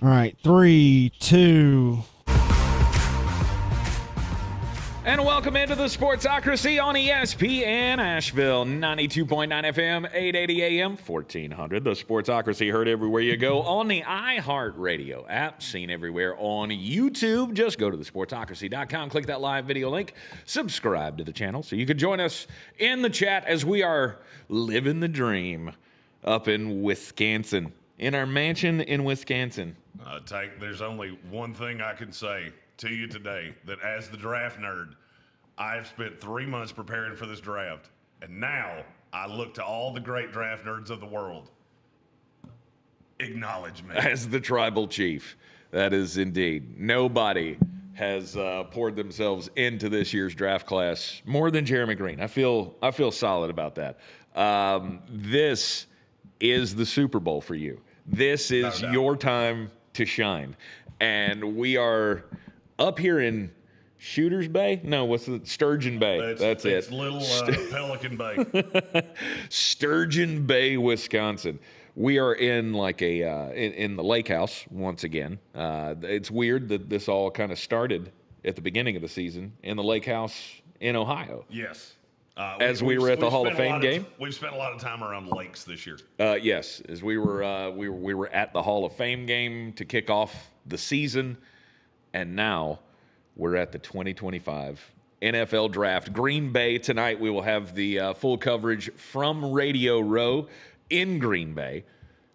All right, 3, 2. And welcome into the Sportsocracy on ESPN Asheville, 92.9 FM, 880 AM, 1400. The Sportsocracy heard everywhere you go on the iHeartRadio app, seen everywhere on YouTube. Just go to thesportsocracy.com, click that live video link, subscribe to the channel so you can join us in the chat as we are living the dream up in Wisconsin, in our mansion in Wisconsin. Tank, there's only one thing I can say to you today, that as the draft nerd, I've spent 3 months preparing for this draft, and now I look to all the great draft nerds of the world. Acknowledge me. As the tribal chief, that is indeed. Nobody has poured themselves into this year's draft class more than Jeremy Green. I feel solid about that. This is the Super Bowl for you. This is your time to shine. And we are up here in Shooters Bay? No, what's the Sturgeon Bay? That's it. It's little Pelican Bay. Sturgeon Bay, Wisconsin. We are in like in the lake house once again. It's weird that this all kind of started at the beginning of the season in the lake house in Ohio. Yes. As we were at the Hall of Fame game. We've spent a lot of time around lakes this year. Yes, as we were at the Hall of Fame game to kick off the season, and now we're at the 2025 NFL Draft. Green Bay tonight. We will have the full coverage from Radio Row in Green Bay.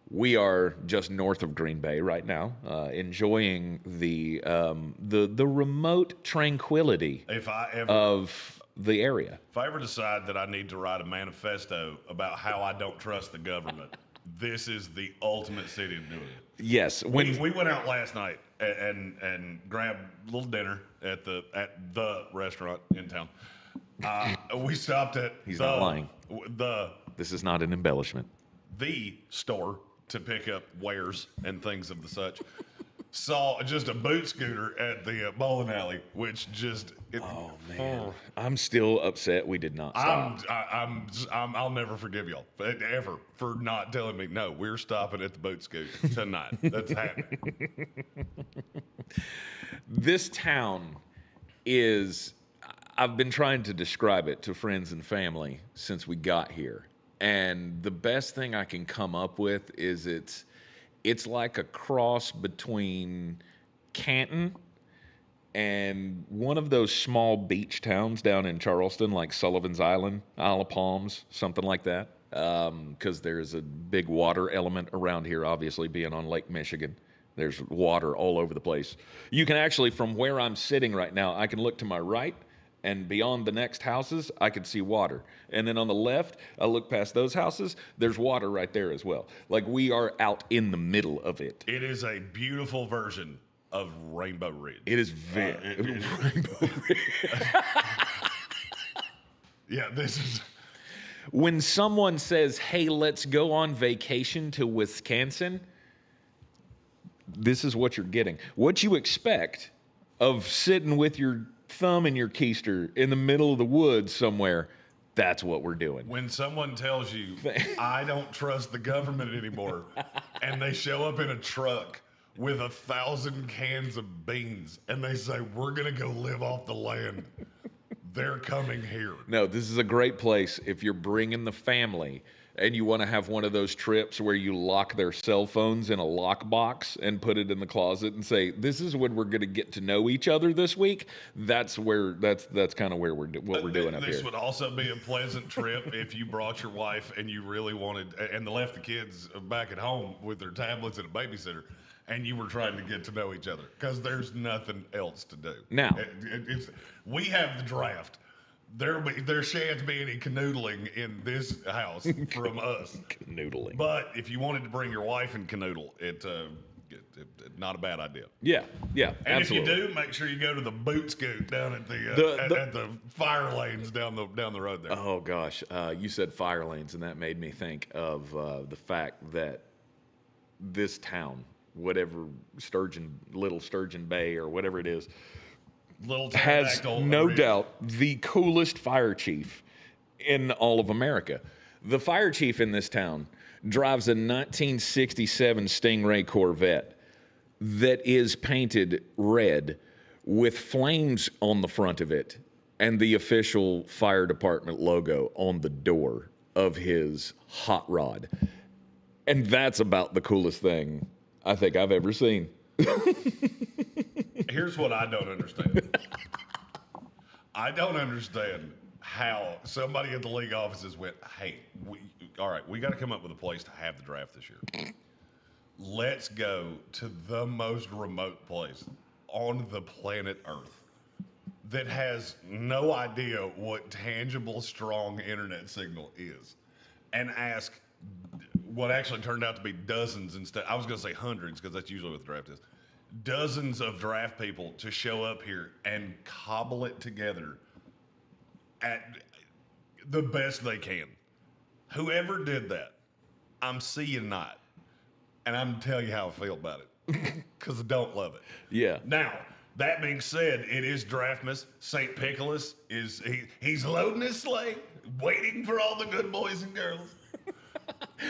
We are just north of Green Bay right now, enjoying the remote tranquility of the area. If I ever decide that I need to write a manifesto about how I don't trust the government, this is the ultimate city to do it. Yes. We went out last night and grabbed a little dinner at the restaurant in town. We stopped at He's not lying. The This is not an embellishment. The store to pick up wares and things of the such. Saw just a boot scooter at the bowling alley, which just... Oh, man. I'm still upset we did not stop. I'll never forgive y'all, ever, for not telling me, no, we're stopping at the boot scooter tonight. That's happening. This town is... I've been trying to describe it to friends and family since we got here. And the best thing I can come up with is it's like a cross between Canton and one of those small beach towns down in Charleston, like Sullivan's Island, Isle of Palms, something like that. Because there's a big water element around here, obviously, being on Lake Michigan. There's water all over the place. You can actually, from where I'm sitting right now, I can look to my right, and beyond the next houses, I could see water. And then on the left, I look past those houses, there's water right there as well. Like, we are out in the middle of it. It is a beautiful version of Rainbow Ridge. It is very... Rainbow Ridge. Yeah, this is... When someone says, hey, let's go on vacation to Wisconsin, this is what you're getting. What you expect of sitting with your thumb in your keister in the middle of the woods somewhere, that's what we're doing. When someone tells you, I don't trust the government anymore, and they show up in a truck with 1,000 cans of beans, and they say, we're going to go live off the land, they're coming here. No, this is a great place if you're bringing the family and you want to have one of those trips where you lock their cell phones in a lockbox and put it in the closet and say, this is when we're going to get to know each other this week. That's kind of where we're doing up here. This would also be a pleasant trip if you brought your wife and you really wanted, and left the kids back at home with their tablets and a babysitter, and you were trying to get to know each other, because there's nothing else to do. Now, we have the draft. There shan't be any canoodling in this house from us. Canoodling. But if you wanted to bring your wife and canoodle, it not a bad idea. Yeah, and absolutely. if you do, make sure you go to the boot scoot down at the fire lanes down the road there. Oh gosh, you said fire lanes, and that made me think of the fact that this town, whatever Little Sturgeon Bay or whatever it is, has no doubt the coolest fire chief in all of America. The fire chief in this town drives a 1967 Stingray Corvette. that is painted red with flames on the front of it and the official fire department logo on the door of his hot rod. And that's about the coolest thing I think I've ever seen. Here's what I don't understand. I don't understand how somebody at the league offices went, hey, all right, we got to come up with a place to have the draft this year. Let's go to the most remote place on the planet Earth that has no idea what tangible, strong internet signal is, and ask what actually turned out to be dozens instead. I was going to say hundreds because that's usually what the draft is. Dozens of draft people to show up here and cobble it together at the best they can. Whoever did that, I'm seeing not. And I'm telling you how I feel about it, because I don't love it. Yeah. Now, that being said, it is Draftmas. St. Picholas he's loading his sleigh, waiting for all the good boys and girls.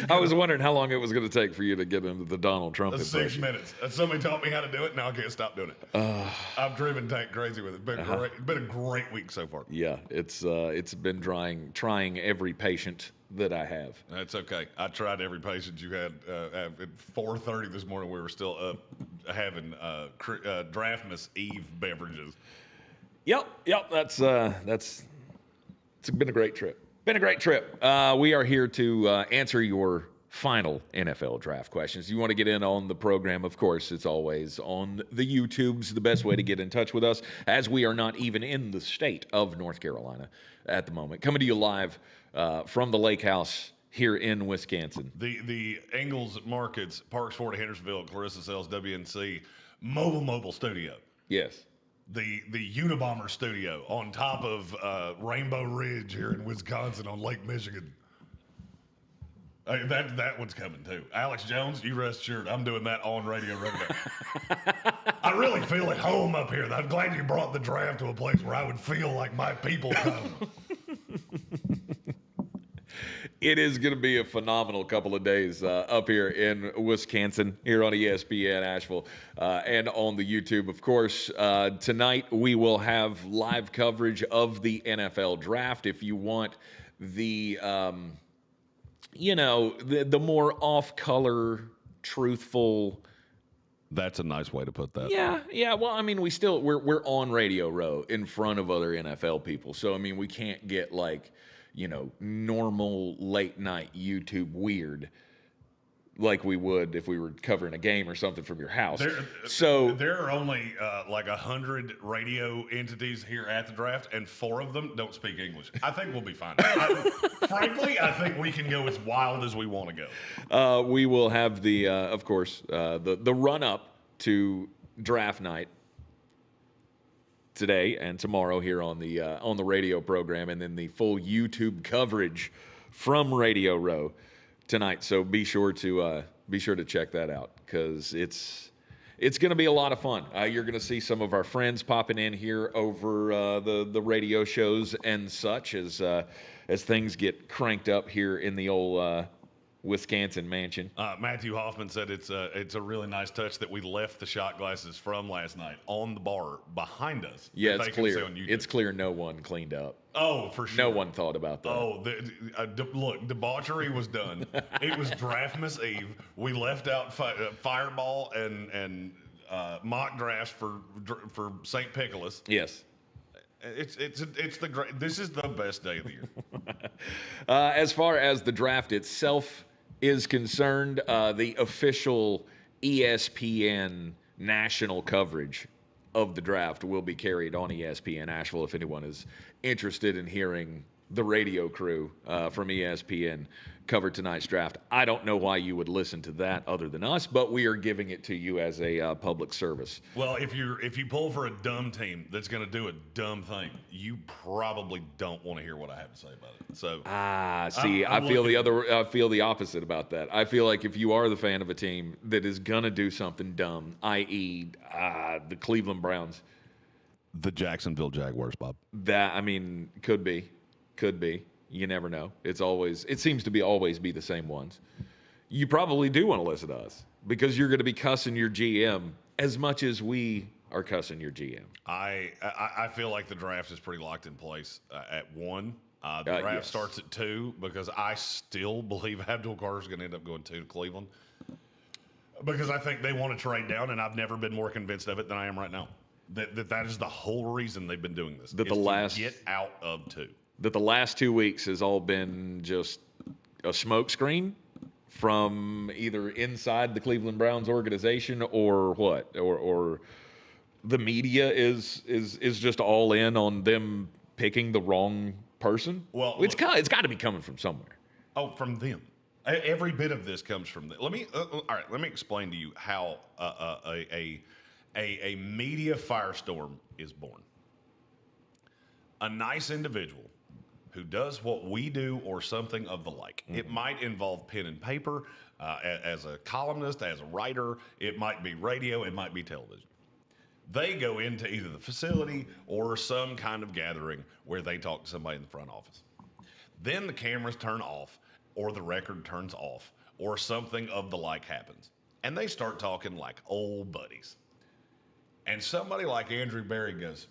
I was wondering how long it was going to take for you to get into the Donald Trump impression. 6 minutes. Somebody taught me how to do it. Now I can't stop doing it. I've driven tank crazy with it. It's been a great week so far. Yeah, it's been trying every patient that I have. That's okay. I tried every patient you had. At 4:30 this morning, we were still up having Draftmas Eve beverages. Yep. That's it's been a great trip. Been a great trip. We are here to answer your final NFL draft questions. You want to get in on the program, of course, it's always on the YouTubes, the best way to get in touch with us, as we are not even in the state of North Carolina at the moment. Coming to you live from the Lake House here in Wisconsin. The Ingalls Markets, Parks Ford, Hendersonville, Clarissa Sales, WNC, mobile studio. Yes. The Unabomber studio on top of Rainbow Ridge here in Wisconsin on Lake Michigan. That one's coming too. Alex Jones, you rest assured, I'm doing that on radio right now. I really feel at home up here. I'm glad you brought the draft to a place where I would feel like my people come. It is going to be a phenomenal couple of days up here in Wisconsin, here on ESPN Asheville, and on the YouTube, of course. Tonight, we will have live coverage of the NFL draft. If you want the, the more off-color, truthful. That's a nice way to put that. Yeah. Well, I mean, we're on Radio Row in front of other NFL people, so I mean, we can't get like, normal late night YouTube weird like we would if we were covering a game or something from your house. There are only like 100 radio entities here at the draft, and 4 of them don't speak English. I think we'll be fine. Frankly, I think we can go as wild as we want to go. We will have of course, the run up to draft night today and tomorrow here on the radio program, and then the full YouTube coverage from Radio Row tonight. So be sure to check that out, because it's going to be a lot of fun. You're going to see some of our friends popping in here over the radio shows and such as things get cranked up here in the old Wisconsin mansion. Matthew Hoffman said it's a really nice touch that we left the shot glasses from last night on the bar behind us. Yeah, it's clear. It's clear no one cleaned up. Oh, for sure. No one thought about that. Oh, look, debauchery was done. It was Draftmas Eve. We left out Fireball and mock drafts for St. Picholas. Yes. This is the best day of the year. As far as the draft itself is concerned, the official ESPN national coverage of the draft will be carried on ESPN Asheville. If anyone is interested in hearing the radio crew from ESPN cover tonight's draft, I don't know why you would listen to that other than us, but we are giving it to you as a public service. Well, if you pull for a dumb team that's going to do a dumb thing, you probably don't want to hear what I have to say about it. So I feel the opposite about that. I feel like if you are the fan of a team that is going to do something dumb, i.e., the Cleveland Browns, the Jacksonville Jaguars, Bob. That, I mean, could be. You never know. It seems to be always be the same ones. You probably do want to listen to us. because you're going to be cussing your GM as much as we are cussing your GM. I feel like the draft is pretty locked in place at 1. The draft Yes. starts at 2 because I still believe Abdul Carter's going to end up going 2 to Cleveland because I think they want to trade down, and I've never been more convinced of it than I am right now. That is the whole reason they've been doing this. To get out of 2. That the last 2 weeks has all been just a smokescreen from either inside the Cleveland Browns organization or what, or the media is just all in on them picking the wrong person. Well, it's got to be coming from somewhere. Oh, from them. Every bit of this comes from them. Let me explain to you how a media firestorm is born. A nice individual who does what we do or something of the like. Mm-hmm. It might involve pen and paper, as a columnist, as a writer. It might be radio. It might be television. They go into either the facility or some kind of gathering where they talk to somebody in the front office. Then the cameras turn off, or the record turns off, or something of the like happens. And they start talking like old buddies. And somebody like Andrew Berry goes,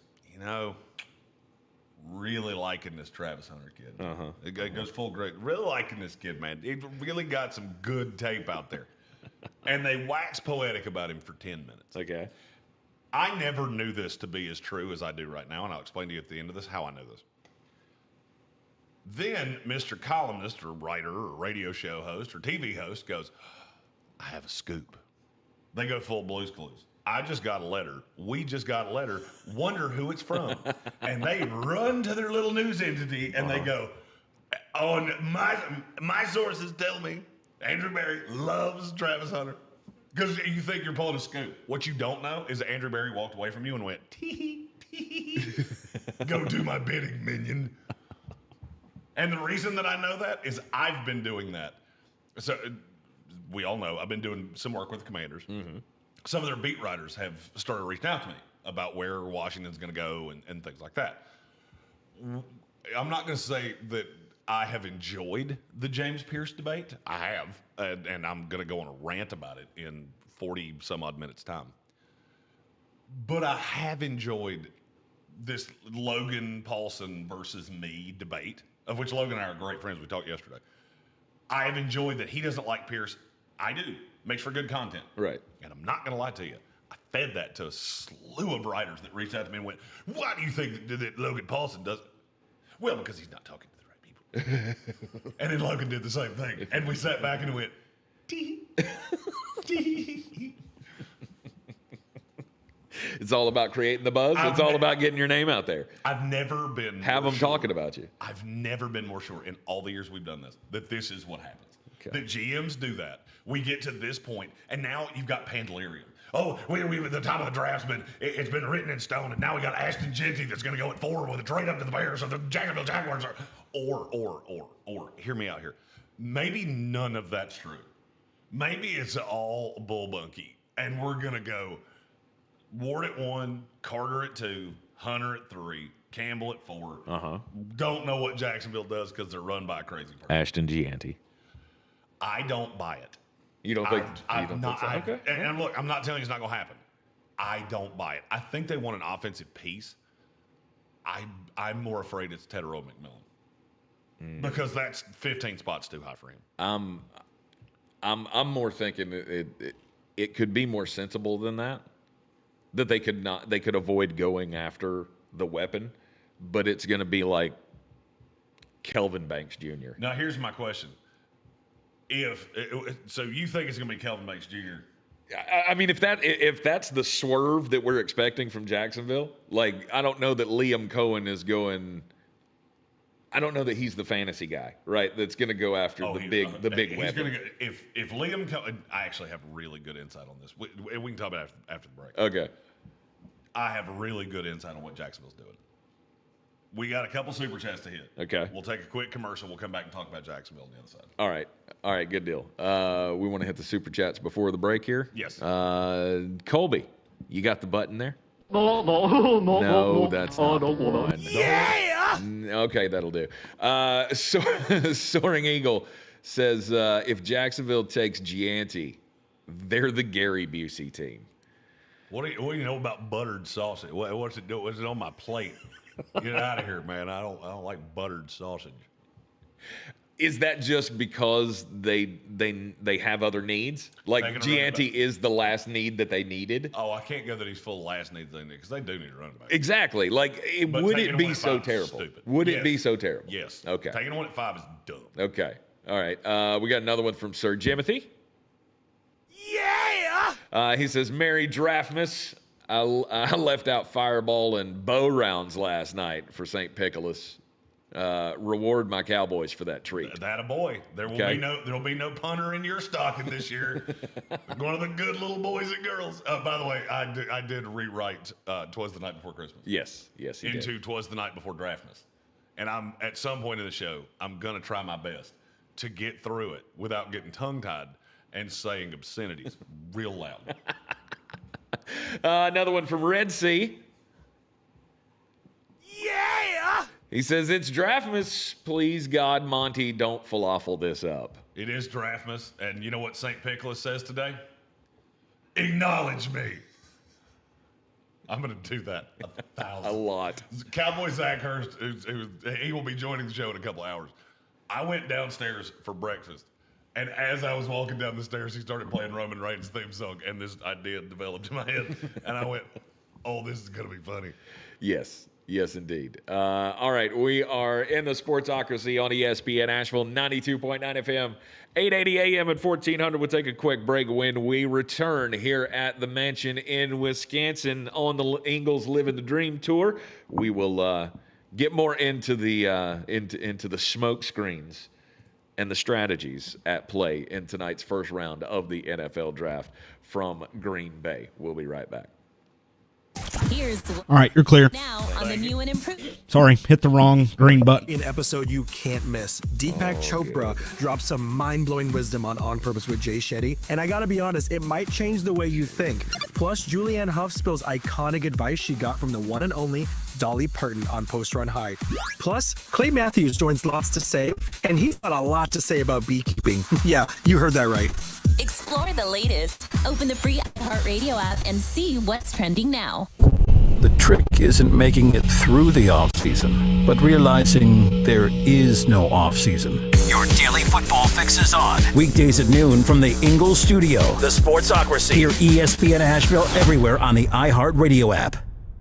really liking this Travis Hunter kid. Uh-huh. It goes full great. Really liking this kid, man. He really got some good tape out there. And they wax poetic about him for 10 minutes. Okay. I never knew this to be as true as I do right now, and I'll explain to you at the end of this how I know this. Then Mr. Columnist or writer or radio show host or TV host goes, I have a scoop. They go full Blue's Clues. I just got a letter. We just got a letter. Wonder who it's from. And they run to their little news entity and they go, oh, my sources tell me Andrew Berry loves Travis Hunter. Because you think you're pulling a scoop. What you don't know is that Andrew Berry walked away from you and went, tee hee. Go do my bidding, minion. And the reason that I know that is I've been doing that. So we all know I've been doing some work with the Commanders. Mm-hmm. Some of their beat writers have started reaching out to me about where Washington's going to go and things like that. I'm not going to say that I have enjoyed the James Pierce debate. I have, and I'm going to go on a rant about it in 40 some odd minutes time. But I have enjoyed this Logan Paulson versus me debate, of which Logan and I are great friends. We talked yesterday. I have enjoyed that he doesn't like Pierce. I do. Makes for good content. Right. And I'm not going to lie to you. I fed that to a slew of writers that reached out to me and went, why do you think that Logan Paulson does it? Well, because he's not talking to the right people. And then Logan did the same thing. And we sat back and went, tee, tee. It's all about creating the buzz. It's all about getting your name out there. I've never been have them talking about you. I've never been more sure in all the years we've done this that this is what happens. Okay. That GMs do that. We get to this point, and now you've got Pandalarium. Oh, we at the top of the draft's it's been written in stone, and now we got Ashton Jeanty that's going to go at 4 with a trade up to the Bears, or the Jacksonville Jaguars, or hear me out here. Maybe none of that's true. Maybe it's all bullbunky, and we're going to go Ward at 1, Carter at 2, Hunter at 3, Campbell at 4. Uh-huh. Don't know what Jacksonville does because they're run by a crazy person. Ashton Jeanty. I don't buy it. You don't think? So? Okay. And look, I'm not telling you it's not going to happen. I don't buy it. I think they want an offensive piece. I'm more afraid it's Tetero McMillan because that's 15 spots too high for him. I'm more thinking it could be more sensible than that. That they could avoid going after the weapon, but it's going to be like Kelvin Banks Jr. Now here's my question. So you think it's going to be Kelvin Banks Jr.? I mean, if that's the swerve that we're expecting from Jacksonville, like I don't know that Liam Cohen is going. I don't know that he's the fantasy guy, right? That's going to go after the big weapon. If Liam Cohen, I actually have really good insight on this. We can talk about it after the break. Okay. I have really good insight on what Jacksonville's doing. We got a couple super chats to hit. Okay. We'll take a quick commercial. We'll come back and talk about Jacksonville on the other side. All right, good deal. We want to hit the super chats before the break here. Yes. Colby, you got the button there? No, that's not the one. Yeah! Okay, that'll do. Soaring Eagle says, if Jacksonville takes Gianti, They're the Gary Busey team. What do you know about buttered sausage? What's it do? What's it on my plate? Get out of here, man. I don't like buttered sausage. Is that just because they have other needs? Like Gianti is the last need that they needed? Oh, I can't go that he's full of last needs because they do need a running back. Exactly. Like, would it be so terrible? Would it be so terrible? Yes. Okay. Taking one at 5 is dumb. Okay. All right. We got another one from Sir Jimothy. Yeah. He says, Merry Draftmas. I left out fireball and bow rounds last night for St. Picholas. Reward my Cowboys for that treat. That a boy. There'll be no punter in your stocking this year. One of the good little boys and girls. By the way, I did rewrite "Twas the Night Before Christmas." Yes, you into did. "Twas the Night Before Draftmas," and I'm at some point in the show I'm gonna try my best to get through it without getting tongue tied and saying obscenities real loud. Another one from Red Sea. He says, it's Draftmas. Please, God, Monty, don't falafel this up. It is Draftmas, and you know what St. Picholas says today? Acknowledge me. I'm going to do that 1,000. A lot. Cowboy Zach Hurst, he will be joining the show in a couple hours. I went downstairs for breakfast, and as I was walking down the stairs, he started playing Roman Reigns' theme song, and this idea developed in my head, and I went, oh, this is going to be funny. Yes, indeed. All right, we are in the Sportsocracy on ESPN Asheville, 92.9 FM, 880 AM and 1400. We'll take a quick break. When we return here at the mansion in Wisconsin on the Ingles Living the Dream tour, we will get more into the into the smoke screens and the strategies at play in tonight's first round of the NFL Draft from Green Bay. We'll be right back. All right, you're clear. Now on the new and improved. Sorry, hit the wrong green button. An episode you can't miss. Deepak Chopra drops some mind-blowing wisdom on Purpose with Jay Shetty. And I gotta be honest, it might change the way you think. Plus, Julianne Hough spills iconic advice she got from the one and only Dolly Parton on Post Run High. Plus, Clay Matthews joins Lots to Say, and he's got a lot to say about beekeeping. Yeah, you heard that right. Explore the latest. Open the free iHeartRadio app and see what's trending now. The trick isn't making it through the off-season, but realizing there is no off-season. Your daily football fix is on. Weekdays at noon from the Ingles studio. The Sportsocracy. Hear ESPN Asheville everywhere on the iHeartRadio app.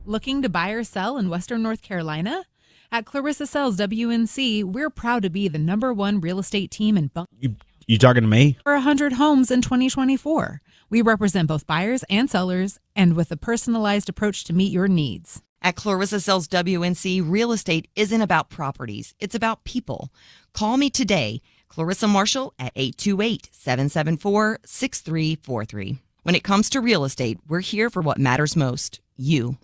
Looking to buy or sell in Western North Carolina? At Clarissa Sells WNC, we're proud to be the #1 real estate team in You talking to me? for 100 homes in 2024. We represent both buyers and sellers, and with a personalized approach to meet your needs. At Clarissa Sells WNC, real estate isn't about properties, it's about people. Call me today, Clarissa Marshall, at 828-774-6343. When it comes to real estate, we're here for what matters most, you.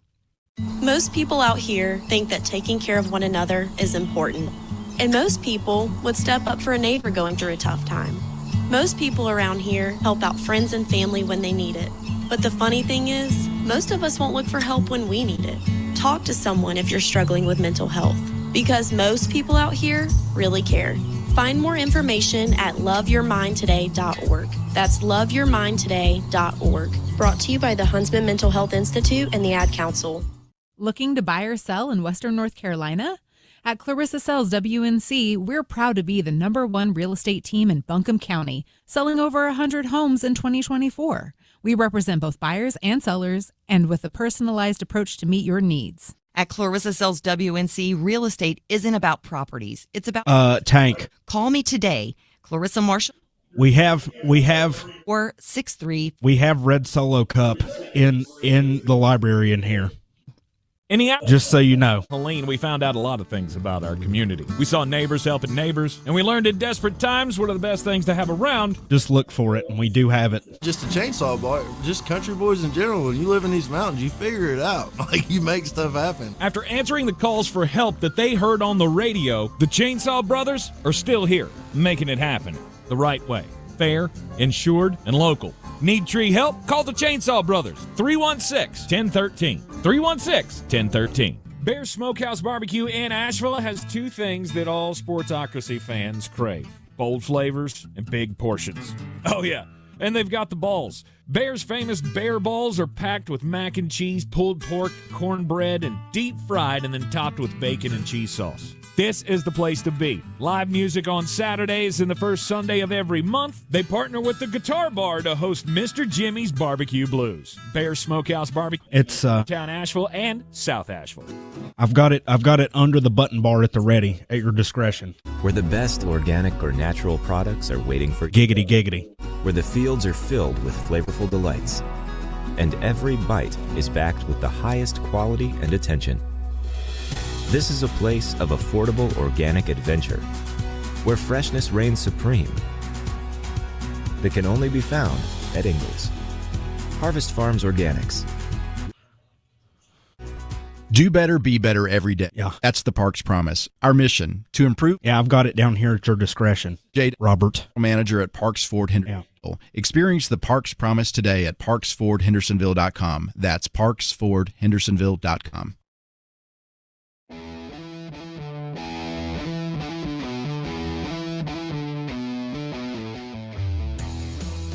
Most people out here think that taking care of one another is important. And most people would step up for a neighbor going through a tough time. Most people around here help out friends and family when they need it. But the funny thing is, most of us won't look for help when we need it. Talk to someone if you're struggling with mental health, because most people out here really care. Find more information at loveyourmindtoday.org. That's loveyourmindtoday.org. Brought to you by the Huntsman Mental Health Institute and the Ad Council. Looking to buy or sell in Western North Carolina? At Clarissa Sells WNC, we're proud to be the #1 real estate team in Buncombe County, selling over 100 homes in 2024. We represent both buyers and sellers, and with a personalized approach to meet your needs. At Clarissa Sells WNC, real estate isn't about properties, it's about... Tank. Call me today, Clarissa Marshall. We have Or 63. we have Red Solo Cup in the library in here. Just so you know. Helene, we found out a lot of things about our community. We saw neighbors helping neighbors, and we learned in desperate times what are the best things to have around. Just look for it, and we do have it. Just a chainsaw boy, just country boys in general. When you live in these mountains, you figure it out. Like, you make stuff happen. After answering the calls for help that they heard on the radio, the Chainsaw Brothers are still here, making it happen the right way. Fair, insured, and local. Need tree help? Call the Chainsaw Brothers. 316-1013. 316-1013. Bear Smokehouse Barbecue in Asheville has two things that all Sportsocracy fans crave. Bold flavors and big portions. Oh, yeah. And they've got the balls. Bear's famous Bear Balls are packed with mac and cheese, pulled pork, cornbread, and deep fried and then topped with bacon and cheese sauce. This is the place to be. Live music on Saturdays and the first Sunday of every month. They partner with the Guitar Bar to host Mr. Jimmy's Barbecue Blues. Bear Smokehouse Barbecue. It's downtown Asheville and South Asheville. I've got it under the button bar at the ready at your discretion. Where the best organic or natural products are waiting for Giggity giggity. Where the fields are filled with flavorful delights. And every bite is backed with the highest quality and attention. This is a place of affordable organic adventure, where freshness reigns supreme, that can only be found at Ingles. Harvest Farms Organics. Do better, be better every day. Yeah. That's the Parks Promise. Our mission, to improve. Yeah, I've got it down here at your discretion. Jade, Robert, manager at Parks Ford Hendersonville. Yeah. Experience the Parks Promise today at parksfordhendersonville.com. That's parksfordhendersonville.com.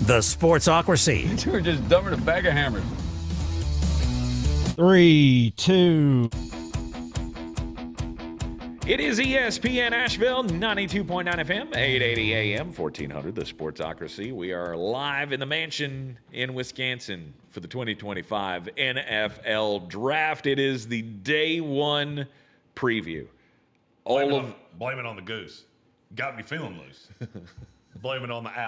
The Sportsocracy. We're just dumping a bag of hammers. 3, 2. It is ESPN Asheville, 92.9 FM, 880 AM, 1400, the Sportsocracy. We are live in the mansion in Wisconsin for the 2025 NFL Draft. It is the day one preview. Blame it on the goose. Got me feeling loose. Blame it on the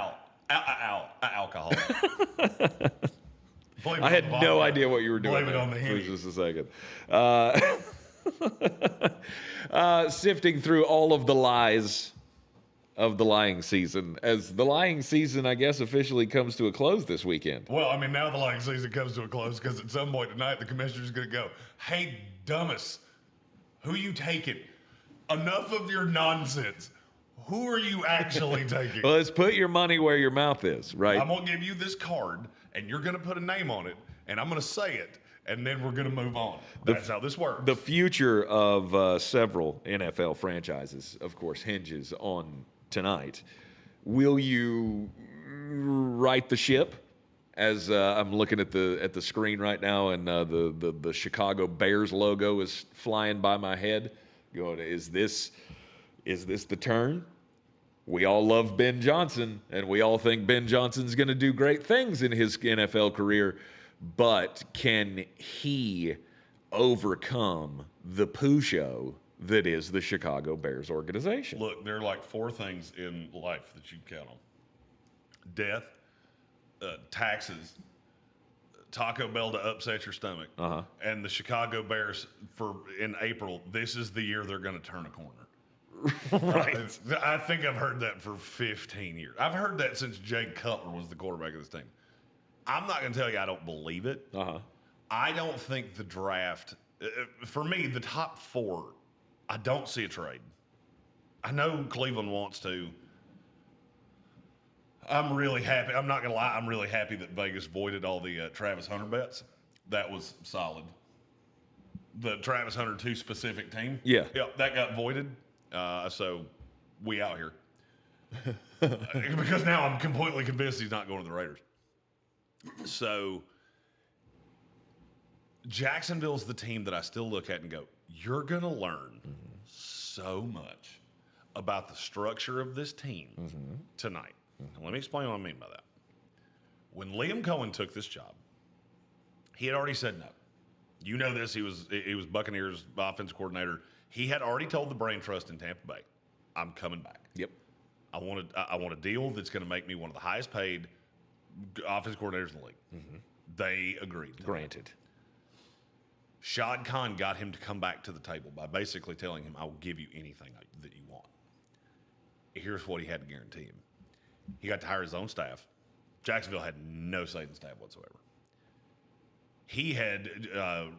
alcohol. I had no idea what you were doing. Blame it on the for Henny. just a second. Sifting through all of the lies of the lying season, as the lying season, I guess, officially comes to a close this weekend. Well, I mean, now the lying season comes to a close because at some point tonight, the commissioner's going to go, hey, dumbass, who you taking? Enough of your nonsense. Who are you actually taking? Well, let's put your money where your mouth is, right? I'm going to give you this card, and you're going to put a name on it, and I'm going to say it, and then we're going to move on. That's how this works. The future of several NFL franchises, of course, hinges on tonight. Will you right the ship? As I'm looking at the screen right now, and the Chicago Bears logo is flying by my head. Going, is this the turn? We all love Ben Johnson, and we all think Ben Johnson's going to do great things in his NFL career. But can he overcome the poo show that is the Chicago Bears organization? Look, there are like 4 things in life that you count on: death, taxes, Taco Bell to upset your stomach, and the Chicago Bears in April. This is the year they're going to turn a corner. Right. I think I've heard that for 15 years. I've heard that since Jay Cutler was the quarterback of this team. I'm not going to tell you I don't believe it. I don't think the draft, for me, the top 4, I don't see a trade. I know Cleveland wants to. I'm really happy. I'm not going to lie. I'm really happy that Vegas voided all the Travis Hunter bets. That was solid. The Travis Hunter 2 specific team. Yeah. Yep, that got voided. So we out here. Because now I'm completely convinced he's not going to the Raiders. So Jacksonville's the team that I still look at and go, you're going to learn so much about the structure of this team tonight. And let me explain what I mean by that. When Liam Cohen took this job, he had already said no. You know this. He was Buccaneers offensive coordinator. He had already told the brain trust in Tampa Bay, I'm coming back. Yep. I want a deal that's going to make me one of the highest paid offensive coordinators in the league. They agreed. Granted. Shad Khan got him to come back to the table by basically telling him, I will give you anything that you want. Here's what he had to guarantee him. He got to hire his own staff. Jacksonville had no say in the staff whatsoever. He had,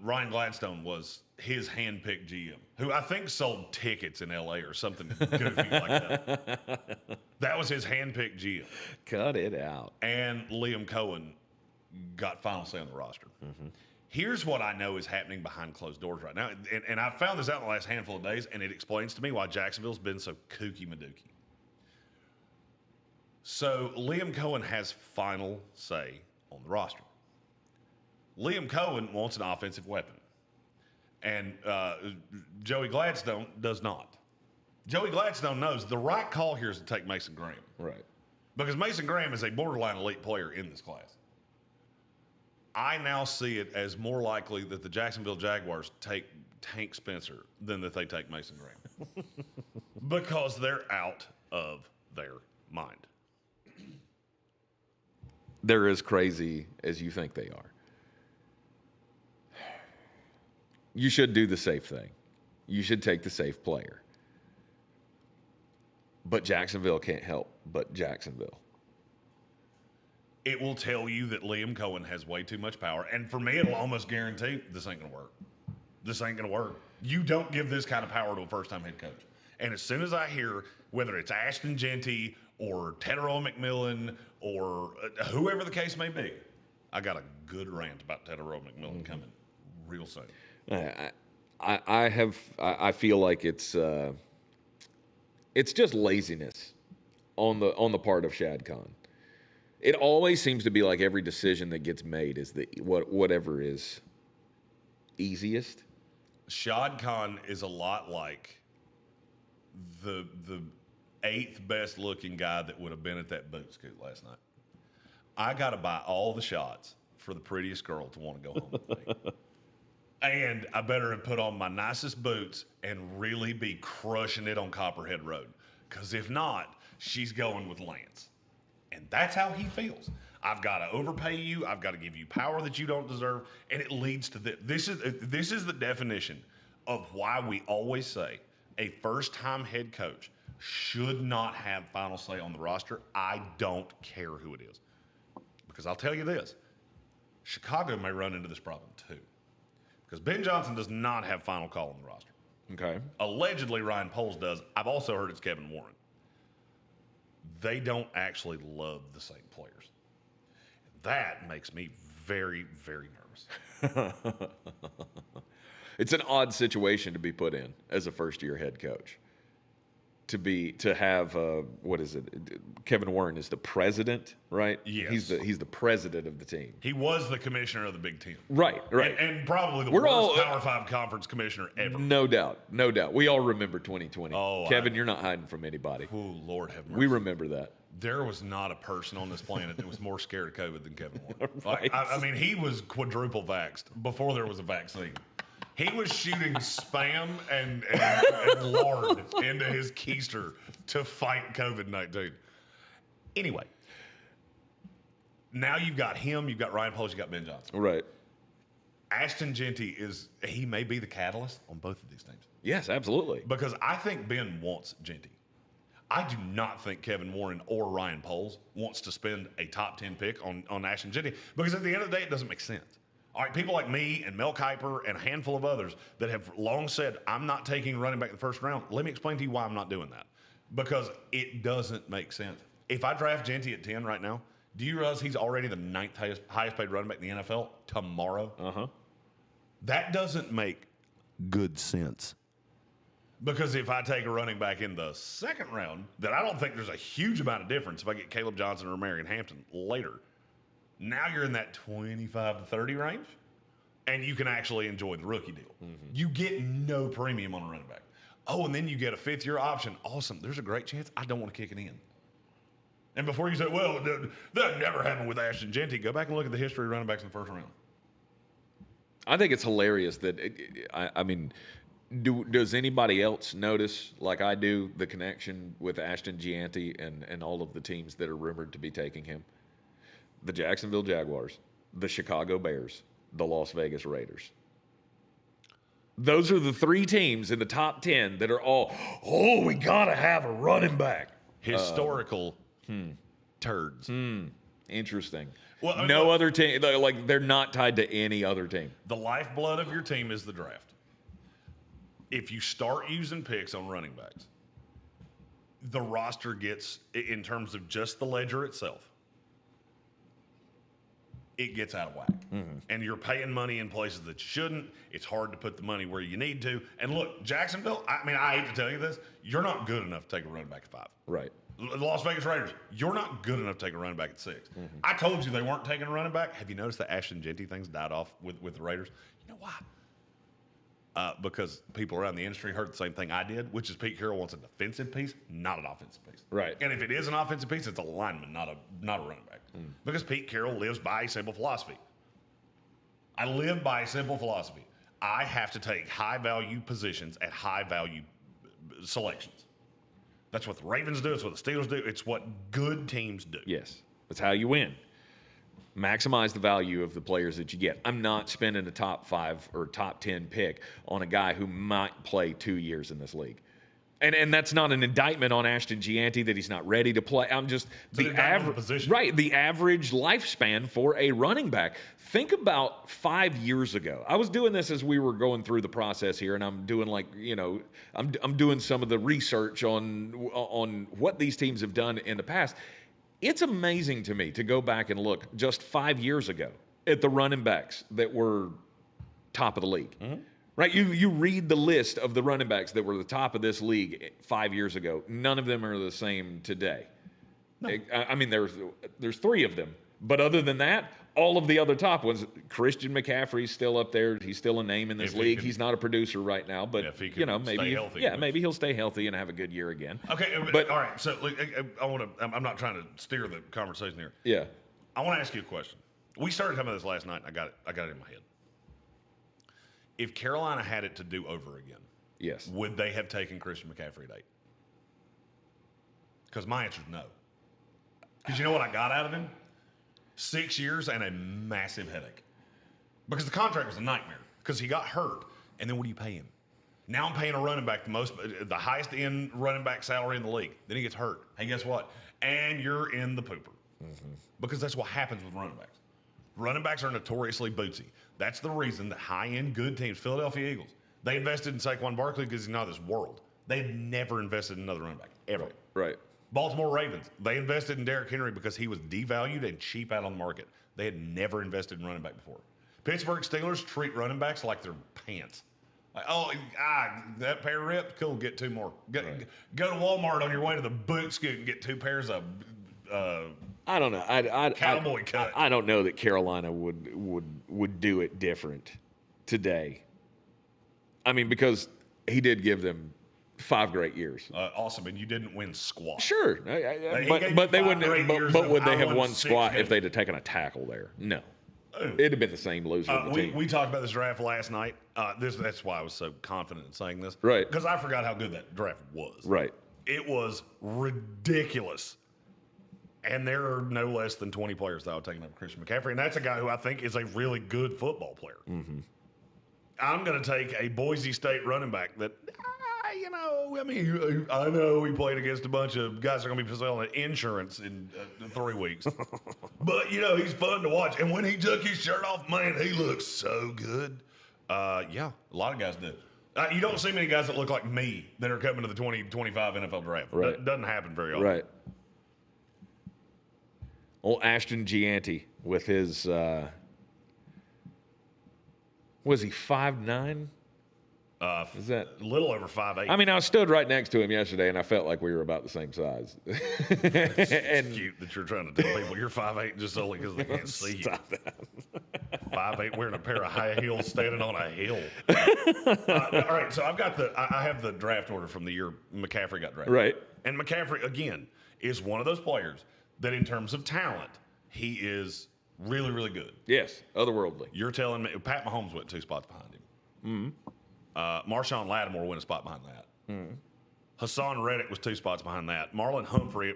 Ryan Gladstone was his hand-picked GM, who I think sold tickets in L.A. or something goofy like that. That was his hand-picked GM. Cut it out. And Liam Cohen got final say on the roster. Here's what I know is happening behind closed doors right now. And I found this out in the last handful of days, and it explains to me why Jacksonville's been so kooky-madooky. So Liam Cohen has final say on the roster. Liam Cohen wants an offensive weapon, and Joey Gladstone does not. Joey Gladstone knows the right call here is to take Mason Graham. Right. Because Mason Graham is a borderline elite player in this class. I now see it as more likely that the Jacksonville Jaguars take Tank Spencer than that they take Mason Graham. Because they're out of their mind. They're as crazy as you think they are. You should do the safe thing. You should take the safe player. But Jacksonville can't help but Jacksonville. It will tell you that Liam Cohen has way too much power. And for me, it'll almost guarantee this ain't going to work. This ain't going to work. You don't give this kind of power to a first-time head coach. And as soon as I hear, whether it's Ashton Jeanty or Tetero McMillan or whoever the case may be, I got a good rant about Tetero McMillan coming real soon. I feel like it's just laziness on the part of Shad Khan. It always seems to be like every decision that gets made is whatever is easiest. Shad Khan is a lot like the 8th best looking guy that would have been at that boot scoot last night. I got to buy all the shots for the prettiest girl to want to go home with me. And I better have put on my nicest boots and really be crushing it on Copperhead Road. Because if not, she's going with Lance. And that's how he feels. I've got to overpay you. I've got to give you power that you don't deserve. And it leads to this. This is the definition of why we always say a first-time head coach should not have final say on the roster. I don't care who it is. Because I'll tell you this. Chicago may run into this problem too. Because Ben Johnson does not have final call on the roster. Okay. Allegedly, Ryan Poles does. I've also heard it's Kevin Warren. They don't actually love the same players. That makes me very, very nervous. It's an odd situation to be put in as a first-year head coach. To have what is it? Kevin Warren is the president, right? Yes. He's the president of the team. He was the commissioner of the Big Ten. Right. And probably the worst Power 5 conference commissioner ever. No doubt. We all remember 2020. Oh, Kevin, you're not hiding from anybody. Oh, Lord have mercy. We remember that. There was not a person on this planet that was more scared of COVID than Kevin Warren. Right. I mean, he was quadruple vaxxed before there was a vaccine. He was shooting Spam and lard into his keister to fight COVID-19. Anyway, now you've got him, you've got Ryan Poles, you've got Ben Johnson. Right. Ashton Jeanty he may be the catalyst on both of these teams. Yes, absolutely. Because I think Ben wants Jeanty. I do not think Kevin Warren or Ryan Poles wants to spend a top 10 pick on Ashton Jeanty. Because at the end of the day, it doesn't make sense. All right, people like me and Mel Kiper and a handful of others that have long said, I'm not taking running back in the first round. Let me explain to you why I'm not doing that. Because it doesn't make sense. If I draft Jeanty at 10 right now, do you realize he's already the 9th highest paid running back in the NFL tomorrow? Uh-huh. That doesn't make good sense. Because if I take a running back in the second round, then I don't think there's a huge amount of difference if I get Caleb Johnson or Marion Hampton later. Now you're in that 25 to 30 range, and you can actually enjoy the rookie deal. Mm-hmm. You get no premium on a running back. Oh, and then you get a 5th-year option. Awesome. There's a great chance I don't want to kick it in. And before you say, well, that never happened with Ashton Jeanty, go back and look at the history of running backs in the first round. I think it's hilarious that, does anybody else notice, like I do, the connection with Ashton Jeanty and all of the teams that are rumored to be taking him? The Jacksonville Jaguars, the Chicago Bears, the Las Vegas Raiders. Those are the 3 teams in the top 10 that are all, we got to have a running back. Historical turds. Interesting. Well, no other team, like they're not tied to any other team. The lifeblood of your team is the draft. If you start using picks on running backs, the roster gets, in terms of just the ledger itself, it gets out of whack. Mm-hmm. And you're paying money in places that you shouldn't. It's hard to put the money where you need to. And look, Jacksonville, I hate to tell you this, you're not good enough to take a running back at 5. Right. The Las Vegas Raiders, you're not good enough to take a running back at 6. I told you they weren't taking a running back. Have you noticed that Ashton Genty thing's died off with the Raiders? You know why? Because people around the industry heard the same thing I did, which is Pete Carroll wants a defensive piece, not an offensive piece. Right. And if it is an offensive piece, it's a lineman, not a running back. Because Pete Carroll lives by a simple philosophy. I live by a simple philosophy. I have to take high-value positions at high-value selections. That's what the Ravens do. It's what the Steelers do. It's what good teams do. Yes. That's how you win. Maximize the value of the players that you get. I'm not spending a top 5 or top 10 pick on a guy who might play 2 years in this league. And that's not an indictment on Ashton Gianti that he's not ready to play. I'm just the average, right? The average lifespan for a running back. Think about 5 years ago. I was doing this as we were going through the process here, and I'm doing I'm doing some of the research on what these teams have done in the past. It's amazing to me to go back and look just 5 years ago at the running backs that were top of the league. Right, you read the list of the running backs that were the top of this league 5 years ago. None of them are the same today. No. I mean, there's 3 of them, but other than that, all of the other top ones. Christian McCaffrey's still up there. He's still a name in this league. He's not a producer right now, but maybe he'll stay healthy and have a good year again. Okay, but all right. So I'm not trying to steer the conversation here. Yeah, I want to ask you a question. We started talking about this last night, and I got it in my head. If Carolina had it to do over again, yes, would they have taken Christian McCaffrey at 8? Because my answer is no. Because you know what I got out of him? 6 years and a massive headache. Because the contract was a nightmare. Because he got hurt, and then what do you pay him? Now I'm paying a running back the highest end running back salary in the league. Then he gets hurt. Hey, guess what? And you're in the pooper. Because that's what happens with running backs. Running backs are notoriously bootsy. That's the reason that high-end good teams, Philadelphia Eagles, they invested in Saquon Barkley because he's not of this world. They've never invested in another running back, ever. Right. Baltimore Ravens, they invested in Derrick Henry because he was devalued and cheap out on the market. They had never invested in running back before. Pittsburgh Steelers treat running backs like they're pants. Like, that pair ripped? Cool, get 2 more. Go to Walmart on your way to the boot scoot and get 2 pairs of I don't know. Cowboy cut. I don't know that Carolina would do it different today. I mean, because he did give them 5 great years. Awesome, and you didn't win squat. Sure, but they wouldn't. But would they have won squat if they'd have taken a tackle there? No. It'd have been the same loser of the team. We talked about this draft last night. That's why I was so confident in saying this. Right. Because I forgot how good that draft was. Right. It was ridiculous. And there are no less than 20 players that I would take over Christian McCaffrey. And that's a guy who I think is a really good football player. I'm going to take a Boise State running back that, I know he played against a bunch of guys that are going to be selling insurance in 3 weeks. But, he's fun to watch. And when he took his shirt off, man, he looks so good. Yeah, a lot of guys do. You don't see many guys that look like me that are coming to the 2025 NFL draft. Right. That doesn't happen very often. Right. Old Ashton Gianti with his, was he 5'9"? Is that a little over 5'8"? I mean, I stood right next to him yesterday, and I felt like we were about the same size. It's cute that you're trying to tell people you're 5'8" just only because they can't see you. Stop that. 5'8" wearing a pair of high heels standing on a hill. All right, so I have the draft order from the year McCaffrey got drafted. Right. And McCaffrey, again, is one of those players that in terms of talent, he is really, really good. Yes, otherworldly. You're telling me Pat Mahomes went 2 spots behind him. Marshawn Lattimore went a spot behind that. Hassan Reddick was 2 spots behind that. Marlon Humphrey,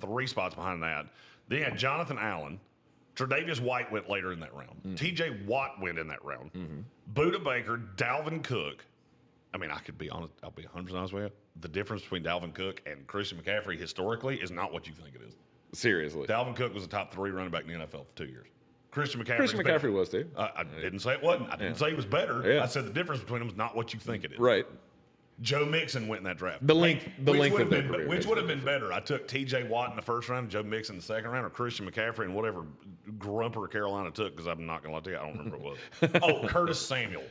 3 spots behind that. Then you had Jonathan Allen. Tre'Davious White went later in that round. T.J. Watt went in that round. Budda Baker, Dalvin Cook. I mean, I could be honest. I'll be 100% honest with you. The difference between Dalvin Cook and Christian McCaffrey historically is not what you think it is. Seriously. Dalvin Cook was a top 3 running back in the NFL for 2 years. Christian McCaffrey was too. I didn't say it wasn't. I didn't say he was better. Yeah. I said the difference between them is not what you think it is. Right. Joe Mixon went in that draft. The length of their career. Which would have been better? I took T.J. Watt in the first round, Joe Mixon in the second round, or Christian McCaffrey and whatever grumper Carolina took, because I'm not going to lie to you, I don't remember what it was. Curtis Samuel.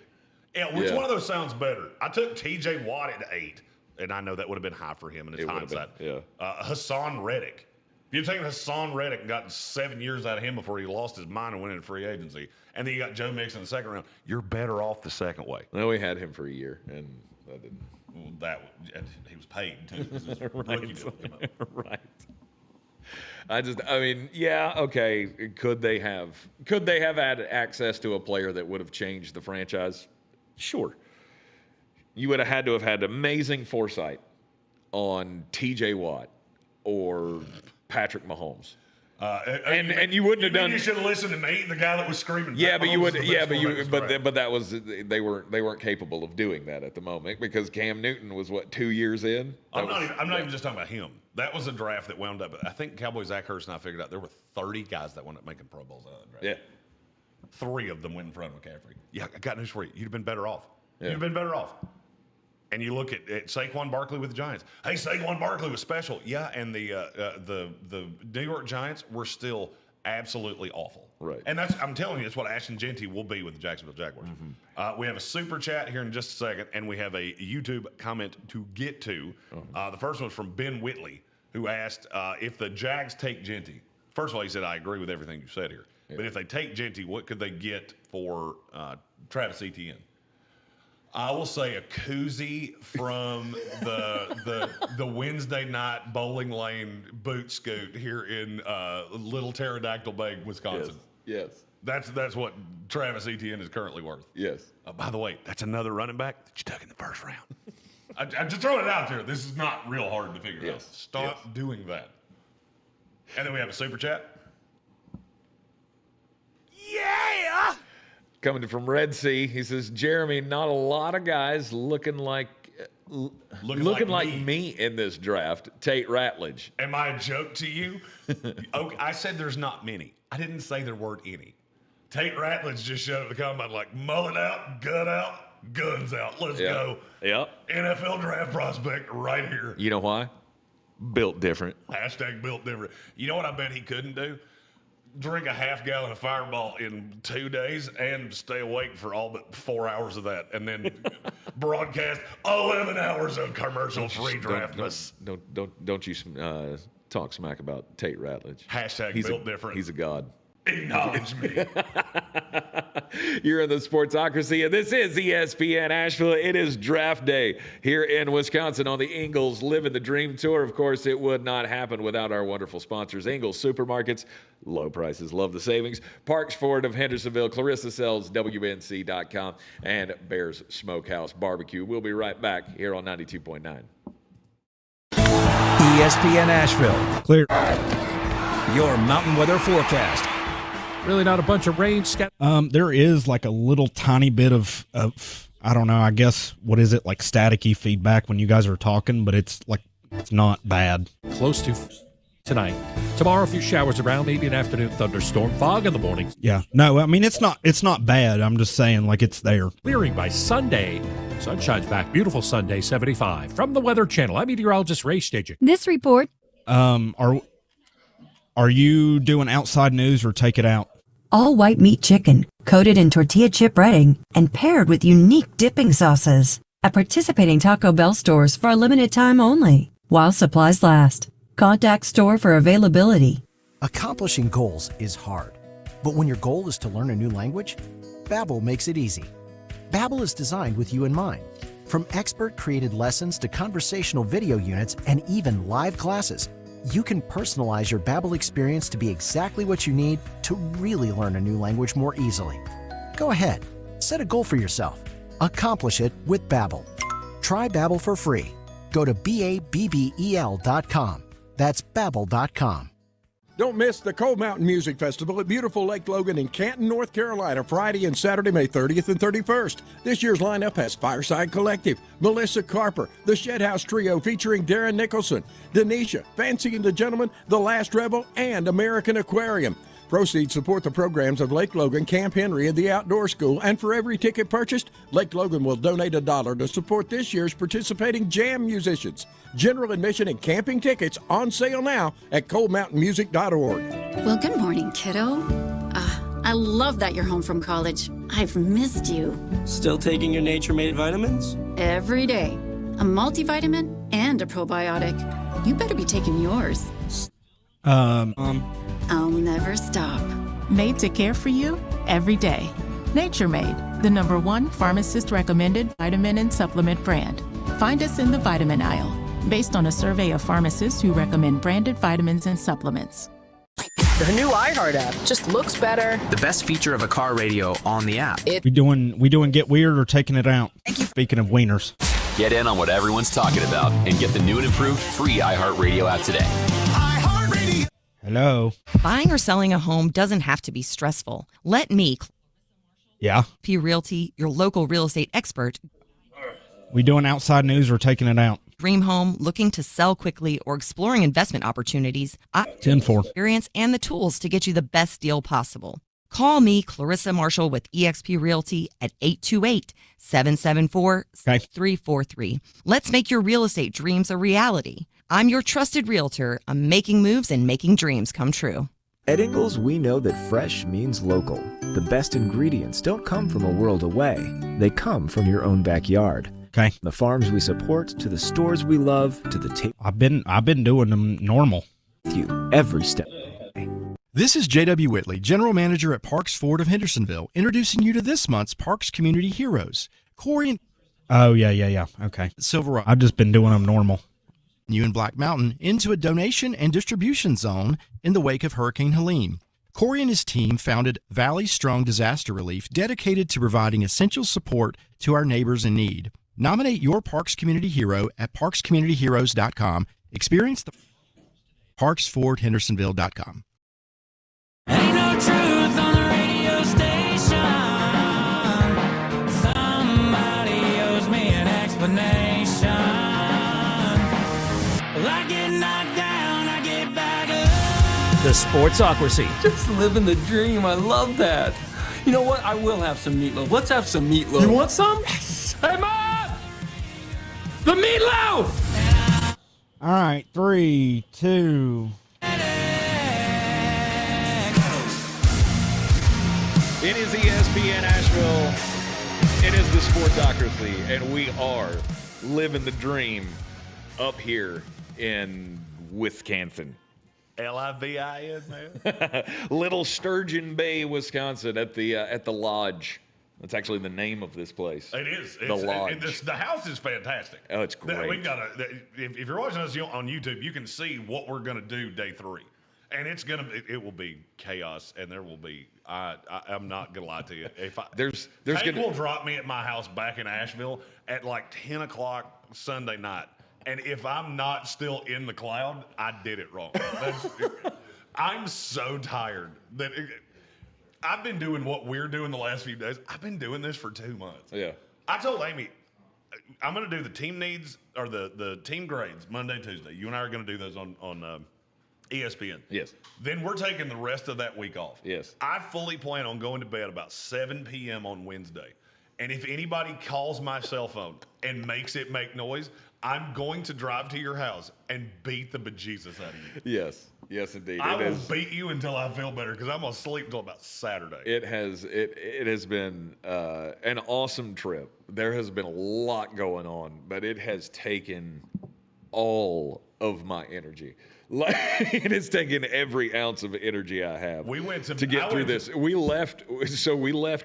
Yeah, which one of those sounds better? I took T.J. Watt at 8. And I know that would have been high for him in his hindsight. Yeah. Hassan Reddick. If you'd taken Hassan Reddick and gotten 7 years out of him before he lost his mind and went into free agency, and then you got Joe Mixon in the second round, you're better off the second way. No, we had him for a year, and that didn't. Well, and he was paid too. Right. I mean, yeah, okay. Could they have had access to a player that would have changed the franchise? Sure. You would have had amazing foresight on T.J. Watt or Patrick Mahomes. And you wouldn't have done. You should have listened to me, the guy that was screaming. Yeah, but you would. Yeah, but that was they weren't capable of doing that at the moment because Cam Newton was 2 years in. I'm not even just talking about him. That was a draft that wound up. I think Cowboy Zach Ertz and I figured out there were 30 guys that wound up making Pro Bowls out of that draft. Yeah, 3 of them went in front of McCaffrey. Yeah, I got news for you. You'd have been better off. Yeah. You'd have been better off. And you look at Saquon Barkley with the Giants. Hey, Saquon Barkley was special. Yeah, and the New York Giants were still absolutely awful. Right. And I'm telling you, that's what Ashton Genty will be with the Jacksonville Jaguars. Mm-hmm. We have a super chat here in just a second, and we have a YouTube comment to get to. The first one was from Ben Whitley, who asked if the Jags take Genty. First of all, he said, I agree with everything you said here. Yeah. But if they take Genty, what could they get for Travis Etienne? I will say a koozie from the Wednesday night bowling lane boot scoot here in Little Pterodactyl Bay, Wisconsin. Yes. That's what Travis Etienne is currently worth. Yes. By the way, that's another running back that you took in the first round. I'm just throwing it out there. This is not real hard to figure out. Stop doing that. And then we have a super chat. Yeah! Coming from Red Sea, he says, Jeremy, not a lot of guys looking like me in this draft. Tate Ratledge. Am I a joke to you? Okay, I said there's not many. I didn't say there weren't any. Tate Ratledge just showed up at the combine like mullet out, gut out, guns out. Let's go. Yep. NFL draft prospect right here. You know why? Built different. Hashtag built different. You know what I bet he couldn't do? Drink a half gallon of Fireball in 2 days and stay awake for all but 4 hours of that, and then broadcast 11 hours of commercial-free draft. Don't you talk smack about Tate Ratledge. Hashtag built different. He's a god. Acknowledge me. You're in the Sportsocracy, and this is ESPN Asheville. It is draft day here in Wisconsin on the Ingles Living the Dream Tour. Of course, it would not happen without our wonderful sponsors, Ingles Supermarkets. Low prices, love the savings. Parks Ford of Hendersonville, Clarissa Sells, WNC.com, and Bears Smokehouse Barbecue. We'll be right back here on 92.9. ESPN Asheville. Clear. Your mountain weather forecast. Really not a bunch of rain. There is like a little tiny bit of I don't know, I guess, what is it, like staticky feedback when you guys are talking, but it's not bad. Close to tonight. Tomorrow, a few showers around, maybe an afternoon thunderstorm, fog in the morning. Yeah. No, I mean, it's not bad. I'm just saying, like, it's there. Clearing by Sunday. Sunshine's back. Beautiful Sunday, 75. From the Weather Channel, I'm meteorologist Ray Stajan. This report. Are you doing outside news or take it out? All white meat chicken, coated in tortilla chip breading, and paired with unique dipping sauces. At participating Taco Bell stores for a limited time only, while supplies last. Contact store for availability. Accomplishing goals is hard, but when your goal is to learn a new language, Babbel makes it easy. Babbel is designed with you in mind. From expert-created lessons to conversational video units and even live classes, you can personalize your Babbel experience to be exactly what you need to really learn a new language more easily. Go ahead, set a goal for yourself. Accomplish it with Babbel. Try Babbel for free. Go to BABBEL.com. That's Babbel.com. Don't miss the Cold Mountain Music Festival at beautiful Lake Logan in Canton, North Carolina, Friday and Saturday, May 30th and 31st. This year's lineup has Fireside Collective, Melissa Carper, the Shed House Trio featuring Darren Nicholson, Denisha, Fancy and the Gentleman, The Last Rebel, and American Aquarium. Proceeds support the programs of Lake Logan, Camp Henry, and the Outdoor School. And for every ticket purchased, Lake Logan will donate $1 to support this year's participating jam musicians. General admission and camping tickets on sale now at coldmountainmusic.org. Well, good morning, kiddo. I love that you're home from college. I've missed you. Still taking your nature-made vitamins? Every day. a multivitamin, and a probiotic. You better be taking yours. I'll never stop. Made to care for you every day. Nature Made, the #1 pharmacist recommended vitamin and supplement brand. Find us in the vitamin aisle, based on a survey of pharmacists who recommend branded vitamins and supplements. The new iHeart app just looks better. The best feature of a car radio on the app. We doing get weird or taking it out? Speaking of wieners. Get in on what everyone's talking about and get the new and improved free iHeartRadio app today. Hello. Buying or selling a home doesn't have to be stressful. Let me, Yeah. P Realty, your local real estate expert, We doing outside news or taking it out? dream home, looking to sell quickly, or exploring investment opportunities. I 10-4. experience and the tools to get you the best deal possible. Call me, Clarissa Marshall, with eXp Realty at 828-774-6343. Let's make your real estate dreams a reality. I'm your trusted realtor. I'm making moves and making dreams come true. At Ingalls, we know that fresh means local. The best ingredients don't come from a world away. They come from your own backyard. Okay. The farms we support, to the stores we love, to the table. I've been doing them normal. With you every step. This is J.W. Whitley, General Manager at Parks Ford of Hendersonville, introducing you to this month's Parks Community Heroes. Corey and Oh, yeah. Okay. Silverado. I've just been doing them normal. You and Black Mountain into a donation and distribution zone in the wake of Hurricane Helene. Corey and his team founded Valley Strong Disaster Relief, dedicated to providing essential support to our neighbors in need. Nominate your Parks Community Hero at parkscommunityheroes.com. Experience the parksfordhendersonville.com. Ain't no truth on the radio station. Somebody owes me an explanation. Well, I get knocked down, I get back up. The Sportsocracy. Just living the dream. I love that. You know what? I will have some meatloaf. Let's have some meatloaf. You want some? Yes. Hey, Mom! The meatloaf! All right, 3, 2. It is ESPN Asheville. It is the Sportsocracy, and we are living the dream up here in Wisconsin. Livin, man. Little Sturgeon Bay, Wisconsin, at the lodge. That's actually the name of this place. It is. The lodge. The house is fantastic. Oh, it's great. We got if you're watching us on YouTube, you can see what we're gonna do day 3, and it will be chaos, and there will be. I'm not gonna lie to you. If Kate will drop me at my house back in Asheville at like 10 o'clock Sunday night, and if I'm not still in the cloud, I did it wrong. I'm so tired that. I've been doing what we're doing the last few days. I've been doing this for 2 months. Yeah. I told Amy, I'm going to do the team needs or the team grades Monday, Tuesday. You and I are going to do those on ESPN. Yes. Then we're taking the rest of that week off. Yes. I fully plan on going to bed about 7 p.m. on Wednesday. And if anybody calls my cell phone and makes it make noise, I'm going to drive to your house and beat the bejesus out of you. Yes. Yes, indeed. I will beat you until I feel better because I'm going to sleep until about Saturday. It has been an awesome trip. There has been a lot going on, but it has taken all of my energy. Like, it has taken every ounce of energy I have. We went to get through this. We left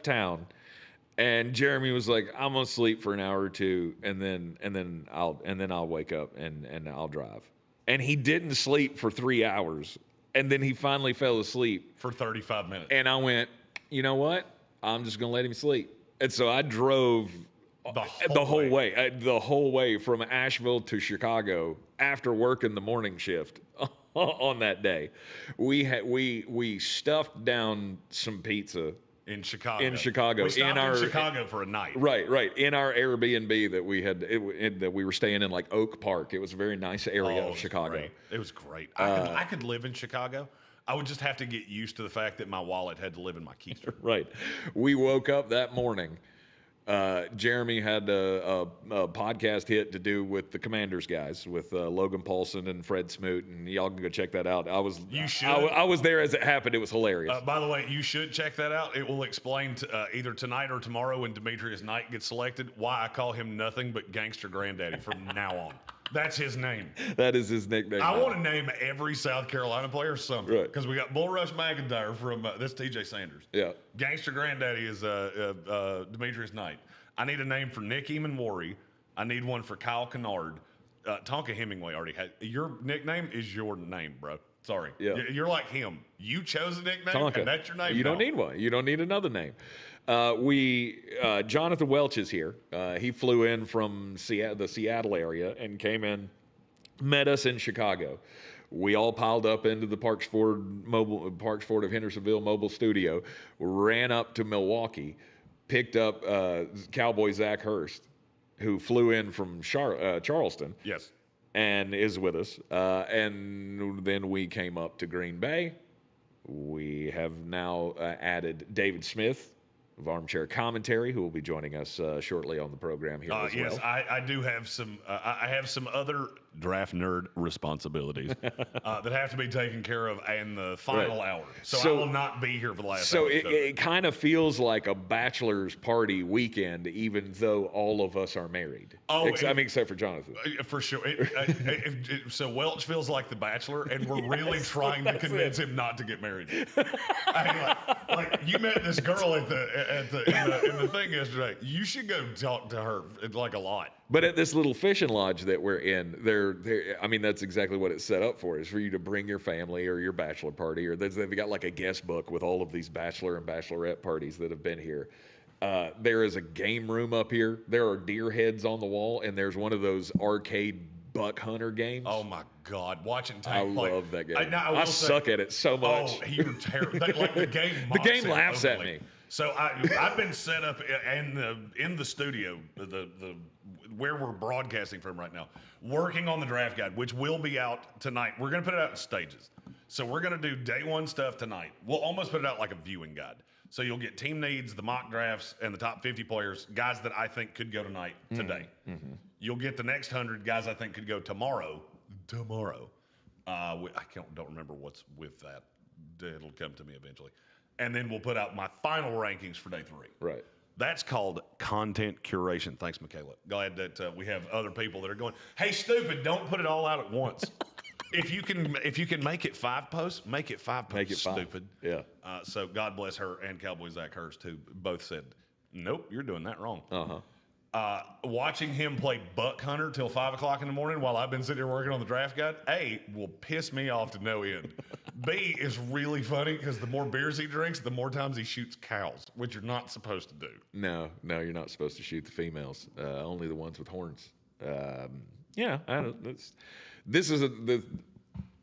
town, and Jeremy was like, "I'm gonna sleep for an hour or two, and then I'll wake up and I'll drive." And he didn't sleep for 3 hours, and then he finally fell asleep for 35 minutes. And I went, "You know what? I'm just gonna let him sleep." And so I drove the whole way from Asheville to Chicago after working the morning shift on that day. We stuffed down some pizza in Chicago. We stopped in Chicago for a night. Right. In our Airbnb that we had, that we were staying in, like Oak Park. It was a very nice area of Chicago. Great. It was great. I could live in Chicago. I would just have to get used to the fact that my wallet had to live in my keister. Right. We woke up that morning Jeremy had a podcast hit to do with the Commanders guys, with Logan Paulson and Fred Smoot, and y'all can go check that out. You should. I was there as it happened. It was hilarious. By the way, you should check that out. It will explain either tonight or tomorrow when Demetrius Knight gets selected why I call him nothing but Gangster Granddaddy from now on. That's his name. That is his nickname. I want to name every South Carolina player something. Right. Because we got Bull Rush McIntyre from this TJ Sanders. Yeah. Gangster Granddaddy is Demetrius Knight. I need a name for Nick Eamon-Worry. I need one for Kyle Kennard. Tonka Hemingway already had. Your nickname is your name, bro. Sorry. Yeah. You're like him. You chose a nickname, Tonka. and that's your name. You don't need one. You don't need another name. Jonathan Welch is here. He flew in from the Seattle area and came in, met us in Chicago. We all piled up into the Parks Ford of Hendersonville mobile studio, ran up to Milwaukee, picked up Cowboy Zach Hurst, who flew in from Charleston. Yes. And is with us. And then we came up to Green Bay. We have now added David Smith of Armchair Commentary, who will be joining us shortly on the program here as yes, well. I do have some. I have some other draft nerd responsibilities that have to be taken care of in the final hour. So I will not be here for the last. So hour. it kind of feels like a bachelor's party weekend, even though all of us are married. Except for Jonathan. For sure. So Welch feels like the Bachelor, and we're really trying to convince him not to get married. Like you met this girl in the thing yesterday. You should go talk to her like a lot. But at this little fishing lodge that we're in, that's exactly what it's set up for, is for you to bring your family or your bachelor party, or they've got like a guest book with all of these bachelor and bachelorette parties that have been here. There is a game room up here. There are deer heads on the wall, and there's one of those arcade buck hunter games. Oh my God, watching I love that game. I suck at it so much. Oh, you're terrible. Like the game. The game laughs at me. So I've been set up in the studio, the where we're broadcasting from right now, working on the draft guide, which will be out tonight. We're going to put it out in stages. So we're going to do day one stuff tonight. We'll almost put it out like a viewing guide. So you'll get team needs, the mock drafts, and the top 50 players, guys that I think could go tonight, today. Mm-hmm. You'll get the next 100 guys I think could go tomorrow. I don't remember what's with that. It'll come to me eventually. And then we'll put out my final rankings for day 3. Right. That's called content curation. Thanks, Michaela. Glad that we have other people that are going, hey, stupid, don't put it all out at once. If you can make it 5 posts, make it 5 posts. Make it 5. Stupid. Yeah. So God bless her and Cowboy Zach Hurst, who both said, nope, you're doing that wrong. Watching him play Buck Hunter till 5 o'clock in the morning while I've been sitting here working on the draft guide, A, will piss me off to no end. B, is really funny because the more beers he drinks, the more times he shoots cows, which you're not supposed to do. No, you're not supposed to shoot the females. Only the ones with horns.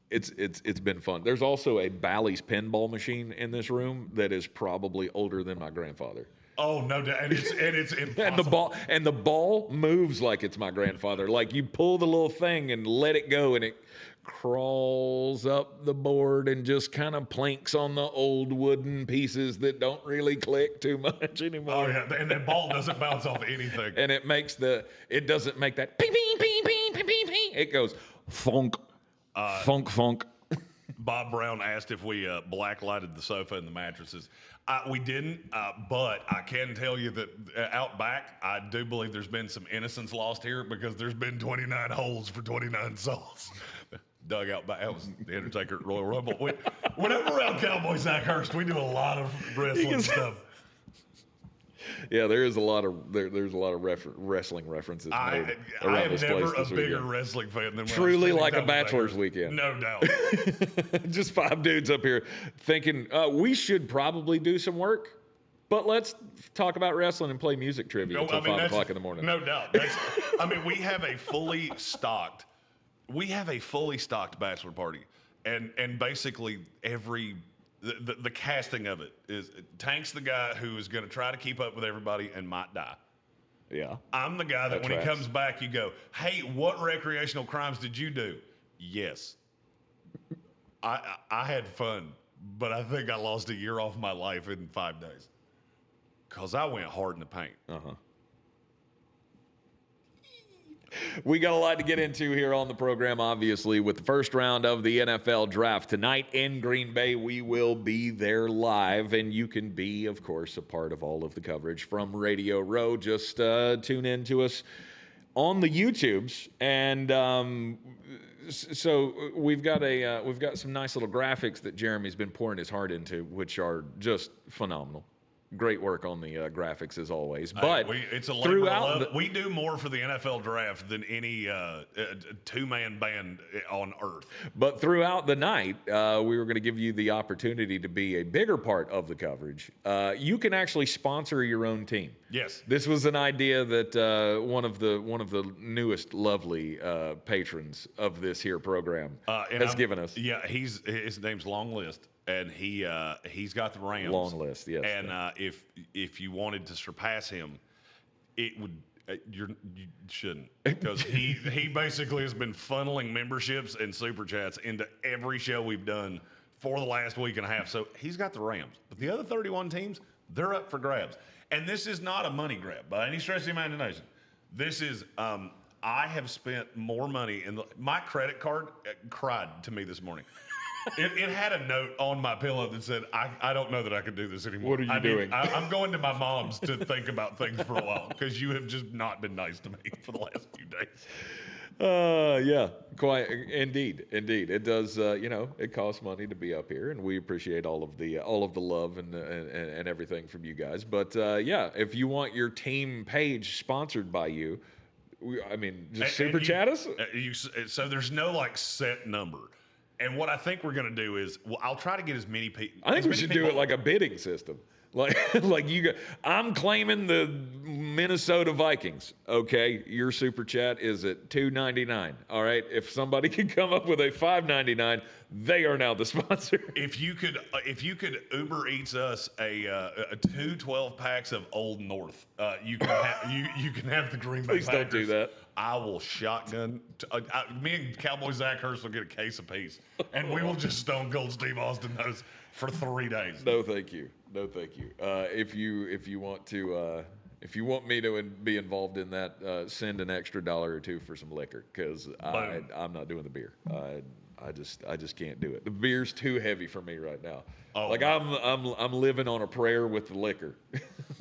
It's been fun. There's also a Bally's pinball machine in this room that is probably older than my grandfather. Oh no, and it's impossible. and the ball moves like it's my grandfather. Like you pull the little thing and let it go, and it crawls up the board and just kind of planks on the old wooden pieces that don't really click too much anymore. Oh yeah, and that ball doesn't bounce off anything. And it doesn't make that ping ping ping ping ping ping ping. It goes funk, funk. Bob Brown asked if we black lighted the sofa and the mattresses. We didn't, but I can tell you that out back, I do believe there's been some innocence lost here because there's been 29 holes for 29 souls. Dug out back. That was the Undertaker at Royal Rumble. Whenever we're around Cowboy Zach Hurst, we do a lot of wrestling stuff. Yeah, there's a lot of wrestling references made around this place. I am never a this bigger weekend. wrestling fan than Truly like a bachelor's weekend. No doubt. Just 5 dudes up here thinking we should probably do some work, but let's talk about wrestling and play music trivia until 5 o'clock in the morning. No doubt. We have a fully stocked bachelor party, and basically the casting of it is Tank's the guy who is going to try to keep up with everybody and might die. Yeah. I'm the guy that when he comes back, you go, hey, what recreational crimes did you do? Yes. I had fun, but I think I lost a year off my life in 5 days because I went hard in the paint. We got a lot to get into here on the program, obviously, with the first round of the NFL draft tonight in Green Bay. We will be there live, and you can be, of course, a part of all of the coverage from Radio Row. Just tune in to us on the YouTubes, and so we've got some nice little graphics that Jeremy's been pouring his heart into, which are just phenomenal. Great work on the graphics as always. But it's a labor of love. We do more for the NFL draft than any two-man band on earth. But throughout the night, we were going to give you the opportunity to be a bigger part of the coverage. You can actually sponsor your own team. Yes. This was an idea that one of the newest lovely patrons of this here program has given us. Yeah, his name's Long List. And he's got the Rams. Long list, yes. And if you wanted to surpass him, it would you shouldn't, because he basically has been funneling memberships and super chats into every show we've done for the last week and a half. So he's got the Rams, but the other 31 teams, they're up for grabs. And this is not a money grab by any stretch of the imagination. This is I have spent more money my credit card cried to me this morning. It had a note on my pillow that said, I don't know that I can do this anymore. What are you doing? I'm going to my mom's to think about things for a while, because you have just not been nice to me for the last few days. Yeah, quite indeed. It does. It costs money to be up here, and we appreciate all of the love and everything from you guys. But yeah, if you want your team page sponsored by you, just super chat us. So there's no set number. And what I think we're going to do is, I'll try to get as many people. I think we should do it like a bidding system. Like you go, I'm claiming the Minnesota Vikings. Okay, your super chat is at $2.99. All right, if somebody can come up with a $5.99, they are now the sponsor. If you could Uber Eats us a 2 12-packs of Old North, you can have the Green Bay Please Packers. don't do that. I will shotgun. Me and Cowboy Zach Hurst will get a case apiece, and we will just Stone Cold Steve Austin those for 3 days. No, thank you. If you want me to be involved in that, send an extra $1 or $2 for some liquor, because I'm not doing the beer. I just can't do it. The beer's too heavy for me right now. I'm living on a prayer with the liquor.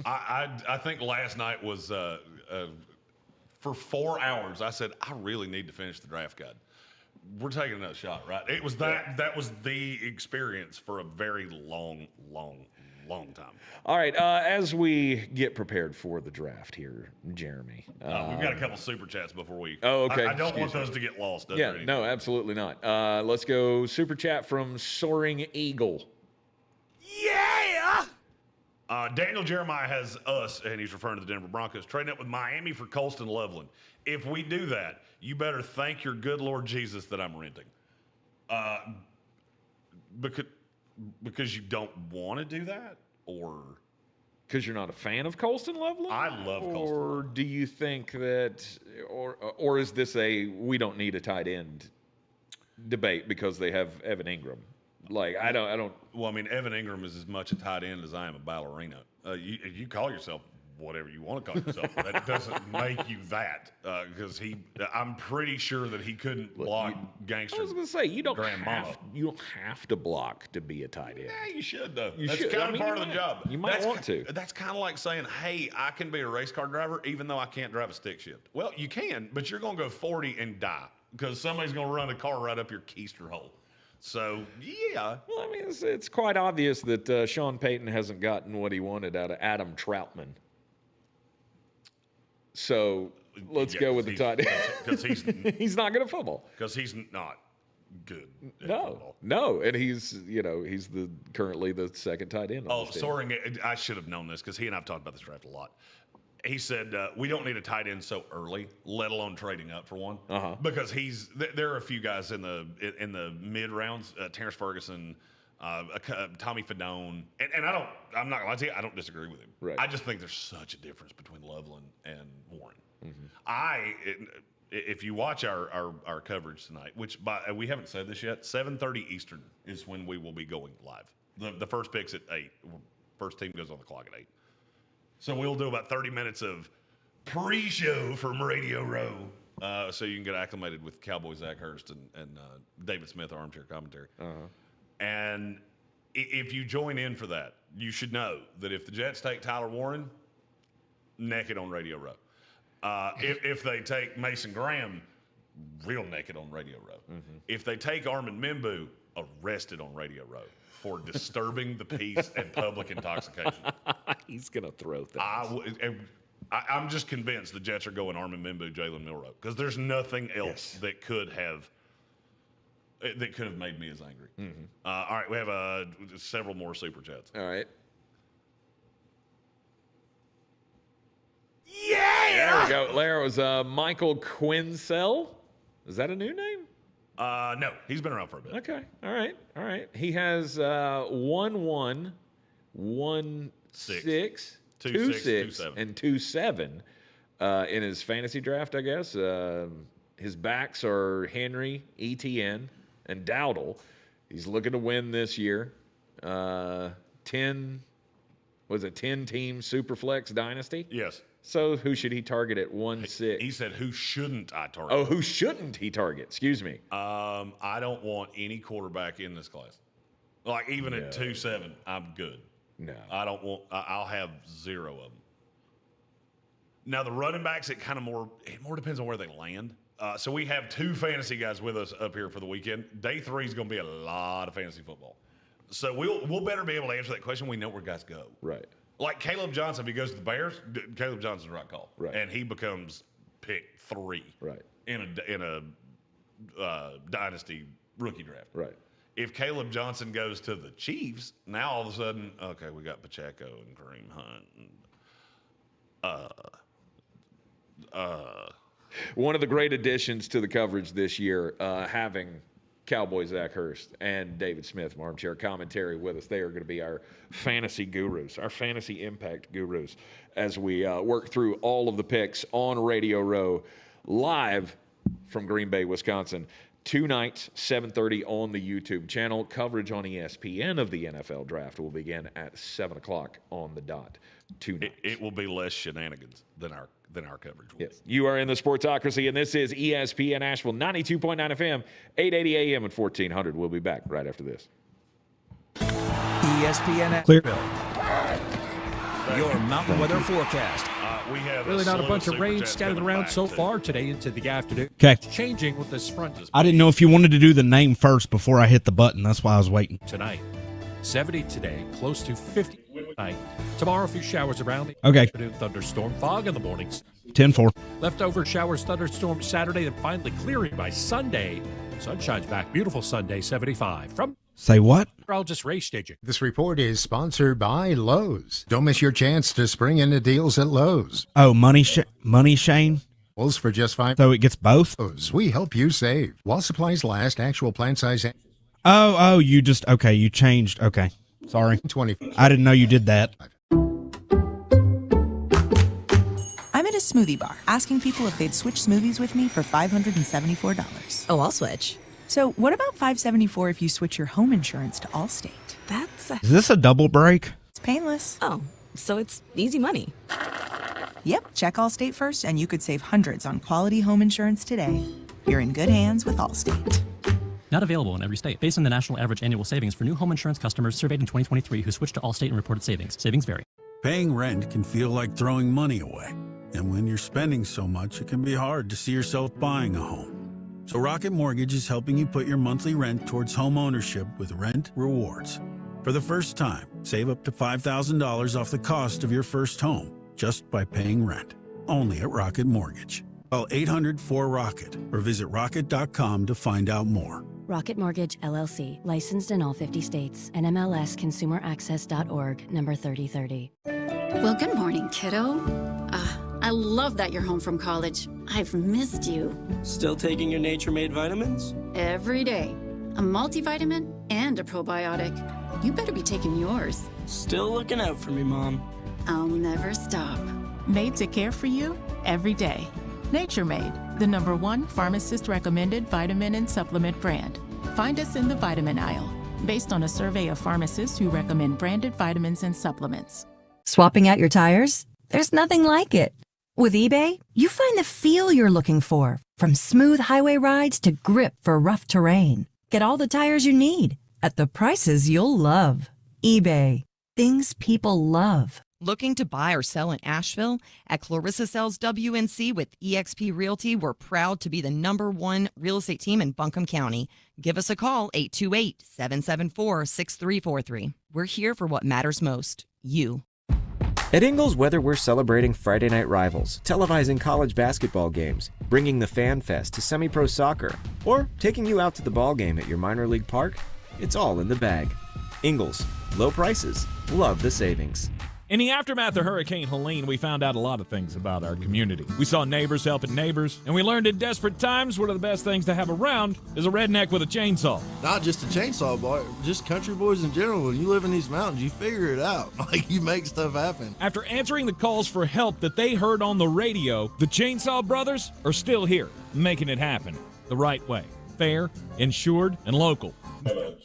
I think last night was for 4 hours. I said, I really need to finish the draft guide. We're taking another shot, right? It was that was the experience for a very long time. All right, as we get prepared for the draft here, Jeremy. We've got a couple super chats before we. Oh, okay. I don't want those to get lost. Yeah, no, absolutely not. Let's go super chat from Soaring Eagle. Yeah! Daniel Jeremiah has us, and he's referring to the Denver Broncos, trading up with Miami for Colston Loveland. If we do that, you better thank your good Lord Jesus that I'm renting. Because you don't want to do that, or because you're not a fan of Colston Loveland? I love Colston. Or do you think that, or is this a we don't need a tight end debate because they have Evan Ingram? I don't. Well, Evan Ingram is as much a tight end as I am a ballerina. You call yourself whatever you want to call yourself, but that doesn't make you that. Because I'm pretty sure that he couldn't block gangster. I was going to say you don't have to block to be a tight end. Yeah, you should though. You That's should. kind of part of the job. You might want to. That's kind of like saying, "Hey, I can be a race car driver even though I can't drive a stick shift." Well, you can, but you're going to go 40 and die because somebody's going to run a car right up your keister hole. So, yeah. Well, it's quite obvious that Sean Payton hasn't gotten what he wanted out of Adam Troutman. So, let's go with the tight end. Because he's not good at football. Because he's not good at football. No. And he's currently the second tight end on this team. Soaring, I should have known this because he and I have talked about this draft a lot. He said, we don't need a tight end so early, let alone trading up for one. Because there are a few guys in the mid rounds, Terrence Ferguson, Tommy Fadone, and I'm not gonna lie to you, I don't disagree with him. Right. I just think there's such a difference between Loveland and Warren. Mm-hmm. If you watch our coverage tonight, which we haven't said this yet, 7:30 Eastern is when we will be going live. The first pick's at 8. First team goes on the clock at 8. So we'll do about 30 minutes of pre-show from Radio Row so you can get acclimated with Cowboy Zach Hurst and David Smith, armchair commentary. And if you join in for that, you should know that if the Jets take Tyler Warren, naked on Radio Row. If they take Mason Graham, real naked on Radio Row. If they take Armin Mimbu, arrested on Radio Row for disturbing the peace and public intoxication. He's going to throw things. I'm just convinced the Jets are going Armin Mimbu, Jalen Milroe, because there's nothing else that could have made me as angry. All right, we have several more super chats. All right. Yeah! There we go. There was Michael Quinsell. Is that a new name? No, he's been around for a bit. Okay. All right. He has 1-1, 1-6, 2-6, and 2-7 in his fantasy draft, I guess. His backs are Henry, ETN, and Dowdle. He's looking to win this year. 10-team Superflex Dynasty? Yes. So who should he target at 1-6? He said, who shouldn't I target? Oh, who shouldn't he target? Excuse me. I don't want any quarterback in this class. Like, even at 2-7, I'm good. No. I'll have 0 of them. Now, the running backs, it more depends on where they land. So we have 2 fantasy guys with us up here for the weekend. Day 3 is going to be a lot of fantasy football. So we'll better be able to answer that question. We know where guys go. Right. Like Caleb Johnson, if he goes to the Bears, Caleb Johnson's the right call. Right. And he becomes pick 3. Right. In a dynasty rookie draft. Right. If Caleb Johnson goes to the Chiefs, now all of a sudden, okay, we got Pacheco and Kareem Hunt. One of the great additions to the coverage this year, having Cowboy Zach Hurst and David Smith from Armchair Commentary with us. They are going to be our fantasy gurus, our fantasy impact gurus, as we work through all of the picks on Radio Row live from Green Bay, Wisconsin. 2 nights, 7:30 on the YouTube channel. Coverage on ESPN of the NFL Draft will begin at 7 o'clock on the dot. 2 nights. It will be less shenanigans than our coverage will. Yes. You are in the Sportsocracy, and this is ESPN Asheville, 92.9 FM, 880 AM and 1400. We'll be back right after this. ESPN Clear. Your mountain weather forecast. We have really not a bunch of rain scattered around so far today into the afternoon. Okay. It's changing with this front I didn't know if you wanted to do the name first before I hit the button. That's why I was waiting. tonight. 70 today, close to 50 tonight. Tomorrow, a few showers around the Okay. afternoon, thunderstorm, fog in the mornings. 10-4. Leftover showers, thunderstorms Saturday, and finally clearing by Sunday. Sunshine's back. Beautiful Sunday, 75. From Say what? Meteorologist Ray Staging. This report is sponsored by Lowe's. Don't miss your chance to spring into deals at Lowe's. Oh, money Shane? For just $5. So it gets both? We help you save. While supplies last, actual plant size. Oh, you changed. Okay. Sorry. 20. I didn't know you did that. I'm at a smoothie bar asking people if they'd switch smoothies with me for $574. Oh, I'll switch. So what about $574 if you switch your home insurance to Allstate? Is this a double break? It's painless. Oh, so it's easy money. Yep, check Allstate first and you could save hundreds on quality home insurance today. You're in good hands with Allstate. Not available in every state. Based on the national average annual savings for new home insurance customers surveyed in 2023 who switched to Allstate and reported savings. Savings vary. Paying rent can feel like throwing money away. And when you're spending so much, it can be hard to see yourself buying a home. So Rocket Mortgage is helping you put your monthly rent towards home ownership with Rent Rewards. For the first time, save up to $5,000 off the cost of your first home just by paying rent. Only at Rocket Mortgage. Call 800-4ROCKET or visit rocket.com to find out more. Rocket Mortgage, LLC. Licensed in all 50 states. NMLSConsumerAccess.org, number 3030. Well, good morning, kiddo. I love that you're home from college. I've missed you. Still taking your Nature-Made vitamins? Every day. A multivitamin and a probiotic. You better be taking yours. Still looking out for me, Mom. I'll never stop. Made to care for you every day. Nature Made, the #1 pharmacist-recommended vitamin and supplement brand. Find us in the vitamin aisle, based on a survey of pharmacists who recommend branded vitamins and supplements. Swapping out your tires? There's nothing like it. With eBay, you find the feel you're looking for From smooth highway rides to grip for rough terrain. Get all the tires you need at the prices you'll love. eBay. Things people love. Looking to buy or sell in Asheville? At Clarissa Sells WNC with eXp Realty, we're proud to be the #1 real estate team in Buncombe County. Give us a call, 828-774-6343. We're here for what matters most, you. At Ingles, whether we're celebrating Friday night rivals, televising college basketball games, bringing the Fan Fest to semi-pro soccer, or taking you out to the ball game at your minor league park, it's all in the bag. Ingles, low prices, love the savings. In the aftermath of Hurricane Helene, we found out a lot of things about our community. We saw neighbors helping neighbors, and we learned in desperate times one of the best things to have around is a redneck with a chainsaw. Not just a chainsaw, boy, just country boys in general. When you live in these mountains, you figure it out. Like, you make stuff happen. After answering the calls for help that they heard on the radio, the Chainsaw Brothers are still here, making it happen the right way. Fair, insured, and local.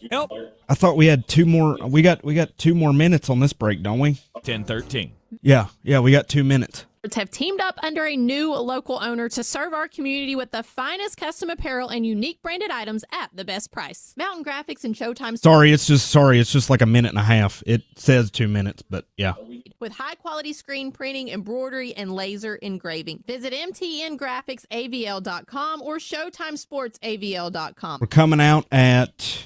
Help. I thought we had two more. We got 2 more minutes on this break, don't we? 10:13. Yeah, we got 2 minutes. Have teamed up under a new local owner to serve our community with the finest custom apparel and unique branded items at the best price. Mountain Graphics and Showtime. Sorry, it's just like a minute and a half. It says 2 minutes, but yeah. With high quality screen printing, embroidery, and laser engraving. Visit mtngraphicsavl.com or showtimesportsavl.com. We're coming out at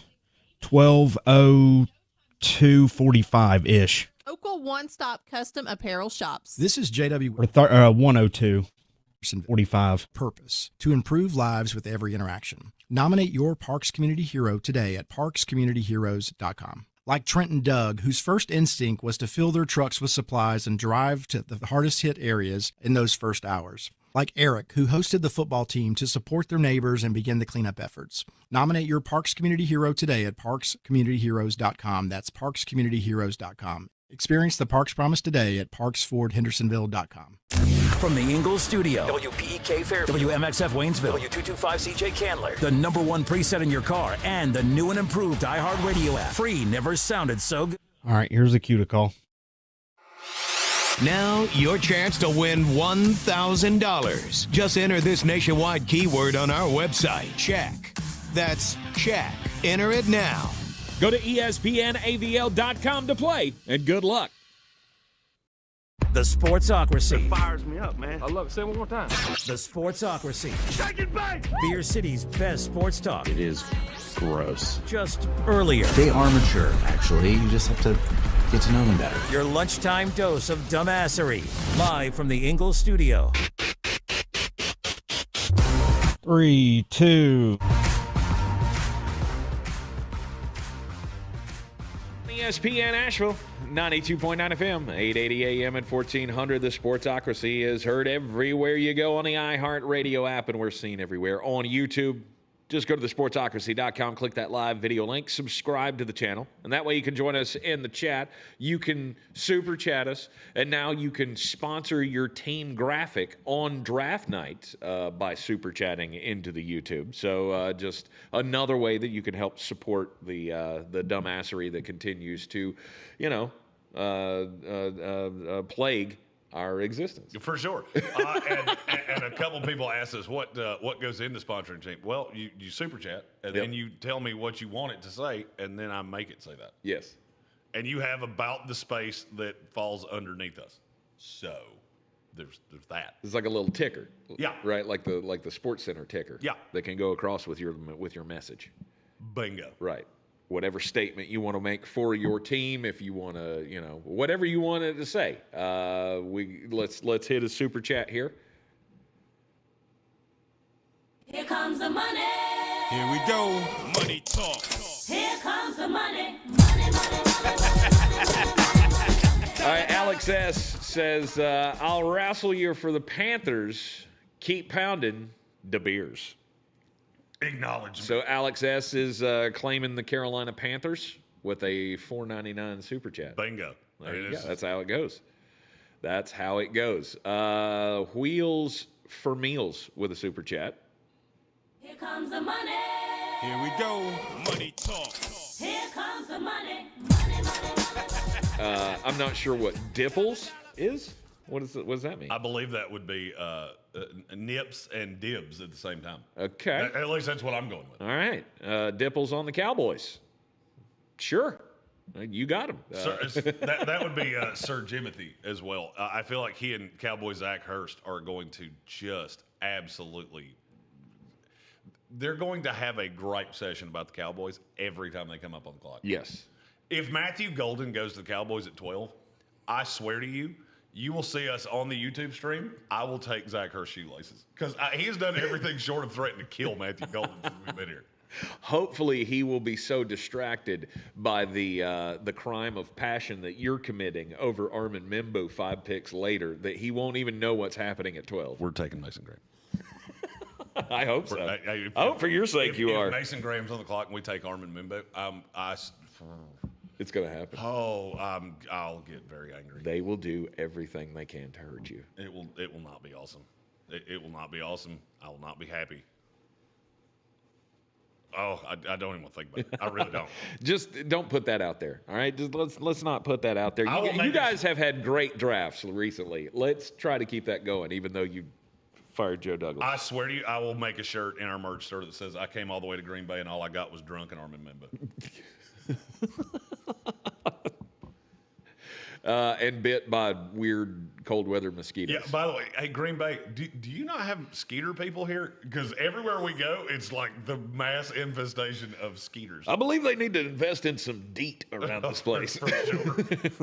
12:02:45 ish. Local one-stop custom apparel shops. This is JW. 102:45. Purpose: to improve lives with every interaction. Nominate your Parks Community Hero today at parkscommunityheroes.com. Like Trent and Doug, whose first instinct was to fill their trucks with supplies and drive to the hardest hit areas in those first hours. Like Eric, who hosted the football team to support their neighbors and begin the cleanup efforts. Nominate your Parks Community Hero today at parkscommunityheroes.com. That's parkscommunityheroes.com. Experience the Parks Promise today at parksfordhendersonville.com. From the Ingles studio, WPEK Fairview, WMXF Waynesville, W225CJ Candler, the #1 preset in your car, and the new and improved iHeartRadio app. Free never sounded so good. All right, here's a cue to call. Now, your chance to win $1,000. Just enter this nationwide keyword on our website, check. That's check. Enter it now. Go to espnavl.com to play, and good luck. The Sportsocracy. It fires me up, man. I love it. Say it one more time. The Sportsocracy. Shake it back! Beer City's best sports talk. It is gross. Just earlier. They are mature, actually. You just have to get to know them better. Your lunchtime dose of dumbassery. Live from the Ingles studio. 3, 2. ESPN Asheville, 92.9 FM, 880 AM and 1400. The Sportsocracy is heard everywhere you go on the iHeartRadio app, and we're seen everywhere on YouTube. Just go to thesportsocracy.com, click that live video link, subscribe to the channel, and that way you can join us in the chat. You can super chat us, and now you can sponsor your team graphic on draft night by super chatting into the YouTube. So just another way that you can help support the dumbassery that continues to, plague our existence. For sure. And a couple people asked us what goes into sponsoring team. Well, you super chat, and then you tell me what you want it to say, and then I make it say that. Yes. And you have about the space that falls underneath us. So there's that. It's like a little ticker. Yeah. Right? Like the Sports Center ticker. Yeah. That can go across with your message. Bingo. Right. Whatever statement you want to make for your team, if you want to, whatever you wanted to say. Let's hit a super chat here. Here comes the money. Here we go. Money talk. Here comes the money. Money, money, money. All right, Alex S. says, I'll wrestle you for the Panthers. Keep pounding the beers. Acknowledgement. So Alex S. is claiming the Carolina Panthers with a $4.99 super chat. Bingo. There you go. That's how it goes. That's how it goes. Wheels for Meals with a super chat. Here comes the money. Here we go. Money talk. Here comes the money. Money, money, money. I'm not sure what Dipples is. What does that mean? I believe that would be nips and dibs at the same time. Okay. At least that's what I'm going with. All right. Dipples on the Cowboys. Sure. You got him. That would be Sir Jimothy as well. I feel like he and Cowboy Zach Hurst are going to just absolutely. They're going to have a gripe session about the Cowboys every time they come up on the clock. Yes. If Matthew Golden goes to the Cowboys at 12, I swear to you, you will see us on the YouTube stream. I will take Zach Hurst's shoelaces because he has done everything short of threatening to kill Matthew Golden since we've been here. Hopefully, he will be so distracted by the crime of passion that you're committing over Armin Mimbo 5 picks later that he won't even know what's happening at 12. We're taking Mason Graham. I hope so. I hope for your sake you are. If Mason Graham's on the clock and we take Armin Mimbo, it's going to happen. I'll get very angry. They will do everything they can to hurt you. It will not be awesome. It will not be awesome. I will not be happy. Oh, I don't even want to think about it. I really don't. Just don't put that out there. All right, just let's not put that out there. You guys have had great drafts recently. Let's try to keep that going, even though you fired Joe Douglas. I swear to you, I will make a shirt in our merch store that says I came all the way to Green Bay and all I got was drunk and Armin Mimbo. And bit by weird cold weather mosquitoes. Yeah, by the way, hey, Green Bay, do you not have skeeter people here? Because everywhere we go, it's like the mass infestation of skeeters. I believe they need to invest in some DEET around this place. For sure.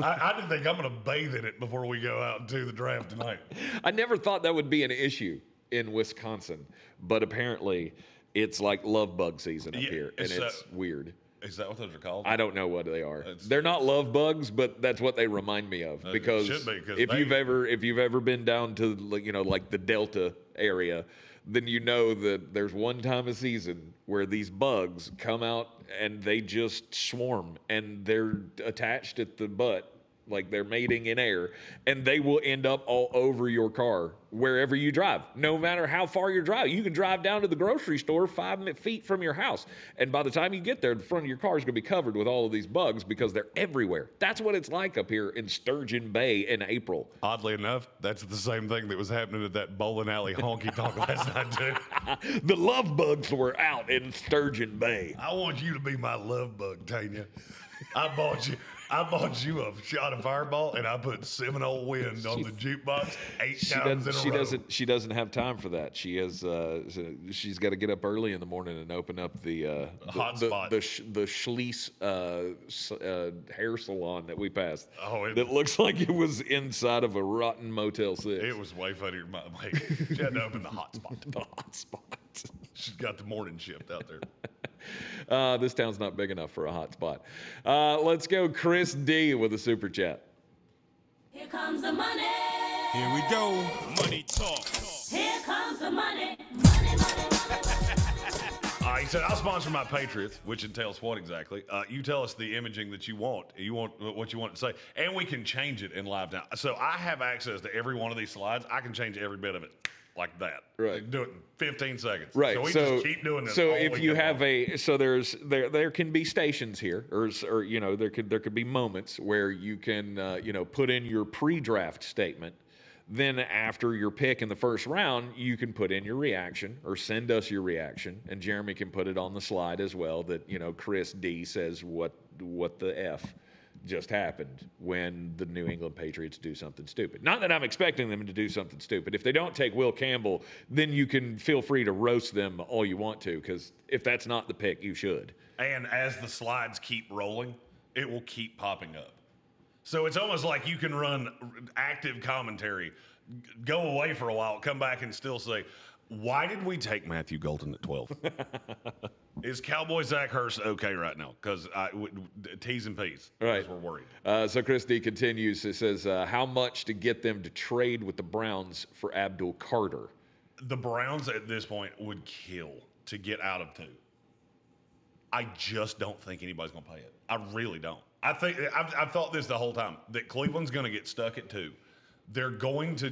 I didn't think I'm going to bathe in it before we go out and do the draft tonight. I never thought that would be an issue in Wisconsin, but apparently it's like love bug season up here, and it's weird. Is that what those are called? I don't know what they are. They're not love bugs, but that's what they remind me of. Because if you've ever been down to like the Delta area, then you know that there's one time a season where these bugs come out and they just swarm and they're attached at the butt. Like they're mating in air, and they will end up all over your car wherever you drive, no matter how far you're driving. You can drive down to the grocery store 5 feet from your house, and by the time you get there, the front of your car is going to be covered with all of these bugs because they're everywhere. That's what it's like up here in Sturgeon Bay in April. Oddly enough, that's the same thing that was happening at that bowling alley honky-tonk last night, too. The love bugs were out in Sturgeon Bay. I want you to be my love bug, Tanya. I bought you a shot of Fireball, and I put Seminole Wind on the jukebox 8 times in a row. She doesn't have time for that. She's got to get up early in the morning and open up the hotspot, the Schließ hair salon that we passed. Oh, that looks like it was inside of a rotten Motel 6. It was way funnier. She had to open the hotspot. The hotspot. She's got the morning shift out there. This town's not big enough for a hot spot. Let's go Chris D with a super chat. Here comes the money. Here we go. Money talk. Here comes the money. He said, I'll sponsor my Patriots, which entails what exactly? You tell us the imaging that you want. You want what you want to say. And we can change it in live now. So I have access to every one of these slides. I can change every bit of it. Like that. Right. Do it in 15 seconds. Right. So we just keep doing this. So all if week you long. have there can be stations here, or there could be moments where you can put in your pre-draft statement. Then after your pick in the first round, you can put in your reaction or send us your reaction, and Jeremy can put it on the slide as well. That Chris D says what the F just happened when the New England Patriots do something stupid. Not that I'm expecting them to do something stupid. If they don't take Will Campbell, then you can feel free to roast them all you want to, because if that's not the pick, you should. And as the slides keep rolling, it will keep popping up. So it's almost like you can run active commentary, go away for a while, come back and still say, why did we take Matthew Golden at 12? Is Cowboy Zach Hurst okay right now? Because T's and P's. Right. We're worried. So Chris D continues. It says, how much to get them to trade with the Browns for Abdul Carter? The Browns at this point would kill to get out of 2. I just don't think anybody's going to pay it. I really don't. I think I've thought this the whole time, that Cleveland's going to get stuck at 2. They're going to,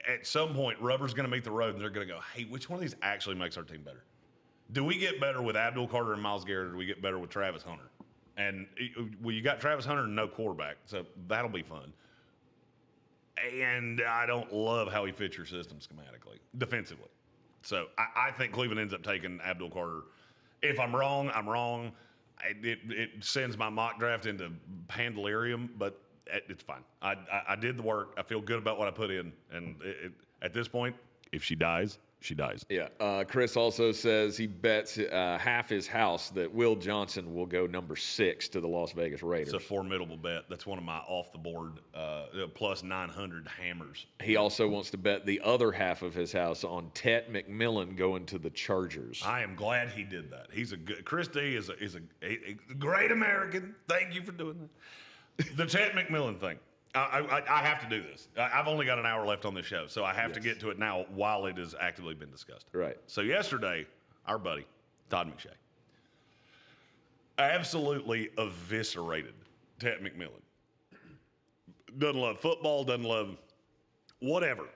at some point, rubber's going to meet the road, and they're going to go, hey, which one of these actually makes our team better? Do we get better with Abdul Carter and Myles Garrett, or do we get better with Travis Hunter? And you got Travis Hunter and no quarterback, so that'll be fun. And I don't love how he fits your system schematically, defensively. So I think Cleveland ends up taking Abdul Carter. If I'm wrong, I'm wrong. It sends my mock draft into pandalarium, but it's fine. I did the work. I feel good about what I put in. And at this point, if she dies, she dies. Yeah. Chris also says he bets half his house that Will Johnson will go number 6 to the Las Vegas Raiders. It's a formidable bet. That's one of my off-the-board plus 900 hammers. He also wants to bet the other half of his house on Tet McMillan going to the Chargers. I am glad he did that. He's a good. Chris D is a great American. Thank you for doing that. The Tet McMillan thing. I have to do this. I've only got an hour left on this show, so I have to get to it now while it has actively been discussed. Right. So yesterday, our buddy, Todd McShay, absolutely eviscerated Tet McMillan. Doesn't love football, doesn't love whatever.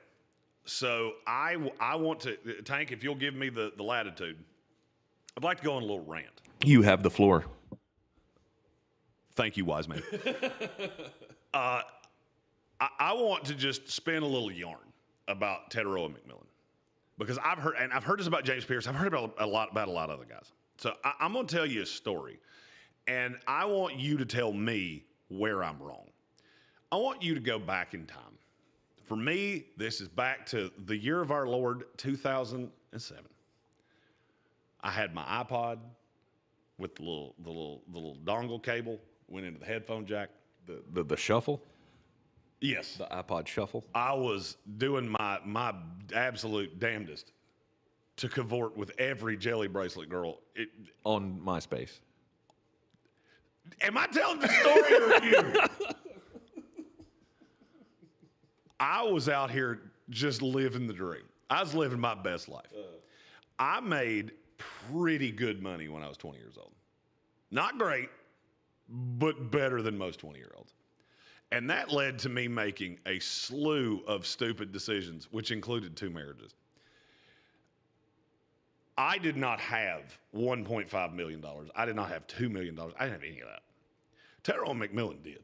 So I want to, Tank, if you'll give me the latitude, I'd like to go on a little rant. You have the floor. Thank you, wise man. I want to just spin a little yarn about Tetaroa McMillan because I've heard this about James Pierce. I've heard about a lot of other guys. So I'm going to tell you a story, and I want you to tell me where I'm wrong. I want you to go back in time. For me, this is back to the year of our Lord 2007. I had my iPod with the little dongle cable, went into the headphone jack. The shuffle? Yes. The iPod Shuffle? I was doing my absolute damnedest to cavort with every jelly bracelet girl. On MySpace. Am I telling the story or you? I was out here just living the dream. I was living my best life. I made pretty good money when I was 20 years old. Not great, but better than most 20-year-olds. And that led to me making a slew of stupid decisions, which included 2 marriages. I did not have $1.5 million. I did not have $2 million. I didn't have any of that. Tetaroa McMillan did.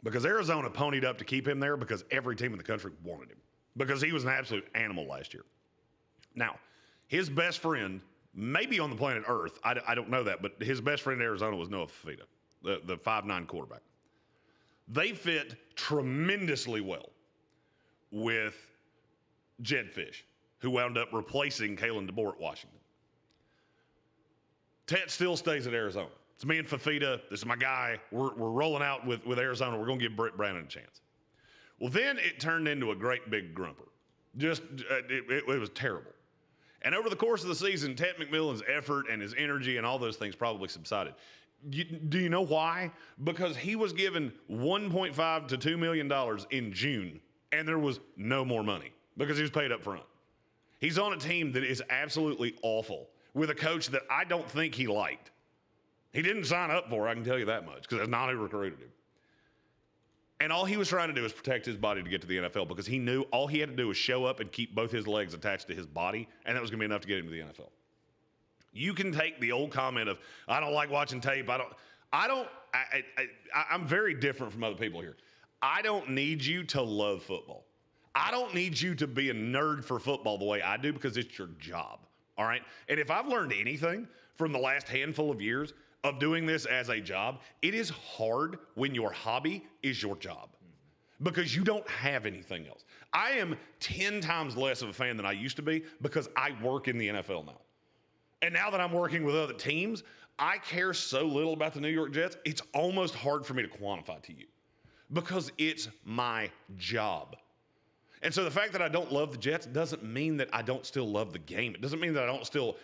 Because Arizona ponied up to keep him there because every team in the country wanted him. Because he was an absolute animal last year. Now, his best friend, maybe on the planet Earth, I don't know that, but his best friend in Arizona was Noah Fafita, the 5'9" quarterback. They fit tremendously well with Jed Fish, who wound up replacing Kalen DeBoer at Washington. Tet still stays at Arizona. It's me and Fafita. This is my guy. We're rolling out with Arizona. We're going to give Britt Brandon a chance. Well, then it turned into a great big grumper. Just, it was terrible. And over the course of the season, Tet McMillan's effort and his energy and all those things probably subsided. Do you know why? Because he was given $1.5 to $2 million in June, and there was no more money because he was paid up front. He's on a team that is absolutely awful with a coach that I don't think he liked. He didn't sign up for it, I can tell you that much, because that's not who recruited him. And all he was trying to do was protect his body to get to the NFL because he knew all he had to do was show up and keep both his legs attached to his body, and that was going to be enough to get him to the NFL. You can take the old comment of, I don't like watching tape. I'm very different from other people here. I don't need you to love football. I don't need you to be a nerd for football the way I do because it's your job. All right. And if I've learned anything from the last handful of years of doing this as a job, it is hard when your hobby is your job because you don't have anything else. I am 10 times less of a fan than I used to be because I work in the NFL now. And now that I'm working with other teams, I care so little about the New York Jets, it's almost hard for me to quantify to you because it's my job. And so the fact that I don't love the Jets doesn't mean that I don't still love the game. It doesn't mean that I don't still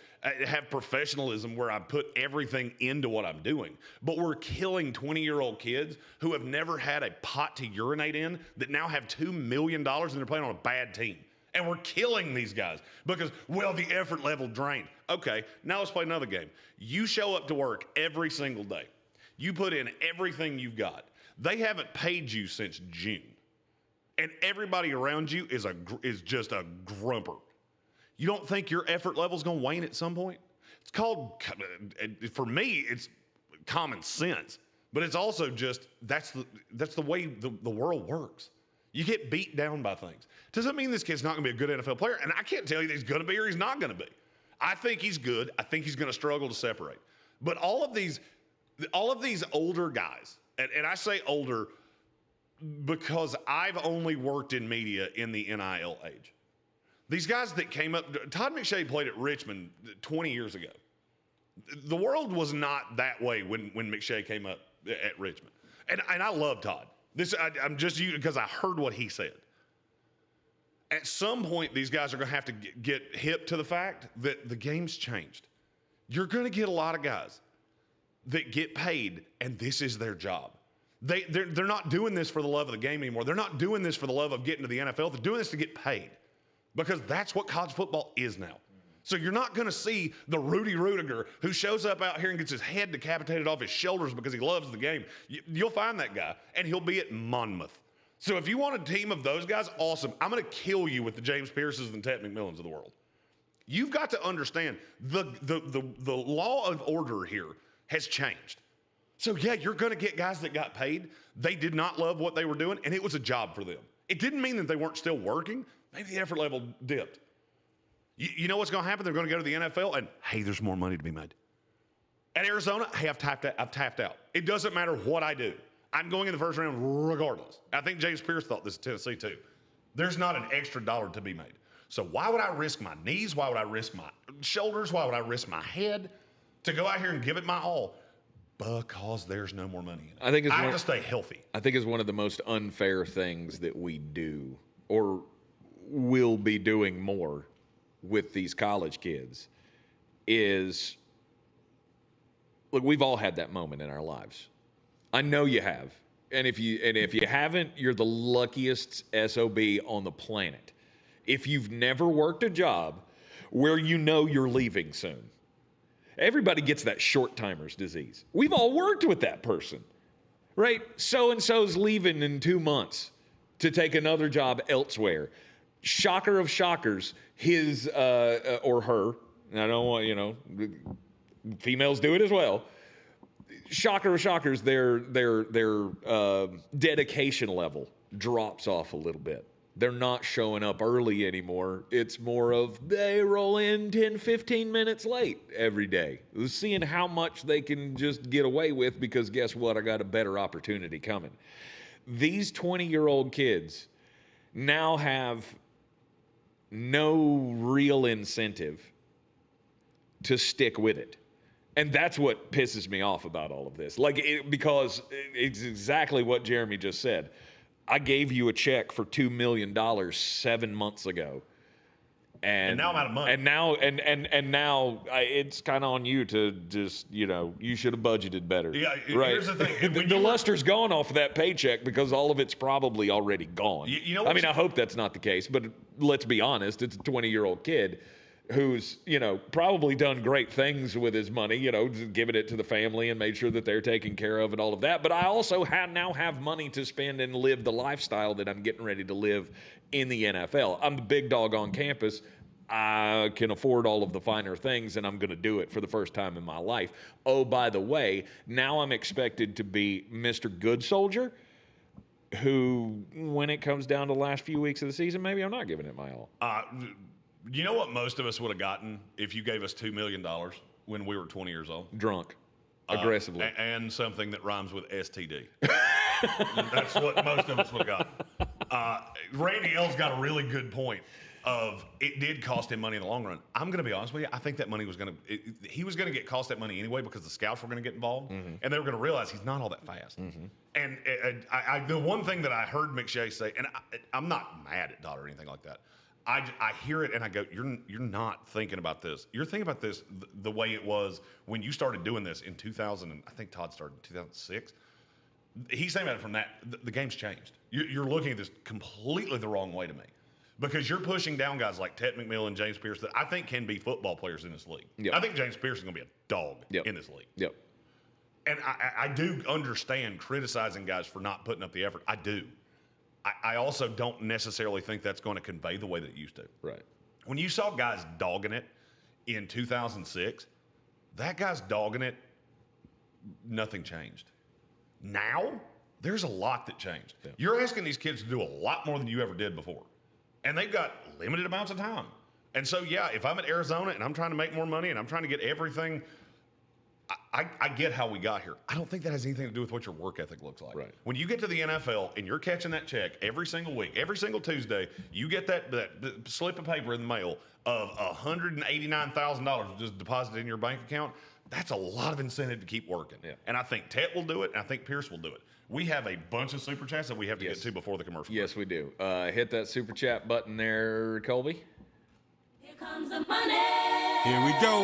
have professionalism where I put everything into what I'm doing. But we're killing 20-year-old kids who have never had a pot to urinate in that now have $2 million and they're playing on a bad team. And we're killing these guys because, well, the effort level drained. Okay, now let's play another game. You show up to work every single day. You put in everything you've got. They haven't paid you since June. And everybody around you is just a grumper. You don't think your effort level's going to wane at some point? It's called, for me, it's common sense. But it's also just, that's the way the world works. You get beat down by things. Doesn't mean this kid's not going to be a good NFL player, and I can't tell you that he's going to be or he's not going to be. I think he's good. I think he's going to struggle to separate. But all of these older guys, and I say older because I've only worked in media in the NIL age. These guys that came up, Todd McShay played at Richmond 20 years ago. The world was not that way when McShay came up at Richmond. And I love Todd. I'm just using because I heard what he said. At some point, these guys are going to have to get hip to the fact that the game's changed. You're going to get a lot of guys that get paid, and this is their job. They're not doing this for the love of the game anymore. They're not doing this for the love of getting to the NFL. They're doing this to get paid because that's what college football is now. So you're not going to see the Rudy Rudiger who shows up out here and gets his head decapitated off his shoulders because he loves the game. You'll find that guy, and he'll be at Monmouth. So if you want a team of those guys, awesome. I'm going to kill you with the James Pierces and Ted McMillans of the world. You've got to understand the law of order here has changed. So yeah, you're going to get guys that got paid. They did not love what they were doing, and it was a job for them. It didn't mean that they weren't still working. Maybe the effort level dipped. You know what's going to happen? They're going to go to the NFL, and hey, there's more money to be made. At Arizona, hey, I've tapped out. It doesn't matter what I do. I'm going in the first round regardless. I think James Pierce thought this at Tennessee too. There's not an extra dollar to be made. So why would I risk my knees? Why would I risk my shoulders? Why would I risk my head to go out here and give it my all? Because there's no more money in it. I have to stay healthy. I think it's one of the most unfair things that we do or will be doing more with these college kids is, look, we've all had that moment in our lives. I know you have. And if you haven't, you're the luckiest SOB on the planet. If you've never worked a job where you know you're leaving soon. Everybody gets that short timers disease. We've all worked with that person, right? So-and-so's leaving in 2 months to take another job elsewhere. Shocker of shockers, his or her, and I don't want, females do it as well. Shocker of shockers, their dedication level drops off a little bit. They're not showing up early anymore. It's more of they roll in 10, 15 minutes late every day. Seeing how much they can just get away with because guess what? I got a better opportunity coming. These 20-year-old kids now have no real incentive to stick with it. And that's what pisses me off about all of this. Because it's exactly what Jeremy just said. I gave you a check for $2 million 7 months ago. And now I'm out of money. And now it's kind of on you to just, you should have budgeted better. Yeah, right? Here's the thing. The luster's gone off of that paycheck because all of it's probably already gone. I hope that's not the case, but let's be honest. It's a 20-year-old kid who's, probably done great things with his money, giving it to the family and made sure that they're taken care of and all of that. But I also now have money to spend and live the lifestyle that I'm getting ready to live in the NFL. I'm the big dog on campus. I can afford all of the finer things, and I'm going to do it for the first time in my life. Oh, by the way, now I'm expected to be Mr. Good Soldier, who, when it comes down to the last few weeks of the season, maybe I'm not giving it my all. You know what most of us would have gotten if you gave us $2 million when we were 20 years old? Drunk. Aggressively. And something that rhymes with STD. That's what most of us would have gotten. Randy L's got a really good point of it did cost him money in the long run. I'm going to be honest with you. I think that money was going to – he was going to get cost that money anyway because the scouts were going to get involved. Mm-hmm. And they were going to realize he's not all that fast. Mm-hmm. And the one thing that I heard McShay say, and I'm not mad at Dodd or anything like that. I hear it and I go, you're not thinking about this. You're thinking about this the way it was when you started doing this in 2000. And I think Todd started in 2006. He's saying about it from that. The game's changed. You're looking at this completely the wrong way to me because you're pushing down guys like Ted McMillan, James Pierce that I think can be football players in this league. Yep. I think James Pierce is going to be a dog in this league. Yep. And I do understand criticizing guys for not putting up the effort. I do. I also don't necessarily think that's going to convey the way that it used to. Right. When you saw guys dogging it in 2006, that guy's dogging it, nothing changed. Now, There's a lot that changed. Yeah. You're asking these kids to do a lot more than you ever did before. And they've got limited amounts of time. And so, yeah, if I'm at Arizona and I'm trying to make more money and I'm trying to get everything, I get how we got here. I don't think that has anything to do with what your work ethic looks like. Right. When you get to the NFL and you're catching that check every single week, every single Tuesday, you get that slip of paper in the mail of $189,000 just deposited in your bank account. That's a lot of incentive to keep working. Yeah. And I think Tet will do it, and I think Pierce will do it. We have a bunch of super chats that we have to get to before the commercial. Yes, we do. Hit that super chat button there, Colby. Here comes the money. Here we go.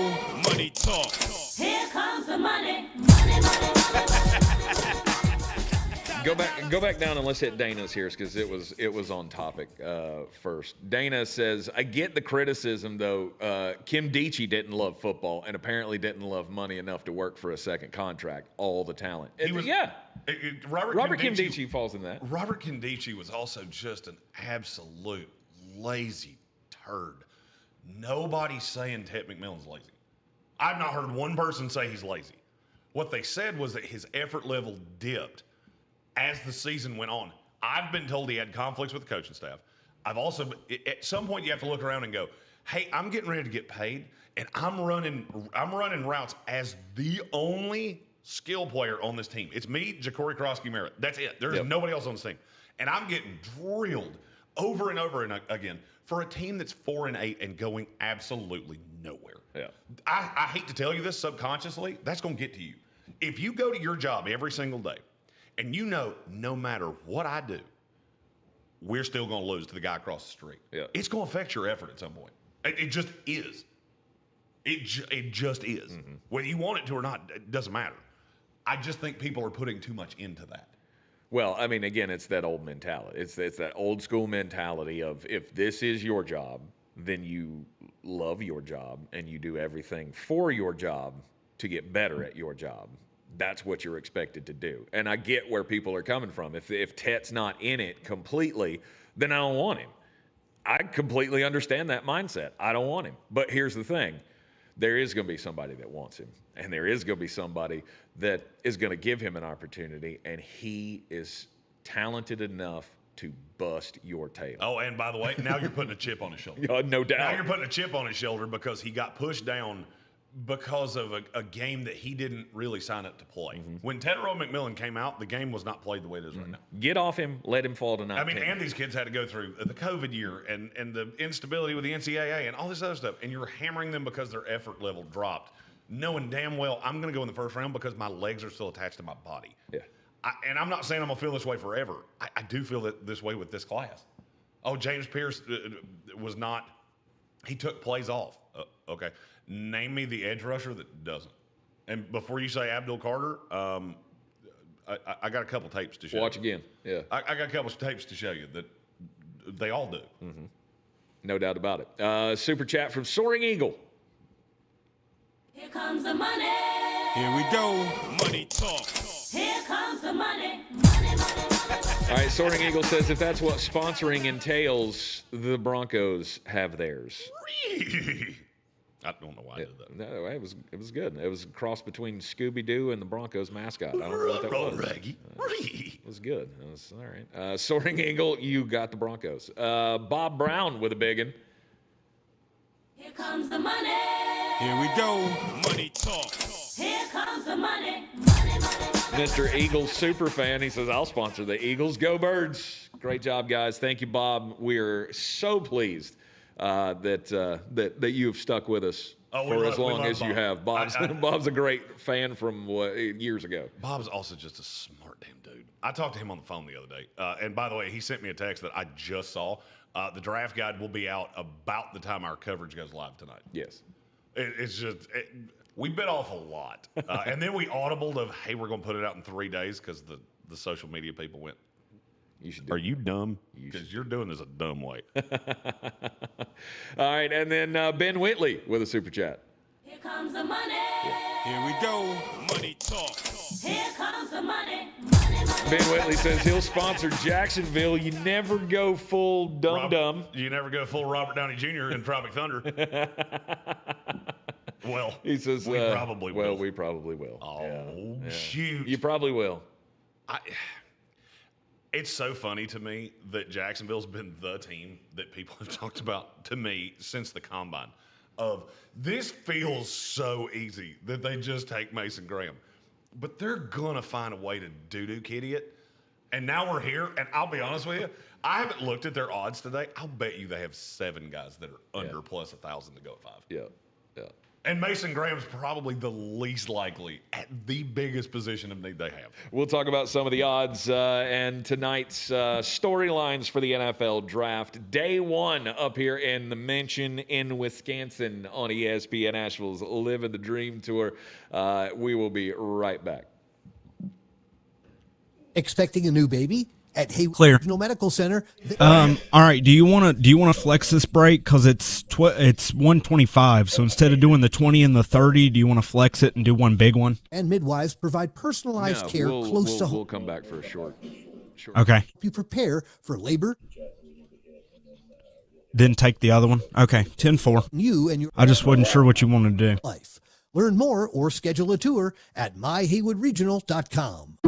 Money talk. Here comes the money. Money, money, money. Go back down and let's hit Dana's here because it was on topic first. Dana says, I get the criticism though. Kim Dichie didn't love football and apparently didn't love money enough to work for a second contract. All the talent. Robert Kim Dichie falls in that. Robert Kim Dichie was also just an absolute lazy turd. Nobody's saying Tet McMillan's lazy. I've not heard one person say he's lazy. What they said was that his effort level dipped as the season went on. I've been told he had conflicts with the coaching staff. I've also, at some point, you have to look around and go, hey, I'm getting ready to get paid, and I'm running routes as the only skill player on this team. It's me, Ja'Cory Krosky Merritt. That's it. There's nobody else on this team. And I'm getting drilled over and over and again for a team that's 4-8 and going absolutely nowhere. Yeah. I hate to tell you this subconsciously, that's going to get to you. If you go to your job every single day and you know no matter what I do, we're still going to lose to the guy across the street. Yeah. It's going to affect your effort at some point. It just is. It just is. Mm-hmm. Whether you want it to or not, it doesn't matter. I just think people are putting too much into that. Well, I mean, again, it's that old mentality. It's that old school mentality of if this is your job, then you love your job and you do everything for your job to get better at your job. That's what you're expected to do. And I get where people are coming from. If Tet's not in it completely, then I don't want him. I completely understand that mindset. I don't want him. But here's the thing. There is going to be somebody that wants him. And there is going to be somebody that is going to give him an opportunity. And he is talented enough to bust your tail. Oh, and by the way, now you're putting a chip on his shoulder. No doubt. Now you're putting a chip on his shoulder because he got pushed down because of a game that he didn't really sign up to play. Mm-hmm. When Tetero McMillan came out, the game was not played the way it is right now. Get off him, let him fall tonight. I mean, and these kids had to go through the COVID year and the instability with the NCAA and all this other stuff, and you're hammering them because their effort level dropped, knowing damn well I'm going to go in the first round because my legs are still attached to my body. Yeah. And I'm not saying I'm going to feel this way forever. I do feel this way with this class. Oh, James Pierce was not – he took plays off. Okay. Name me the edge rusher that doesn't. And before you say Abdul Carter, I got a couple tapes to show you. Watch again. Yeah. I got a couple tapes to show you that they all do. Mm-hmm. No doubt about it. Super chat from Soaring Eagle. Here comes the money. Here we go. Money talk. Here comes the money. Money, money, money. All right, Soaring Eagle says if that's what sponsoring entails, the Broncos have theirs. I don't know why I did that. No, it was good. It was a cross between Scooby-Doo and the Broncos mascot. I don't know what that was. It was good. It was all right. Soaring Eagle, you got the Broncos. Bob Brown with a big one. Here comes the money. Here we go. Money talk. Here comes the money. Money, money, money. Mr. Eagles super fan, he says, I'll sponsor the Eagles. Go Birds. Great job, guys. Thank you, Bob. We're so pleased that you've stuck with us for as long as you have. Bob's a great fan from years ago. Bob's also just a smart damn dude. I talked to him on the phone the other day. And by the way, he sent me a text that I just saw. The draft guide will be out about the time our coverage goes live tonight. Yes. It's just, we bit off a lot. And then we audibled of, hey, we're going to put it out in 3 days because the social media people went, are you dumb? Because you're doing this a dumb way. All right, and then Ben Whitley with a super chat. Here comes the money. Here we go. Money talk. Here comes the money. Money, money. Ben Whitley says he'll sponsor Jacksonville. You never go full dumb. You never go full Robert Downey Jr. in Tropic Thunder. Well, he says we probably will. Well, we probably will. Oh, shoot. You probably will. It's so funny to me that Jacksonville's been the team that people have talked about to me since the combine. Of this feels so easy that they just take Mason Graham, but they're gonna find a way to doo-doo kitty it. And now we're here, and I'll be honest with you, I haven't looked at their odds today. I'll bet you they have 7 guys that are under plus 1,000 to go at 5. Yeah. And Mason Graham's probably the least likely at the biggest position of need they have. We'll talk about some of the odds and tonight's storylines for the NFL draft. Day 1 up here in the Mansion in Wisconsin on ESPN Asheville's Living the Dream Tour. We will be right back. Expecting a new baby? At Hayward Clear. Regional Medical Center. All right. Do you want to flex this break because it's 125? So instead of doing the 20 and the 30, do you want to flex it and do one big one? And midwives provide personalized care close to home. We'll come back for a short. Okay. You prepare for labor. Then take the other one. Okay. 10-4. You and your I just wasn't sure what you wanted to do. life. Learn more or schedule a tour at myhaywoodregional.com.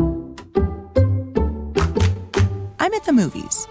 I'm at the movies,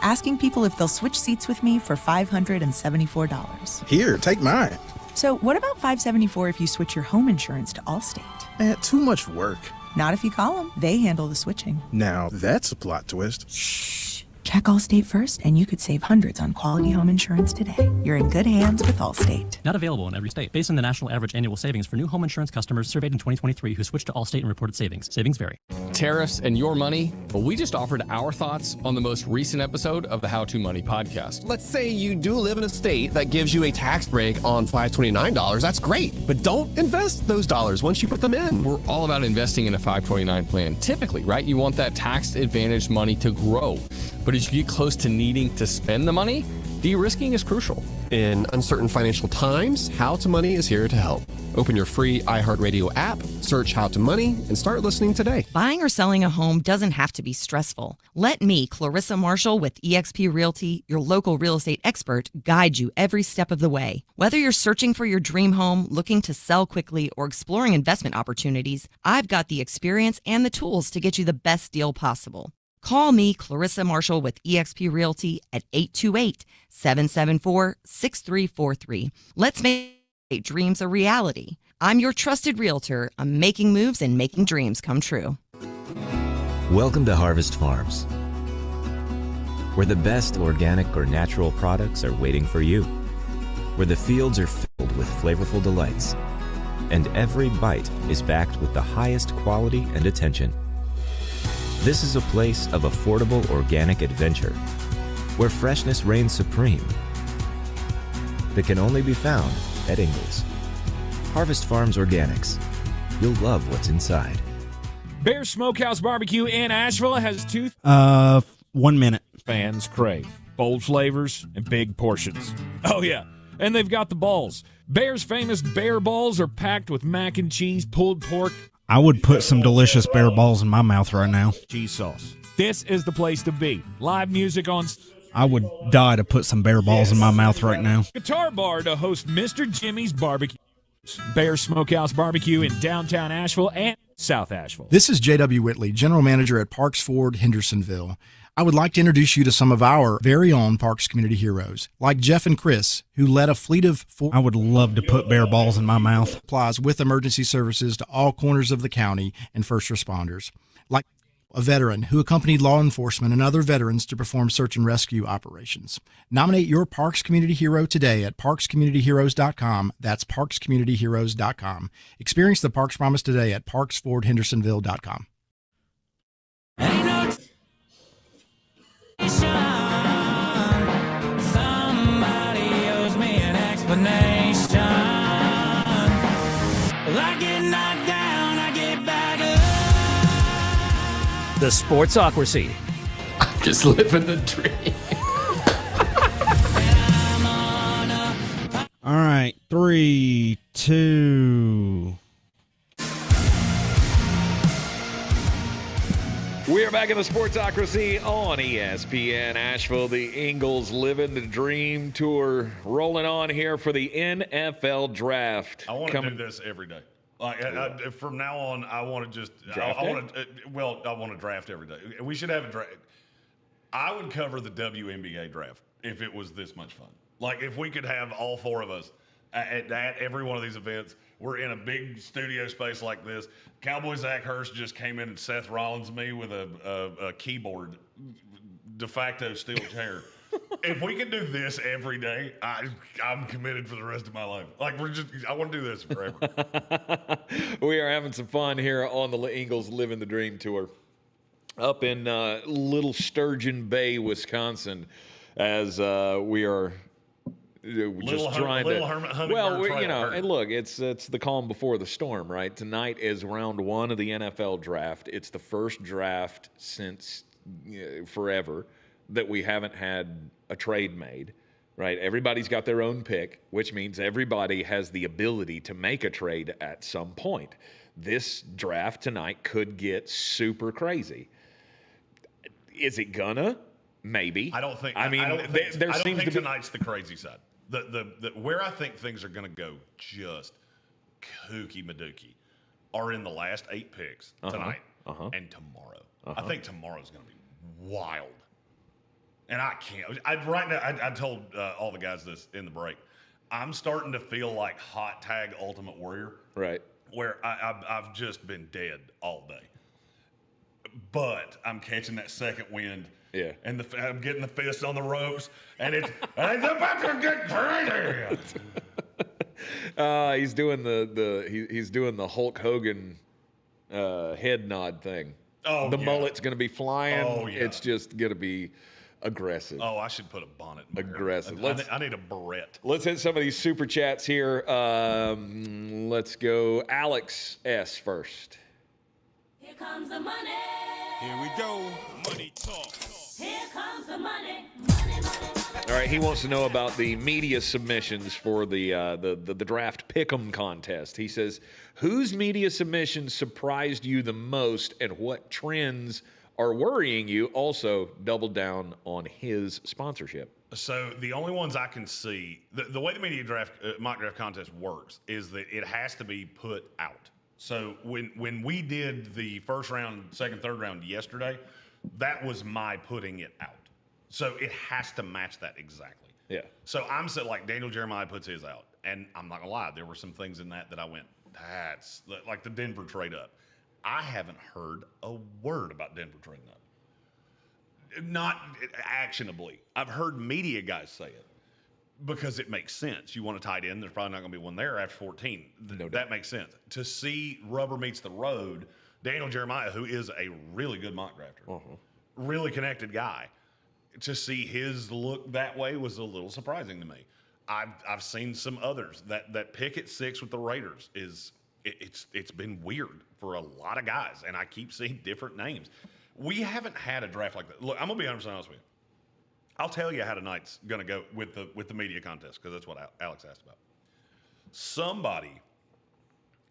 asking people if they'll switch seats with me for $574. Here, take mine. So what about $574 if you switch your home insurance to Allstate? Too much work. Not if you call them. They handle the switching. Now, that's a plot twist. Shh. Check Allstate first, and you could save hundreds on quality home insurance today. You're in good hands with Allstate. Not available in every state. Based on the national average annual savings for new home insurance customers surveyed in 2023 who switched to Allstate and reported savings. Savings vary. Tariffs and your money? Well, we just offered our thoughts on the most recent episode of the How to Money podcast. Let's say you do live in a state that gives you a tax break on $529. That's great. But don't invest those dollars once you put them in. We're all about investing in a 529 plan. Typically, right? You want that tax advantaged money to grow. But as you get close to needing to spend the money, de-risking is crucial. In uncertain financial times, How to Money is here to help. Open your free iHeartRadio app, search How to Money, and start listening today. Buying or selling a home doesn't have to be stressful. Let me, Clarissa Marshall with eXp Realty, your local real estate expert, guide you every step of the way. Whether you're searching for your dream home, looking to sell quickly, or exploring investment opportunities, I've got the experience and the tools to get you the best deal possible. Call me, Clarissa Marshall with eXp Realty at 828-774-6343. Let's make dreams a reality. I'm your trusted realtor. I'm making moves and making dreams come true. Welcome to Harvest Farms, where the best organic or natural products are waiting for you, where the fields are filled with flavorful delights, and every bite is backed with the highest quality and attention. This is a place of affordable organic adventure, where freshness reigns supreme, that can only be found at Ingles. Harvest Farms Organics. You'll love what's inside. Bear Smokehouse Barbecue in Asheville has 1 minute. Fans crave bold flavors and big portions. Oh, yeah. And they've got the balls. Bear's famous bear balls are packed with mac and cheese, pulled pork. I would put some delicious bear balls in my mouth right now. Cheese sauce. This is the place to be. Live music on. I would die to put some bear balls in my mouth right now. Guitar bar to host Mr. Jimmy's Barbecue. Bear Smokehouse Barbecue in downtown Asheville and South Asheville. This is J.W. Whitley, General Manager at Parks Ford, Hendersonville. I would like to introduce you to some of our very own Parks Community Heroes, like Jeff and Chris, who led a fleet of I would love to put bear balls in my mouth. Applies with emergency services to all corners of the county and first responders, like a veteran who accompanied law enforcement and other veterans to perform search and rescue operations. Nominate your Parks Community Hero today at parkscommunityheroes.com. That's parkscommunityheroes.com. Experience the Parks Promise today at parksfordhendersonville.com. Somebody owes me an explanation. I get knocked down, I get back up. The Sportsocracy. I'm just living the dream. All right, 3, 2. We are back in the Sportsocracy on ESPN Asheville. The Ingles Living the Dream Tour rolling on here for the NFL Draft. I want to do this every day. Like from now on, I want to just Draft I want to I want to draft every day. We should have a draft. I would cover the WNBA draft if it was this much fun. Like if we could have all four of us at every one of these events. We're in a big studio space like this. Cowboy Zach Hurst just came in and Seth Rollins me with a keyboard, de facto steel chair. If we can do this every day, I'm committed for the rest of my life. Like I want to do this forever. We are having some fun here on the Ingles Living the Dream Tour up in Little Sturgeon Bay, Wisconsin, as we are just trying to. Well, and look, it's the calm before the storm, right? Tonight is round 1 of the NFL draft. It's the first draft since forever that we haven't had a trade made, right? Everybody's got their own pick, which means everybody has the ability to make a trade at some point. This draft tonight could get super crazy. Is it gonna? Maybe. I don't think. I mean, there seems to be tonight's the crazy side. The where I think things are going to go just kooky madookie are in the last 8 picks tonight and tomorrow. I think tomorrow's going to be wild. And I can't. Right now, I told all the guys this in the break. I'm starting to feel like hot tag Ultimate Warrior. Right. Where I've just been dead all day. But I'm catching that second wind. Yeah. And I'm getting the fist on the ropes, and it's about to get crazy. He's doing he's doing the Hulk Hogan head nod thing. Oh, the mullet's going to be flying. Oh, yeah. It's just going to be aggressive. Oh, I should put a bonnet in my aggressive. hair. I need a beret. Let's hit some of these super chats here. Let's go Alex S. first. Here comes the money. Here we go. Money talk. Here comes the money. All right, he wants to know about the media submissions for the draft pick'em contest. He says, whose media submissions surprised you the most, and what trends are worrying you? Also, double down on his sponsorship. So the only ones I can see, the way the media draft mock draft contest works is that it has to be put out. So when we did the first round, second, third round yesterday, that was my putting it out. So it has to match that exactly. Yeah. So I'm saying, like, Daniel Jeremiah puts his out, and I'm not gonna lie, there were some things in that I went, that's like the Denver trade up. I haven't heard a word about Denver trading up. Not actionably. I've heard media guys say it because it makes sense. You want a tight end, there's probably not gonna be one there after 14. That makes sense. To see rubber meets the road, Daniel Jeremiah, who is a really good mock drafter, really connected guy, to see his look that way was a little surprising to me. I've seen some others. That pick at 6 with the Raiders it's been weird for a lot of guys, and I keep seeing different names. We haven't had a draft like that. Look, I'm gonna be 100% honest with you. I'll tell you how tonight's gonna go with the media contest, because that's what Alex asked about. Somebody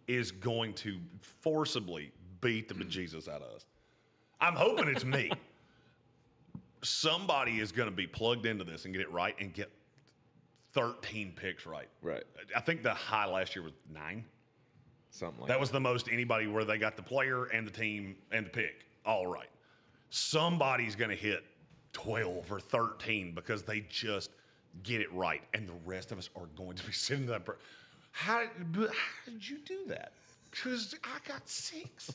is going to forcibly beat the bejesus out of us. I'm hoping it's me. Somebody is going to be plugged into this and get it right and get 13 picks right. Right. I think the high last year was 9. Something like that. That was the most anybody where they got the player and the team and the pick all right. Somebody's going to hit 12 or 13 because they just get it right, and the rest of us are going to be sitting there. How did you do that? Because I got 6.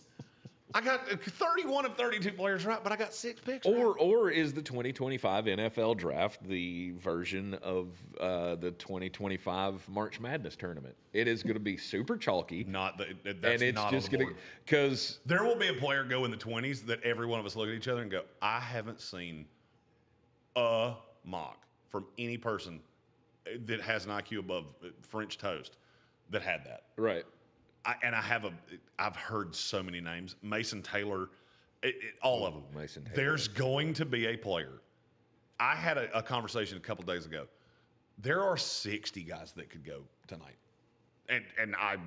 I got 31 of 32 players right, but I got 6 picks. Or is the 2025 NFL draft the version of the 2025 March Madness tournament? It is going to be super chalky. That's and it's not just on the going to, board. because there will be a player go in the 20s that every one of us look at each other and go, I haven't seen a mock from any person that has an IQ above French toast that had that. Right. I've heard so many names. Mason Taylor, all of them. Mason Taylor. There's going to be a player. I had a conversation a couple days ago. There are 60 guys that could go tonight. And I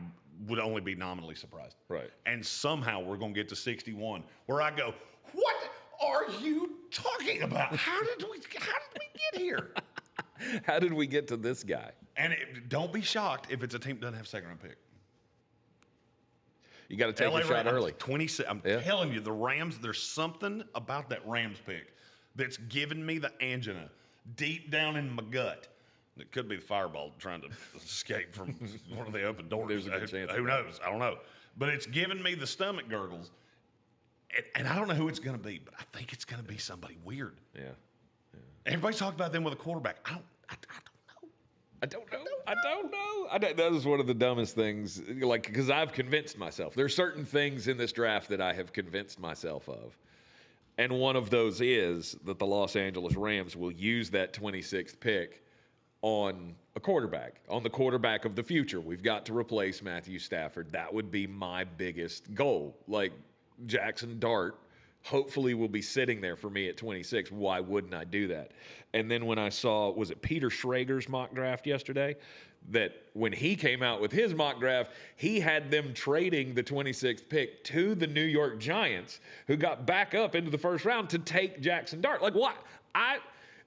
would only be nominally surprised. Right. And somehow we're going to get to 61 where I go, what are you talking about? How did we get here? How did we get to this guy? And don't be shocked if it's a team that doesn't have a second round pick. You got to take LA your shot early. 26. I'm telling you, the Rams. There's something about that Rams pick that's giving me the angina deep down in my gut. It could be the fireball trying to escape from one of the open doors. There's a good chance. Who knows? I don't know. But it's giving me the stomach gurgles. And I don't know who it's going to be, but I think it's going to be somebody weird. Yeah. Everybody's talking about them with a quarterback. I don't know. That is one of the dumbest things, like, because I've convinced myself. There are certain things in this draft that I have convinced myself of. And one of those is that the Los Angeles Rams will use that 26th pick on a quarterback, on the quarterback of the future. We've got to replace Matthew Stafford. That would be my biggest goal. Like, Jackson Dart hopefully will be sitting there for me at 26. Why wouldn't I do that? And then when I saw, was it Peter Schrager's mock draft yesterday? That when he came out with his mock draft, he had them trading the 26th pick to the New York Giants, who got back up into the first round to take Jackson Dart. Like, what?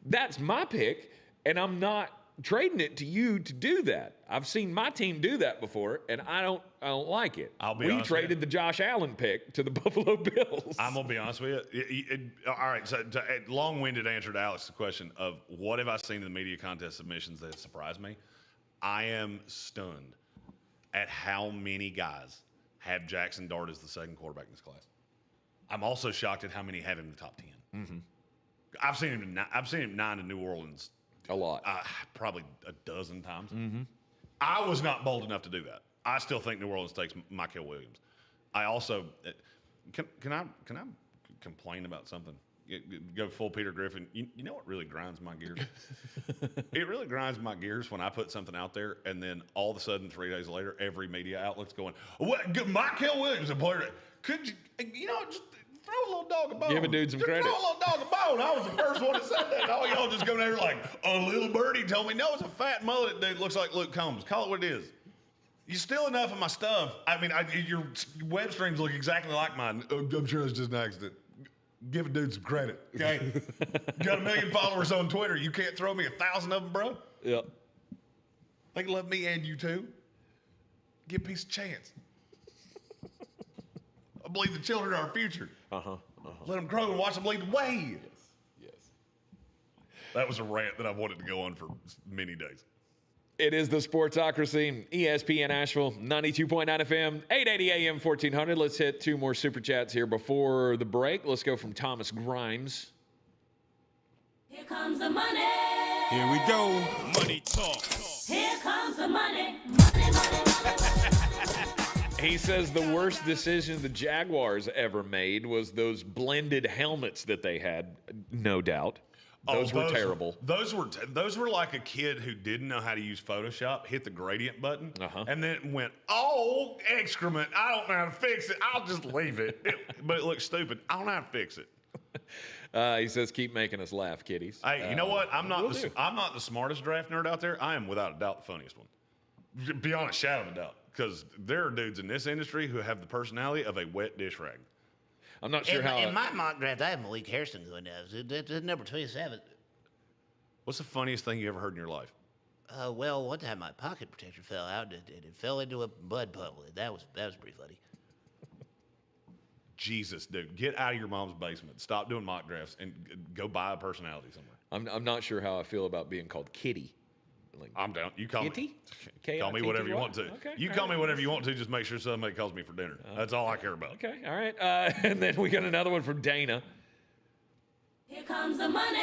That's my pick, and I'm not trading it to you to do that. I've seen my team do that before, and I don't like it. We traded the Josh Allen pick to the Buffalo Bills. I'm gonna be honest with you. All right, so long-winded answer to Alex's question of what have I seen in the media contest submissions that surprised me. I am stunned at how many guys have Jackson Dart as the second quarterback in this class. I'm also shocked at how many have him in the top 10. Mm-hmm. I've seen him 9 in New Orleans. A lot. Probably a dozen times. Mm-hmm. I was not bold enough to do that. I still think New Orleans takes Michael Williams. I also can I complain about something? Go full Peter Griffin. You know what really grinds my gears? It really grinds my gears when I put something out there and then all of a sudden 3 days later, every media outlet's going, "What? Michael Williams, a player? Could you just throw a little dog a bone? Give a dude some credit. Throw a little dog a bone." I was the first one that said that. And all y'all just go there like, "A little birdie told me no, it's a fat mullet dude. Looks like Luke Combs. Call it what it is." You steal enough of my stuff. I mean, your web streams look exactly like mine. I'm sure it's just an accident. Give a dude some credit, okay? Got 1 million followers on Twitter. You can't throw me 1,000 of them, bro? Yep. They love me and you too. Give peace a chance. I believe the children are our future. Let them grow and watch them lead the way. Yes. That was a rant that I've wanted to go on for many days. It is the Sportsocracy, ESPN Asheville, 92.9 FM, 880 AM, 1400. Let's hit 2 more Super Chats here before the break. Let's go from Thomas Grimes. Here comes the money. Here we go. Money talk. Here comes the money. He says the worst decision the Jaguars ever made was those blended helmets that they had, no doubt. Those were terrible. Those were like a kid who didn't know how to use Photoshop, hit the gradient button, and then went, "Oh, excrement! I don't know how to fix it. I'll just leave it." But it looks stupid. I don't know how to fix it. He says, "Keep making us laugh, kiddies." Hey, you know what? I'm not the smartest draft nerd out there. I am without a doubt the funniest one, beyond a shadow of a doubt. Because there are dudes in this industry who have the personality of a wet dish rag. I'm not sure how. In my mock draft, I have Malik Harrison going down. That's number 27. What's the funniest thing you ever heard in your life? Well, one time my pocket protector fell out and it fell into a mud puddle. That was pretty funny. Jesus, dude, get out of your mom's basement. Stop doing mock drafts and go buy a personality somewhere. I'm not sure how I feel about being called Kitty. Like, I'm down. You call Kitty? me. Call me whatever you want to. Okay, you call me whatever you want to. Just make sure somebody calls me for dinner. That's all I care about. Okay, all right. And then we got another one from Dana. Here comes the money.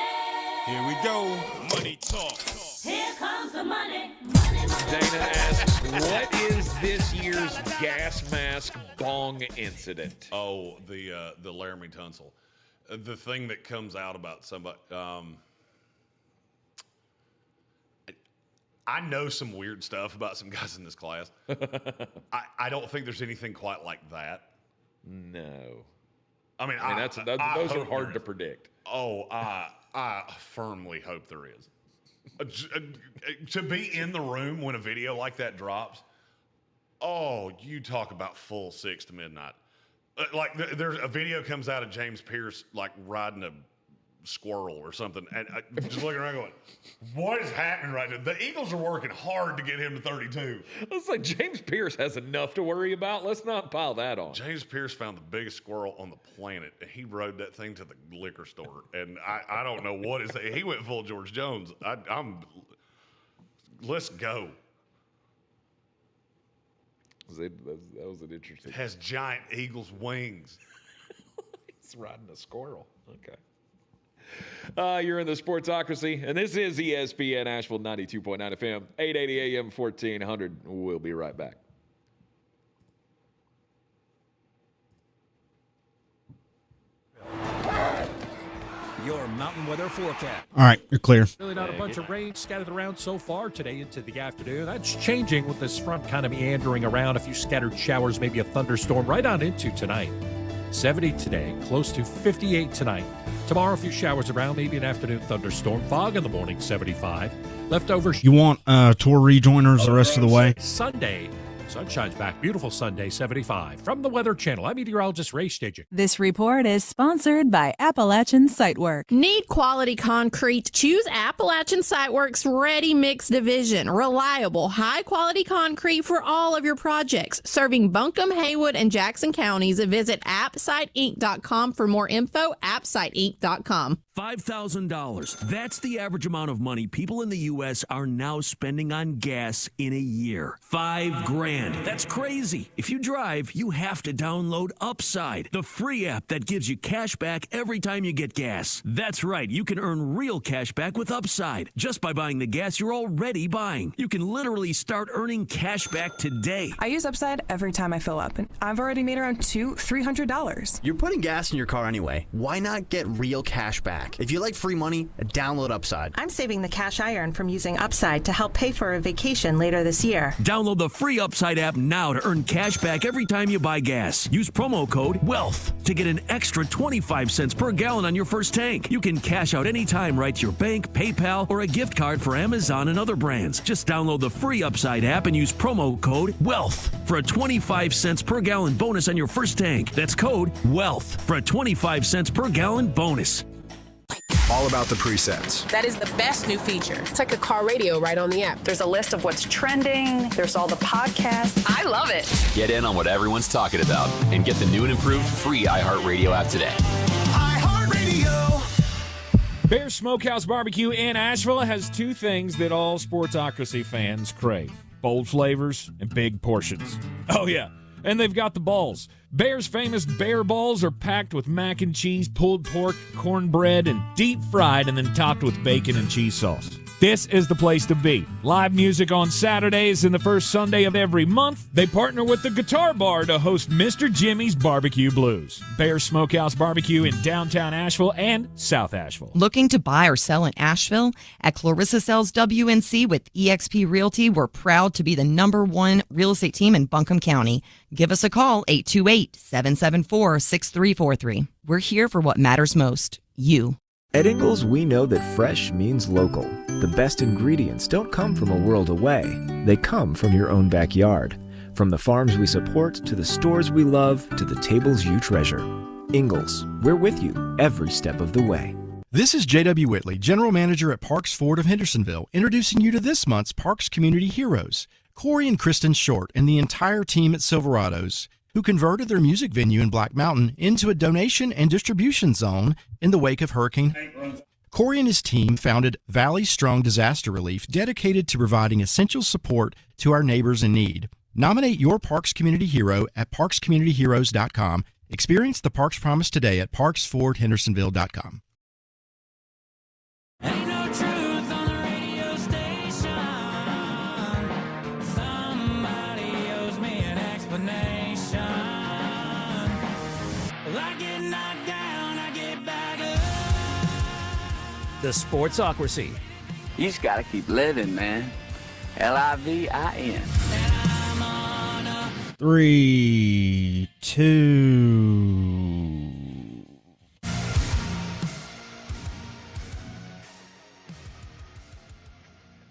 Here we go. Money talk. Here comes the money. Dana asks, what is this year's gas mask bong incident? Oh, the Laramie Tunsil. The thing that comes out about somebody. I know some weird stuff about some guys in this class. I don't think there's anything quite like that. No. I mean those are hard to predict. Oh, I firmly hope there is. To be in the room when a video like that drops, oh, you talk about full 6 to midnight. Like there's a video comes out of James Pierce like riding a squirrel or something. And I'm just looking around going, what is happening right now? The Eagles are working hard to get him to 32. It's like James Pierce has enough to worry about. Let's not pile that on. James Pierce found the biggest squirrel on the planet, and he rode that thing to the liquor store. And I don't know what is that. He went full George Jones. Let's go. That was an interesting. Has giant eagle's wings. He's riding a squirrel. Okay. You're in the Sportsocracy, and this is ESPN Asheville 92.9 FM, 880 AM, 1400. We'll be right back. Your mountain weather forecast. All right, you're clear. Really not a bunch of rain scattered around so far today into the afternoon. That's changing with this front kind of meandering around. A few scattered showers, maybe a thunderstorm right on into tonight. 70 today, close to 58 tonight. Tomorrow, a few showers around, maybe an afternoon thunderstorm. Fog in the morning, 75. Leftovers. You want tour rejoiners the rest of the way? Sunday, sun shines back. Beautiful Sunday, 75. From the Weather Channel, I'm meteorologist Ray Staging. This report is sponsored by Appalachian Sitework. Need quality concrete? Choose Appalachian Sitework's Ready Mix Division. Reliable, high-quality concrete for all of your projects. Serving Buncombe, Haywood, and Jackson counties. Visit appsiteinc.com for more info. appsiteinc.com. $5,000. That's the average amount of money people in the U.S. are now spending on gas in a year. $5,000. That's crazy. If you drive, you have to download Upside, the free app that gives you cash back every time you get gas. That's right. You can earn real cash back with Upside just by buying the gas you're already buying. You can literally start earning cash back today. I use Upside every time I fill up, and I've already made around $300. You're putting gas in your car anyway. Why not get real cash back? If you like free money, download Upside. I'm saving the cash I earn from using Upside to help pay for a vacation later this year. Download the free Upside app now to earn cash back every time you buy gas. Use promo code WEALTH to get an extra 25 cents per gallon on your first tank. You can cash out anytime right to your bank, PayPal, or a gift card for Amazon and other brands. Just download the free Upside app and use promo code WEALTH for a 25 cents per gallon bonus on your first tank. That's code WEALTH for a 25 cents per gallon bonus. All about the presets. That is the best new feature. It's like a car radio right on the app. There's a list of what's trending. There's all the podcasts. I love it. Get in on what everyone's talking about and get the new and improved free iHeartRadio app today. Bear Smokehouse Barbecue in Asheville has two things that all Sportsocracy fans crave: bold flavors and big portions. Oh, yeah. And they've got the balls. Bear's famous bear balls are packed with mac and cheese, pulled pork, cornbread, and deep fried and then topped with bacon and cheese sauce. This is the place to be. Live music on Saturdays and the first Sunday of every month. They partner with the Guitar Bar to host Mr. Jimmy's Barbecue Blues. Bear Smokehouse Barbecue in downtown Asheville and South Asheville. Looking to buy or sell in Asheville? At Clarissa Sells WNC with eXp Realty, we're proud to be the #1 real estate team in Buncombe County. Give us a call, 828-774-6343. We're here for what matters most, you. At Ingalls, we know that fresh means local. The best ingredients don't come from a world away. They come from your own backyard. From the farms we support, to the stores we love, to the tables you treasure. Ingalls, we're with you every step of the way. This is J.W. Whitley, General Manager at Parks Ford of Hendersonville, introducing you to this month's Parks Community Heroes, Corey and Kristen Short and the entire team at Silverados, who converted their music venue in Black Mountain into a donation and distribution zone in the wake of Hurricane. Corey and his team founded Valley Strong Disaster Relief, dedicated to providing essential support to our neighbors in need. Nominate your Parks Community Hero at parkscommunityheroes.com. Experience the Parks Promise today at parksfordhendersonville.com. Ain't no truth on the radio station. Somebody owes me an explanation. Well, I get knocked down, I get back up. The Sportsocracy. You just gotta keep living, man. LIVIN. 3, 2.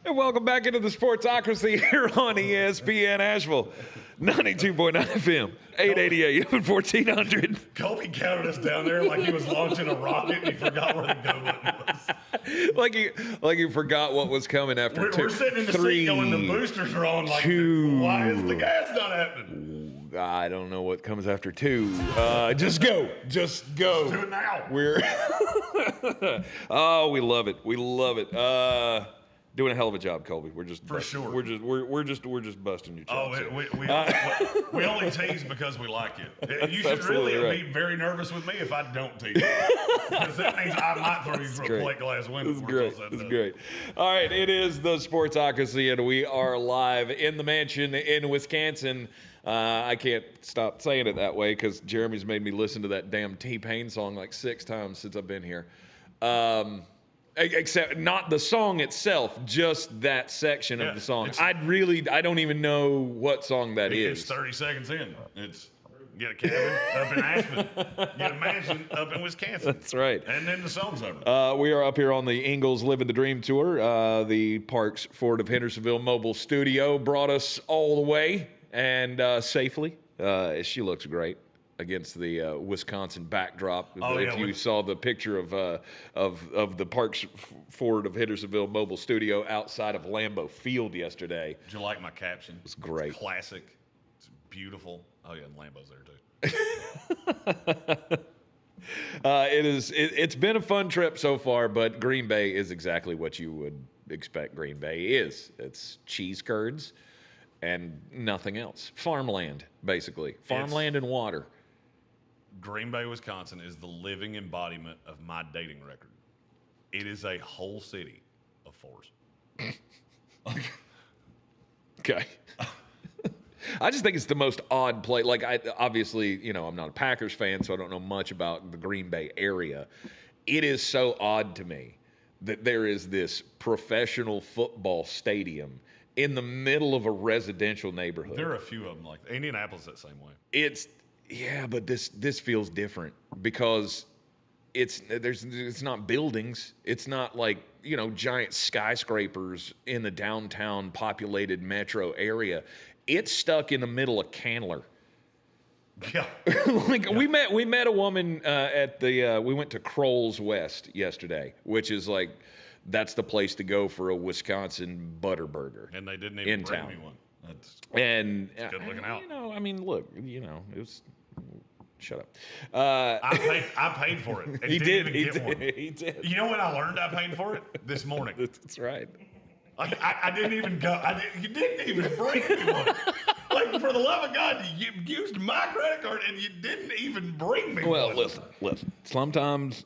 And welcome back into the Sportsocracy here on ESPN Asheville. 92.9 FM, 880 AM and 1400. Colby counted us down there like he was launching a rocket and he forgot where the go button was. like he forgot what was coming after We're sitting in the seat going, the boosters are on. Like, why is the gas not happening? I don't know what comes after 2. Just go. Just go. Let's do it now. Oh, we love it. We love it. Doing a hell of a job, Colby. We're just sure. We're just busting your chops. We only tease because we like you. You should really be very nervous with me if I don't tease. Because that means I might throw you through a plate glass window. This is great. All right, it is the Sportsocracy, and we are live in the mansion in Wisconsin. I can't stop saying it that way because Jeremy's made me listen to that damn T-Pain song like 6 times since I've been here. Except not the song itself, just that section of the song. I don't even know what song that is. It's 30 seconds in. It's get a cabin up in Aspen, get a mansion up in Wisconsin. That's right. And then the song's over. We are up here on the Ingalls Living the Dream Tour. The Parks Ford of Hendersonville mobile studio brought us all the way and safely. She looks great against the Wisconsin backdrop. If you saw the picture of the Parks Ford of Hendersonville mobile studio outside of Lambeau Field yesterday. Did you like my caption? It's great. It's classic. It's beautiful. Oh yeah, and Lambeau's there too. It's been a fun trip so far, but Green Bay is exactly what you would expect Green Bay is. It's cheese curds and nothing else. Farmland, basically. Farmland and water. Green Bay, Wisconsin is the living embodiment of my dating record. It is a whole city of fours. Okay. I just think it's the most odd play. Like, obviously, I'm not a Packers fan, so I don't know much about the Green Bay area. It is so odd to me that there is this professional football stadium in the middle of a residential neighborhood. There are a few of them like that. Indianapolis that same way. But this feels different because it's not buildings. It's not like, giant skyscrapers in the downtown populated metro area. It's stuck in the middle of Candler. Yeah. We met a woman we went to Kroll's West yesterday, which is like, that's the place to go for a Wisconsin butter burger. And they didn't even bring me one. It's good looking out. Look, it was. Shut up. I paid for it. And He did. He did. You know when I learned I paid for it? This morning. That's right. I didn't even go. You didn't even bring me one. Like, for the love of God, you used my credit card and you didn't even bring me one. Well, listen. Sometimes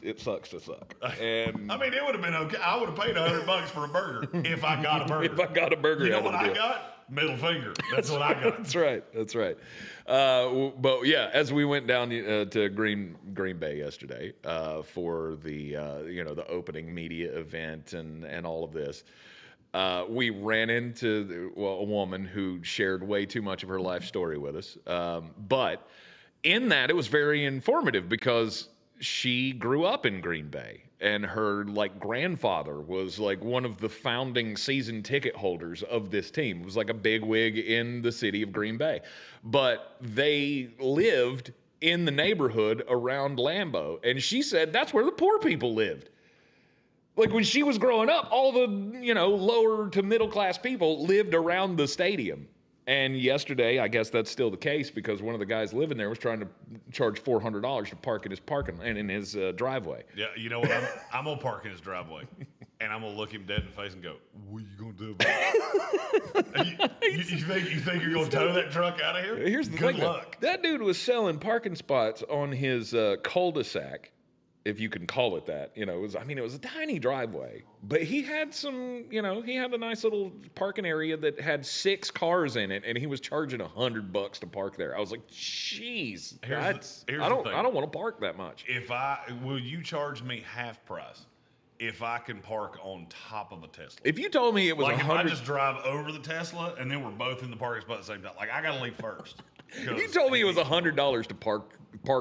it sucks to suck. And I mean, it would have been okay. I would have paid $100 for a burger if I got a burger. If I got a burger, you know what I got? Middle finger. That's what I got. That's right. But yeah, as we went down to Green Bay yesterday for the the opening media event and all of this, we ran into a woman who shared way too much of her life story with us. But in that, it was very informative because she grew up in Green Bay. And her grandfather was one of the founding season ticket holders of this team. It was like a bigwig in the city of Green Bay. But they lived in the neighborhood around Lambeau. And she said that's where the poor people lived. Like, when she was growing up, all the, lower to middle class people lived around the stadium. And yesterday, I guess that's still the case because one of the guys living there was trying to charge $400 to park in his drivevey. Yeah, you know what? I'm gonna park in his driveway, and I'm gonna look him dead in the face and go, "What are you gonna do about it?" you think you're gonna tow that truck out of here? Here's the Good thing. luck. That dude was selling parking spots on his cul-de-sac, if you can call it that. It was a tiny driveway, but he had he had a nice little parking area that had 6 cars in it, and he was charging $100 to park there. I was like, jeez, I don't want to park that much. Will you charge me half price if I can park on top of a Tesla? If you told me it was if I $100, just drive over the Tesla and then we're both in the parking spot at the same time, I gotta leave first. You told me it was $100 to park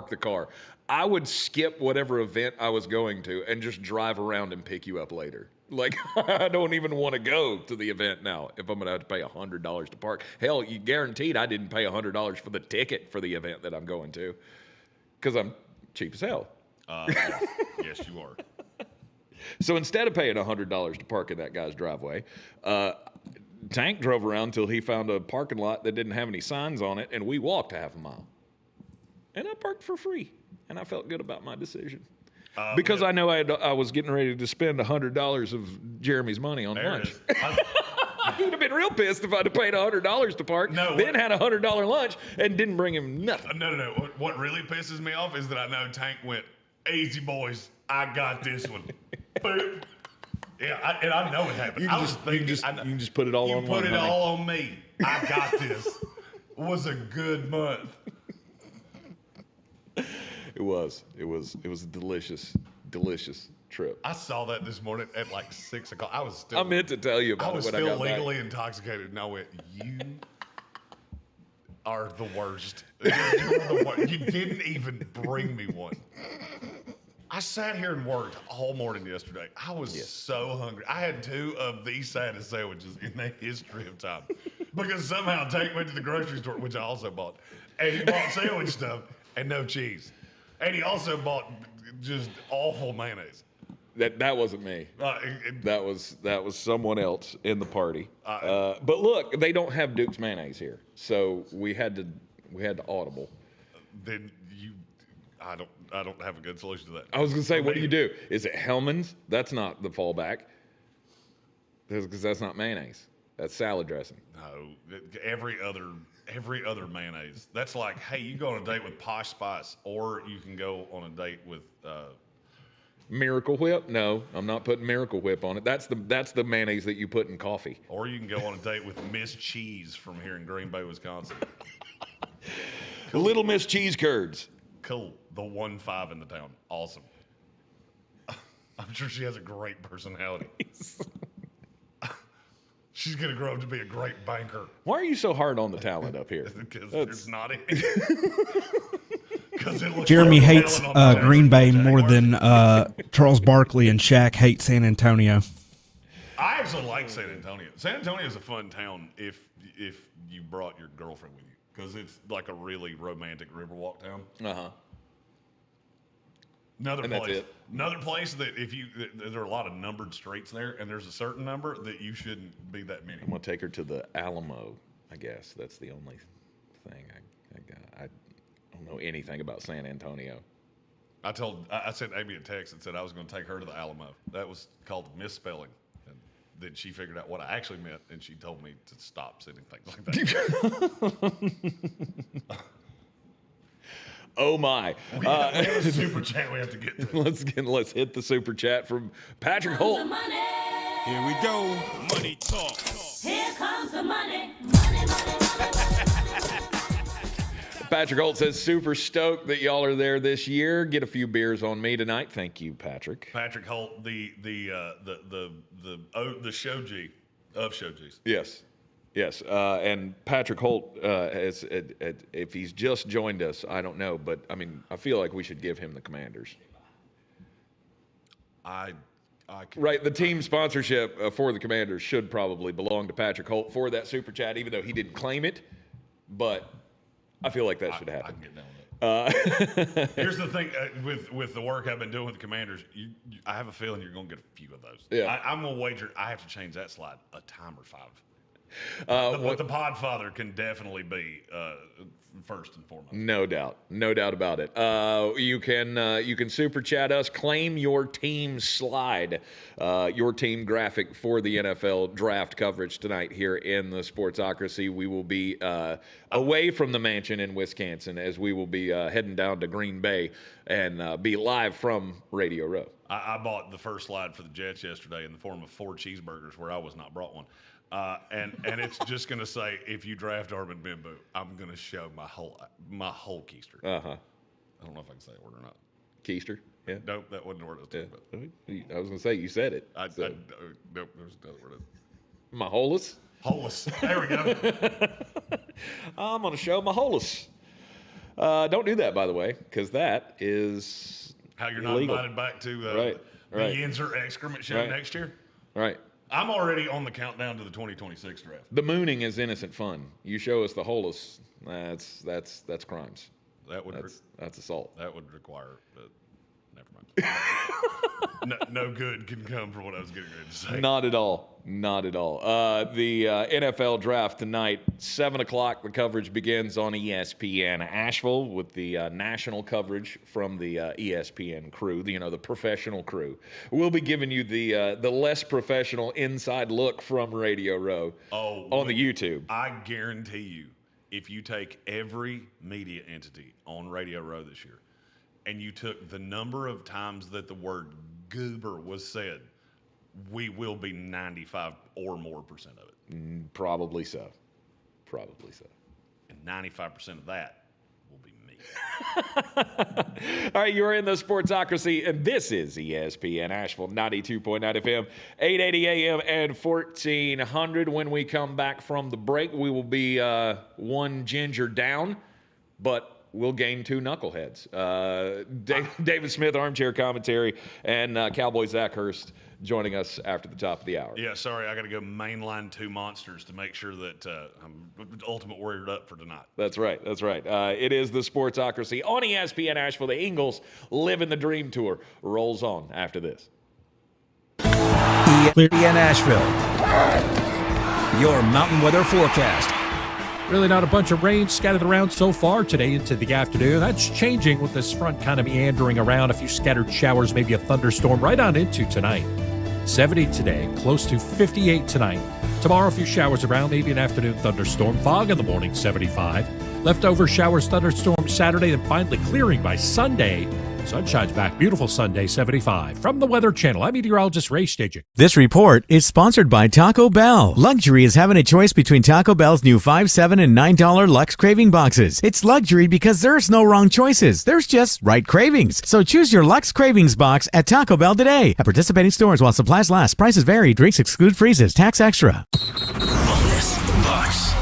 the car, I would skip whatever event I was going to and just drive around and pick you up later. Like, I don't even want to go to the event now if I'm going to have to pay $100 to park. Hell, you guaranteed I didn't pay $100 for the ticket for the event that I'm going to because I'm cheap as hell. Yes, you are. So instead of paying $100 to park in that guy's driveway, Tank drove around until he found a parking lot that didn't have any signs on it, and we walked half a mile. And I parked for free, and I felt good about my decision. Because I know I was getting ready to spend $100 of Jeremy's money on lunch. He would have been real pissed if I'd have paid $100 to park, then had a $100 lunch, and didn't bring him nothing. No. What really pisses me off is that I know Tank went, easy, boys. I got this one. Boom. Yeah, and I know it happened. You can just put it all on one. You put it all on me. I got this. It was a good month. It was a delicious trip. I saw that this morning at like 6 o'clock. I meant to tell you about it when I got back. I was still legally intoxicated, and I went, you are the worst. You didn't even bring me one. I sat here and worked all morning yesterday. I was so hungry. I had 2 of the saddest sandwiches in the history of time. Because somehow Tank went to the grocery store, which I also bought, and he bought sandwich stuff and no cheese. And he also bought just awful mayonnaise. That wasn't me. That was someone else in the party. But look, they don't have Duke's mayonnaise here, so we had to audible. Then I don't have a good solution to that. I was gonna say, what do you do? Is it Hellman's? That's not the fallback. Because that's not mayonnaise. That's salad dressing. No, every other mayonnaise. That's like, hey, you go on a date with Posh Spice, or you can go on a date with Miracle Whip. No, I'm not putting Miracle Whip on it. That's the mayonnaise that you put in coffee. Or you can go on a date with Miss Cheese from here in Green Bay, Wisconsin. Cool. Little Miss Cheese Curds. Cool. The 1-5 in the town. Awesome. I'm sure she has a great personality. She's going to grow up to be a great banker. Why are you so hard on the talent up here? Because there's not any. Jeremy hates Green Bay more than Charles Barkley and Shaq hate San Antonio. I actually like San Antonio. San Antonio is a fun town if you brought your girlfriend with you, because it's like a really romantic Riverwalk town. Uh-huh. Another place that there are a lot of numbered streets there, and there's a certain number that you shouldn't be that many. I'm gonna take her to the Alamo. I guess that's the only thing I don't know anything about San Antonio. I sent Amy a text and said I was going to take her to the Alamo. That was called a misspelling. And then she figured out what I actually meant, and she told me to stop sending things like that. Oh my! We have a super chat we have to get to. Let's hit the super chat from Patrick Holt. Here we go. Money talk. Here comes the money. Patrick Holt says, super stoked that y'all are there this year. Get a few beers on me tonight. Thank you, Patrick. Patrick Holt, the show G of show G's. Yes. And Patrick Holt, if he's just joined us, I don't know, but I mean, I feel like we should give him the Commanders. Right, the team sponsorship for the Commanders should probably belong to Patrick Holt for that super chat, even though he didn't claim it. But I feel like that should happen. I can get down with it. Here's the thing with the work I've been doing with the Commanders, I have a feeling you're going to get a few of those. Yeah. I'm going to wager I have to change that slide a time or 5. But the Podfather can definitely be first and foremost. No doubt about it. You can super chat us, claim your team slide, your team graphic for the NFL draft coverage tonight here in the Sportsocracy. We will be away from the mansion in Wisconsin, as we will be heading down to Green Bay and be live from Radio Row. I bought the first slide for the Jets yesterday in the form of 4 cheeseburgers, where I was not brought one. And it's just going to say, if you draft Urban Bimbo, I'm going to show my whole keister. Uh-huh. I don't know if I can say a word or not. Keister? Yeah. Nope, that wasn't the word I was talking about. I was going to say, you said it. Nope, there's another word. My holus? Holus. There we go. I'm going to show my holus. Don't do that, by the way, because that is how you're not illegal. invited back to the Right. Yinzer excrement show next year? Right. I'm already on the countdown to the 2026 draft. The mooning is innocent fun. You show us the holus, that's crimes. That's assault. That would require. Never mind. no good can come from what I was getting ready to say. Not at all. The NFL draft tonight, 7 o'clock. The coverage begins on ESPN Asheville with the national coverage from the ESPN crew, the professional crew. We'll be giving you the less professional inside look from Radio Row on the YouTube. I guarantee you, if you take every media entity on Radio Row this year and you took the number of times that the word goober was said, we will be 95 or more percent of it. Probably so. And 95% of that will be me. All right, you're in the Sportsocracy, and this is ESPN Asheville, 92.9 FM, 880 AM, and 1400. When we come back from the break, we will be one ginger down, but we'll gain two knuckleheads. David Smith, armchair commentary, and Cowboy Zach Hurst joining us after the top of the hour. Yeah, sorry, I got to go mainline two monsters to make sure that I'm Ultimate Warrior up for tonight. That's right. It is the Sportsocracy on ESPN Asheville. The Eagles Living the Dream Tour rolls on after this. ESPN Asheville, your mountain weather forecast. Really not a bunch of rain scattered around so far today into the afternoon. That's changing with this front kind of meandering around. A few scattered showers, maybe a thunderstorm right on into tonight. 70 today, close to 58 tonight. Tomorrow, a few showers around, maybe an afternoon thunderstorm. Fog in the morning, 75. Leftover showers, thunderstorms Saturday, and finally clearing by Sunday. Sun shines back. Beautiful Sunday, 75. From the Weather Channel, I'm meteorologist Ray Staging. This report is sponsored by Taco Bell. Luxury is having a choice between Taco Bell's new $5, $7, and $9 Lux Craving Boxes. It's luxury because there's no wrong choices. There's just right cravings. So choose your Lux Cravings box at Taco Bell today. At participating stores while supplies last. Prices vary. Drinks exclude freezes. Tax extra. Bonus bucks.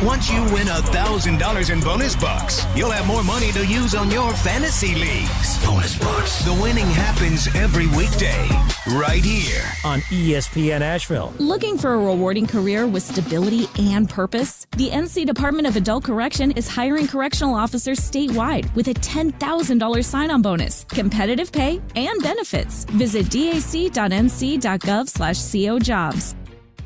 Once you win $1,000 in bonus bucks, you'll have more money to use on your fantasy leagues. Bonus bucks. The winning happens every weekday, right here on ESPN Asheville. Looking for a rewarding career with stability and purpose? The NC Department of Adult Correction is hiring correctional officers statewide with a $10,000 sign-on bonus, competitive pay, and benefits. Visit dac.nc.gov/CO jobs.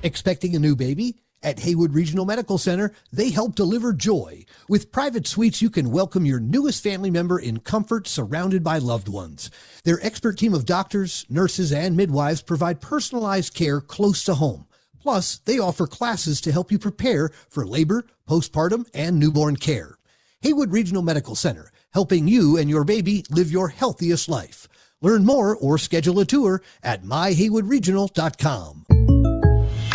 Expecting a new baby? At Haywood Regional Medical Center, they help deliver joy. With private suites, you can welcome your newest family member in comfort, surrounded by loved ones. Their expert team of doctors, nurses, and midwives provide personalized care close to home. Plus, they offer classes to help you prepare for labor, postpartum, and newborn care. Haywood Regional Medical Center, helping you and your baby live your healthiest life. Learn more or schedule a tour at myhaywoodregional.com.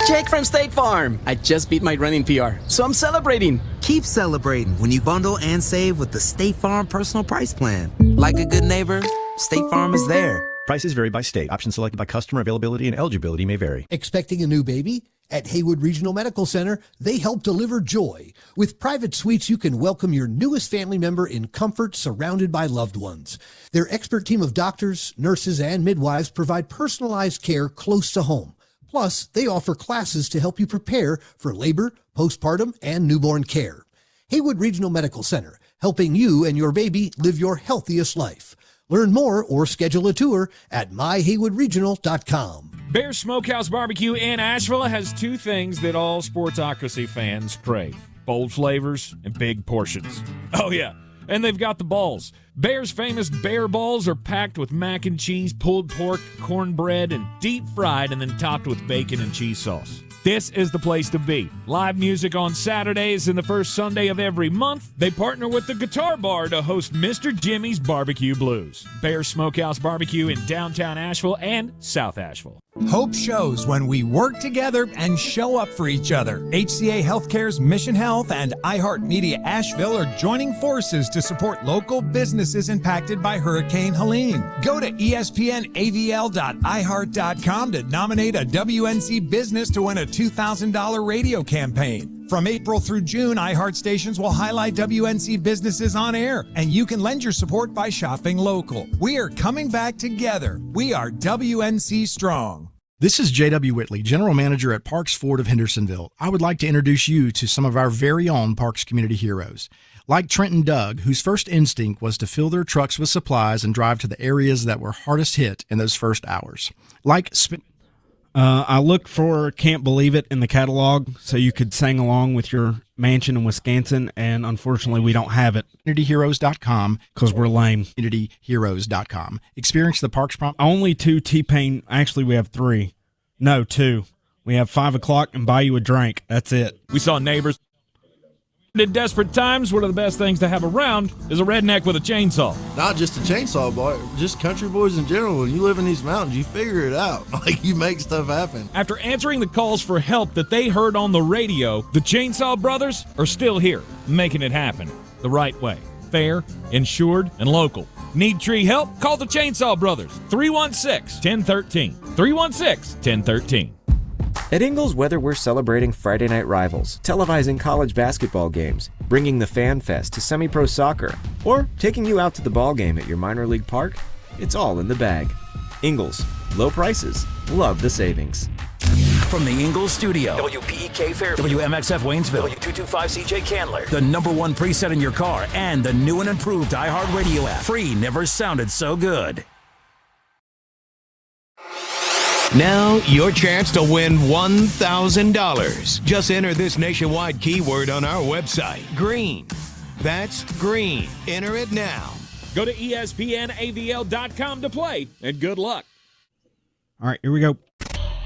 Jake from State Farm. I just beat my running PR, so I'm celebrating. Keep celebrating when you bundle and save with the State Farm Personal Price Plan. Like a good neighbor, State Farm is there. Prices vary by state. Options selected by customer. Availability and eligibility may vary. Expecting a new baby? At Haywood Regional Medical Center, they help deliver joy. With private suites, you can welcome your newest family member in comfort, surrounded by loved ones. Their expert team of doctors, nurses, and midwives provide personalized care close to home. Plus, they offer classes to help you prepare for labor, postpartum, and newborn care. Haywood Regional Medical Center, helping you and your baby live your healthiest life. Learn more or schedule a tour at myhaywoodregional.com. Bear Smokehouse Barbecue in Asheville has two things that all Sportsocracy fans crave: bold flavors and big portions. Oh, yeah. And they've got the balls. Bear's famous bear balls are packed with mac and cheese, pulled pork, cornbread, and deep fried and then topped with bacon and cheese sauce. This is the place to be. Live music on Saturdays and the first Sunday of every month. They partner with the Guitar Bar to host Mr. Jimmy's Barbecue Blues. Bear Smokehouse Barbecue in downtown Asheville and South Asheville. Hope shows when we work together and show up for each other. HCA Healthcare's Mission Health and iHeartMedia Asheville are joining forces to support local businesses impacted by Hurricane Helene. Go to espnavl.iheart.com to nominate a WNC business to win a $2,000 radio campaign. From April through June, iHeart stations will highlight WNC businesses on air, and you can lend your support by shopping local. We are coming back together. We are WNC Strong. This is J.W. Whitley, General Manager at Parks Ford of Hendersonville. I would like to introduce you to some of our very own Parks community heroes. Like Trent and Doug, whose first instinct was to fill their trucks with supplies and drive to the areas that were hardest hit in those first hours. I looked for Can't Believe It in the catalog so you could sing along with your mansion in Wisconsin, and unfortunately we don't have it. CommunityHeroes.com. Because we're lame. CommunityHeroes.com. Experience the Parks Only 2 T-Pain. Actually, we have 3. No, 2. We have 5 o'clock and Buy You a Drink. That's it. We saw Neighbors. In desperate times, one of the best things to have around is a redneck with a chainsaw. Not just a chainsaw, boy, just country boys in general. When you live in these mountains, you figure it out. Like, you make stuff happen. After answering the calls for help that they heard on the radio, the Chainsaw Brothers are still here, making it happen the right way. Fair, insured, and local. Need tree help? Call the Chainsaw Brothers. 316-1013. 316-1013. At Ingles, whether we're celebrating Friday night rivals, televising college basketball games, bringing the Fan Fest to semi-pro soccer, or taking you out to the ball game at your minor league park, it's all in the bag. Ingles, low prices, love the savings. From the Ingles Studio, WPEK Fairview, WMXF Waynesville, W225CJ Candler, the #1 preset in your car, and the new and improved iHeartRadio app. Free never sounded so good. Now, your chance to win $1,000. Just enter this nationwide keyword on our website, green. That's green. Enter it now. Go to espnavl.com to play, and good luck. All right, here we go.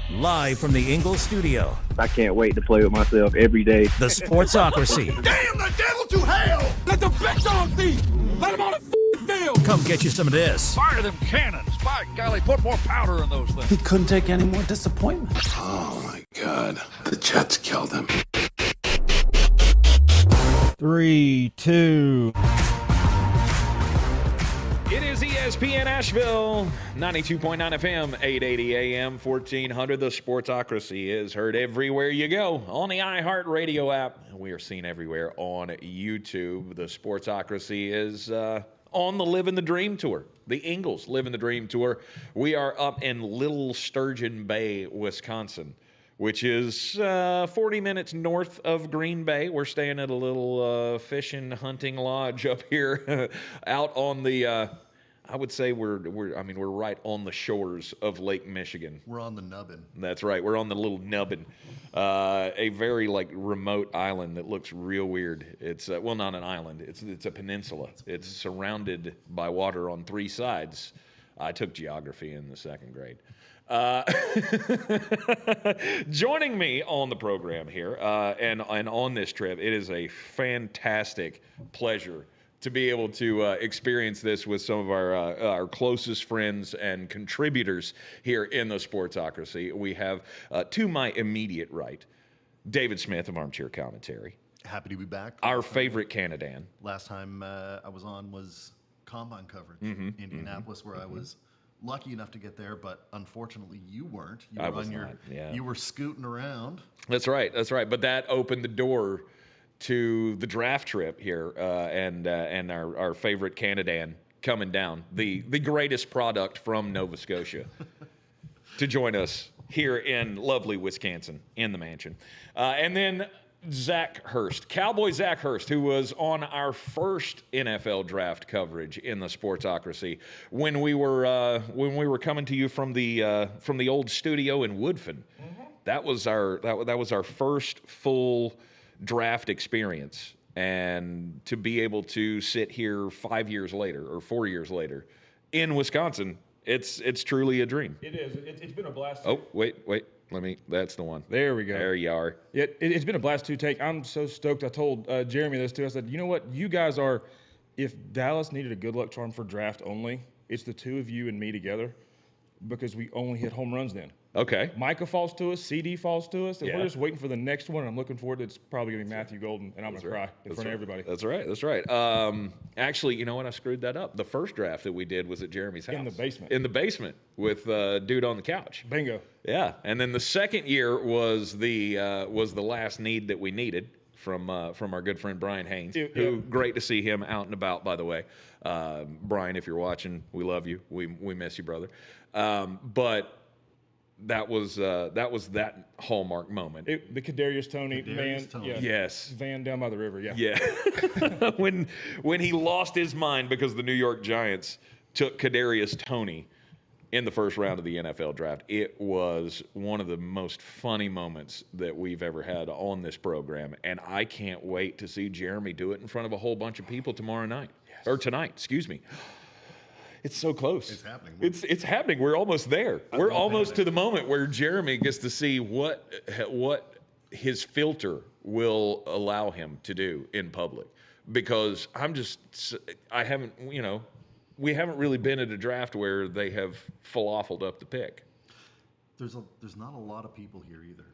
Live from the Ingles Studio, I can't wait to play with myself every day. the Sportsocracy. Damn the devil to hell! Let the big dog see! Let him on the field! Come get you some of this. Fire them cannons! By golly, put more powder in those things. He couldn't take any more disappointment. Oh my God. The Jets killed him. 3, 2. It is ESPN Asheville, 92.9 FM, 880 AM, 1400. The Sportsocracy is heard everywhere you go on the iHeartRadio app. We are seen everywhere on YouTube. The Sportsocracy is on the Living the Dream Tour, the Ingles Living the Dream Tour. We are up in Little Sturgeon Bay, Wisconsin, which is 40 minutes north of Green Bay. We're staying at a little fishing, hunting lodge up here out on the, I would say we're right on the shores of Lake Michigan. We're on the Nubbin. That's right. We're on the little Nubbin, a very remote island that looks real weird. It's not an island. It's a peninsula. It's surrounded by water on 3 sides. I took geography in the 2nd grade. Joining me on the program here and on this trip, it is a fantastic pleasure to be able to experience this with some of our closest friends and contributors here in the Sportsocracy. We have, to my immediate right, David Smith of Armchair Commentary. Happy to be back. Our favorite Canadan. Last time I was on was Combine coverage in Indianapolis, where I was lucky enough to get there, but unfortunately you weren't. You were you were scooting around. That's right. But that opened the door to the draft trip here, and our favorite Canadan coming down, the greatest product from Nova Scotia, to join us here in lovely Wisconsin in the mansion. And then Zach Hurst, Cowboy Zach Hurst, who was on our first NFL draft coverage in the Sportsocracy when we were coming to you from the old studio in Woodfin. That was our first full draft experience, and to be able to sit here 5 years later or 4 years later in Wisconsin, it's truly a dream. It is. It's been a blast. Oh, wait. That's the one. There we go. There you are. It's been a blast to take. I'm so stoked. I told Jeremy this too. I said, you know what? You guys are, if Dallas needed a good luck charm for draft only, it's the two of you and me together, because we only hit home runs then. Okay. Micah falls to us, CD falls to us, and we're just waiting for the next one. I'm looking forward to it. It's probably going to be Matthew Golden, and I'm going to cry in front of everybody. That's right. Actually, you know what? I screwed that up. The first draft that we did was at Jeremy's house. In the basement with dude on the couch. Bingo. Yeah. And then the second year was the last need that we needed from our good friend Brian Haynes, who great to see him out and about, by the way. Brian, if you're watching, we love you. We miss you, brother. But that was that hallmark moment. The Kadarius Toney man. Toney. Yeah, Yes. Van down by the river. Yeah. Yeah. when he lost his mind because the New York Giants took Kadarius Toney in the first round of the NFL draft, it was one of the most funny moments that we've ever had on this program, and I can't wait to see Jeremy do it in front of a whole bunch of people tomorrow night. Yes. Or tonight, excuse me. It's so close. It's happening. It's happening. We're almost there. We're almost to the moment where Jeremy gets to see what his filter will allow him to do in public. Because we haven't really been at a draft where they have falafeled up the pick. There's not a lot of people here either.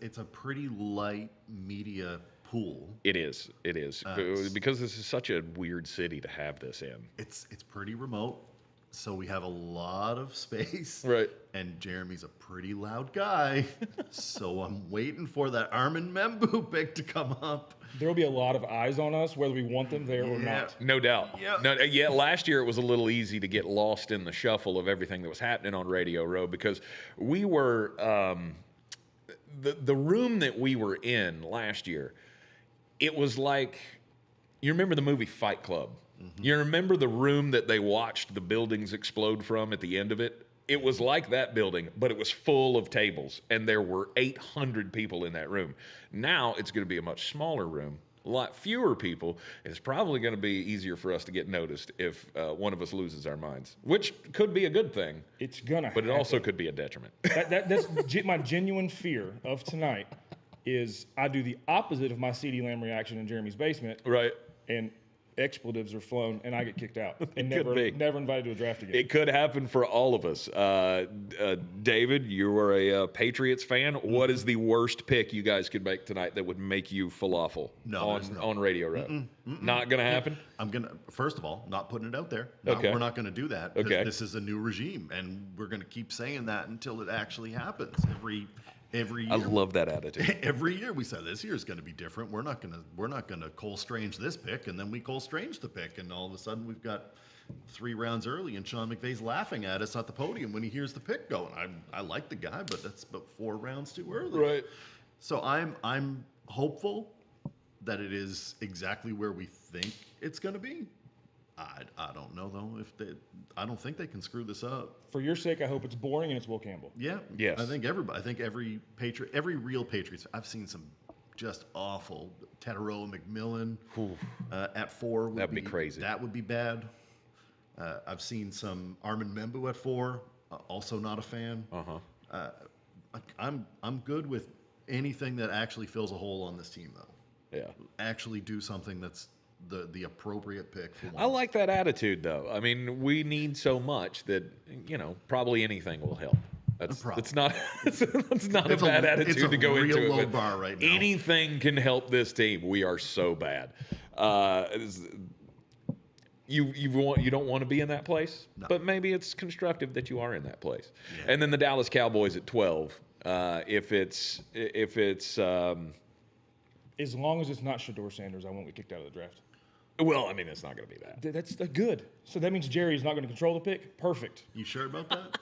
It's a pretty light media pool. It is. Because this is such a weird city to have this in. It's pretty remote, so we have a lot of space. Right. And Jeremy's a pretty loud guy, so I'm waiting for that Armin Membu pick to come up. There will be a lot of eyes on us, whether we want them there or not. No doubt. Yeah. Last year it was a little easy to get lost in the shuffle of everything that was happening on Radio Row because we were the room that we were in last year. It was like, you remember the movie Fight Club? Mm-hmm. You remember the room that they watched the buildings explode from at the end of it? It was like that building, but it was full of tables, and there were 800 people in that room. Now it's going to be a much smaller room, a lot fewer people. It's probably going to be easier for us to get noticed if one of us loses our minds, which could be a good thing. It's going to But it also could be a detriment. That's my genuine fear of tonight is I do the opposite of my CeeDee Lamb reaction in Jeremy's basement. Right. And expletives are flown and I get kicked out and never invited to a draft again. It could happen for all of us. David, you are a Patriots fan. What is the worst pick you guys could make tonight that would make you falafel on Radio Row? Not going to happen? First of all, not putting it out there. Okay. We're not going to do that. Okay. This is a new regime, and we're going to keep saying that until it actually happens. Every year. I love that attitude. Every year we say this year is going to be different. We're not going to Cole Strange this pick, and then we Cole Strange the pick, and all of a sudden we've got 3 rounds early, and Sean McVay's laughing at us at the podium when he hears the pick going. I like the guy, but that's about 4 rounds too early. Right. So I'm hopeful that it is exactly where we think it's going to be. I don't know though I don't think they can screw this up. For your sake, I hope it's boring and it's Will Campbell. Yeah. Yes. I think every real Patriots. I've seen some just awful. Tataroa McMillan at 4 that'd be crazy. That would be bad. I've seen some Armin Membu at 4. Also not a fan. I'm good with anything that actually fills a hole on this team though. Yeah. Actually do something that's the appropriate pick for once. I like that attitude, though. I mean, we need so much that probably anything will help. That's not a bad attitude to go into it. It's a real low bar right now. Anything can help this team. We are so bad. You don't want to be in that place, but maybe it's constructive that you are in that place. Yeah. And then the Dallas Cowboys at 12. If it's as long as it's not Shedeur Sanders, I won't get kicked out of the draft. Well, I mean, it's not going to be that. That's good. So that means Jerry's not going to control the pick? Perfect. You sure about that?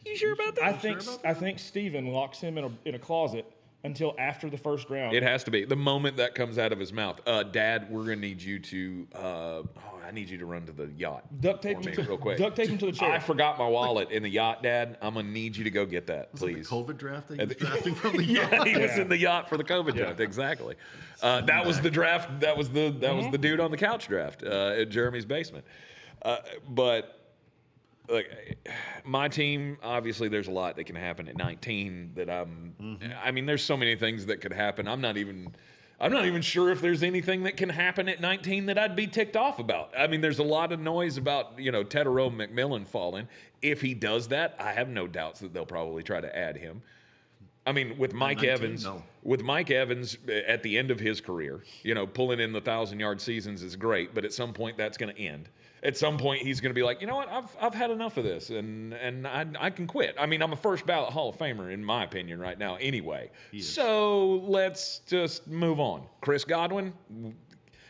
You sure about that? I think Steven locks him in a closet until after the first round. It has to be. The moment that comes out of his mouth. Dad, we're going to need you to I need you to run to the yacht. Duct tape him real quick. Duct tape him to the chair. I forgot my wallet in the yacht, Dad. I'm going to need you to go get that, please. Was it the COVID draft that he was drafting from the yacht? Yeah, he was in the yacht for the COVID draft. Exactly. That was the draft. That was the dude on the couch draft at Jeremy's basement. But my team, obviously, there's a lot that can happen at 19 that I mean, there's so many things that could happen. I'm not even sure if there's anything that can happen at 19 that I'd be ticked off about. I mean, there's a lot of noise about, Tataroa McMillan falling. If he does that, I have no doubts that they'll probably try to add him. I mean, with Mike Evans at the end of his career, pulling in the 1,000-yard seasons is great, but at some point that's going to end. At some point he's going to be like, you know what, I've had enough of this, and I can quit. I mean, I'm a first ballot Hall of Famer in my opinion right now anyway. So let's just move on. Chris Godwin,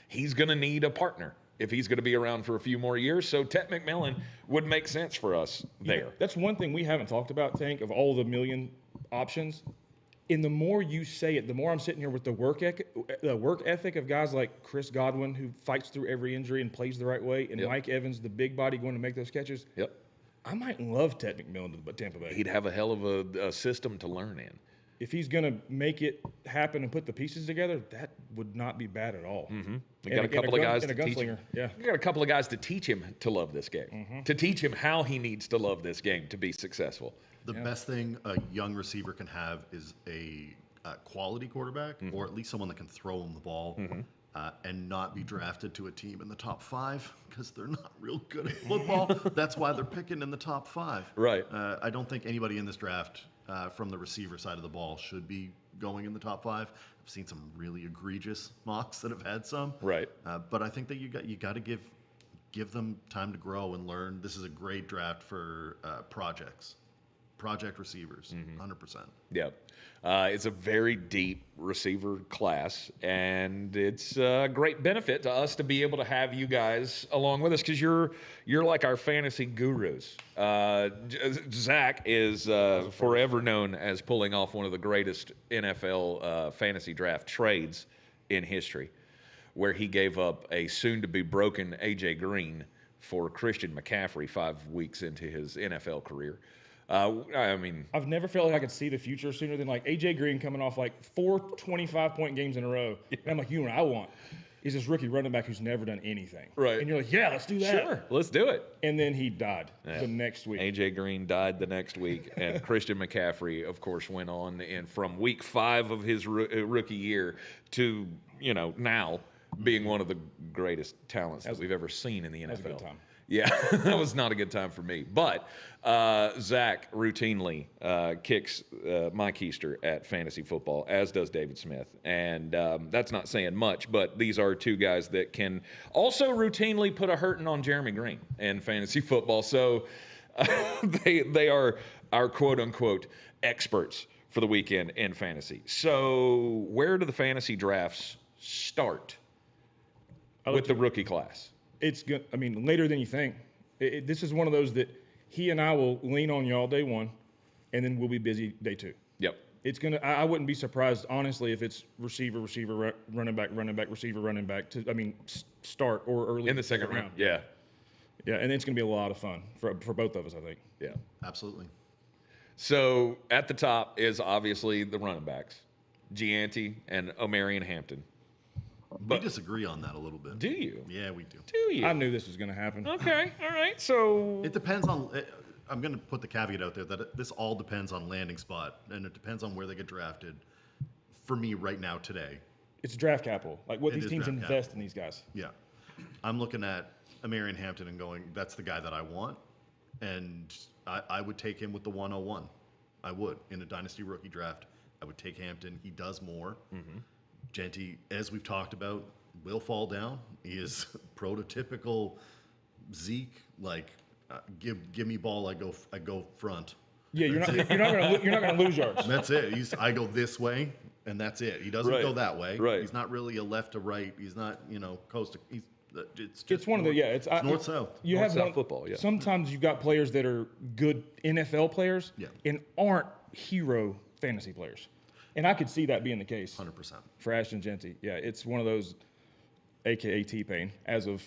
he's going to need a partner. if he's going to be around for a few more years. So Tet McMillan would make sense for us there. That's one thing we haven't talked about, Tank, of all the million options. And the more you say it, the more I'm sitting here with the work ethic of guys like Chris Godwin, who fights through every injury and plays the right way, and Mike Evans, the big body going to make those catches. Yep. I might love Tet McMillan to Tampa Bay. He'd have a hell of a system to learn in. If he's going to make it happen and put the pieces together, that would not be bad at all. Mm-hmm. We got a couple of guys to teach him. Yeah. We got a couple of guys to teach him to love this game, to teach him how he needs to love this game to be successful. The best thing a young receiver can have is a quality quarterback, or at least someone that can throw him the ball, and not be drafted to a team in the top 5 because they're not real good at football. That's why they're picking in the top 5. Right. I don't think anybody in this draft from the receiver side of the ball should be going in the top 5. I've seen some really egregious mocks that have had some. Right. But I think that you got to give them time to grow and learn. This is a great draft for project receivers, 100%. Yep. It's a very deep receiver class, and it's a great benefit to us to be able to have you guys along with us because you're like our fantasy gurus. Zach is forever known as pulling off one of the greatest NFL fantasy draft trades in history, where he gave up a soon-to-be broken A.J. Green for Christian McCaffrey 5 weeks into his NFL career. I mean, I've never felt like I could see the future sooner than like A.J. Green coming off like 4 25-point games in a row. And I'm like, you know what I want is this rookie running back who's never done anything. Right. And you're like, yeah, let's do that. Sure, let's do it. And then he died the next week. A.J. Green died the next week, and Christian McCaffrey, of course, went on and from week 5 of his rookie year to, now being one of the greatest talents that we've ever seen in the NFL. That was a good time. Yeah, that was not a good time for me. But Zach routinely kicks my keister at fantasy football, as does David Smith. And that's not saying much, but these are two guys that can also routinely put a hurting on Jeremy Green in fantasy football. So they are our quote-unquote experts for the weekend in fantasy. So where do the fantasy drafts start with the rookie class? It's good. I mean, later than you think. This is one of those that he and I will lean on y'all day 1, and then we'll be busy day 2. Yep. It's gonna. I wouldn't be surprised, honestly, if it's receiver, running back, receiver, running back. Start or early in the second round. Yeah. Yeah, and it's gonna be a lot of fun for both of us, I think. Yeah. Absolutely. So at the top is obviously the running backs, Gianti and Omarion Hampton. We disagree on that a little bit. Do you? Yeah, we do. Do you? I knew this was going to happen. Okay, all right. So it depends on. I'm going to put the caveat out there that this all depends on landing spot, and it depends on where they get drafted. For me, right now, today, it's draft capital. Like what these teams invest in these guys. Yeah, I'm looking at Omarion Hampton and going, "That's the guy that I want," and I would take him with the 101. I would in a dynasty rookie draft. I would take Hampton. He does more. Genty, as we've talked about, will fall down. He is prototypical Zeke. Like, give me ball, I go front. Yeah, you're not gonna lose yards. That's it. I go this way, and that's it. He doesn't go that way. Right. He's not really a left to right. He's not coast to. It's one of the It's north south. You north, have south football. Yeah. Sometimes you've got players that are good NFL players, Yeah. and aren't hero fantasy players. And I could see that being the case 100%. for Ashton Genty. Yeah, it's one of those, a.k.a. T-Pain, as of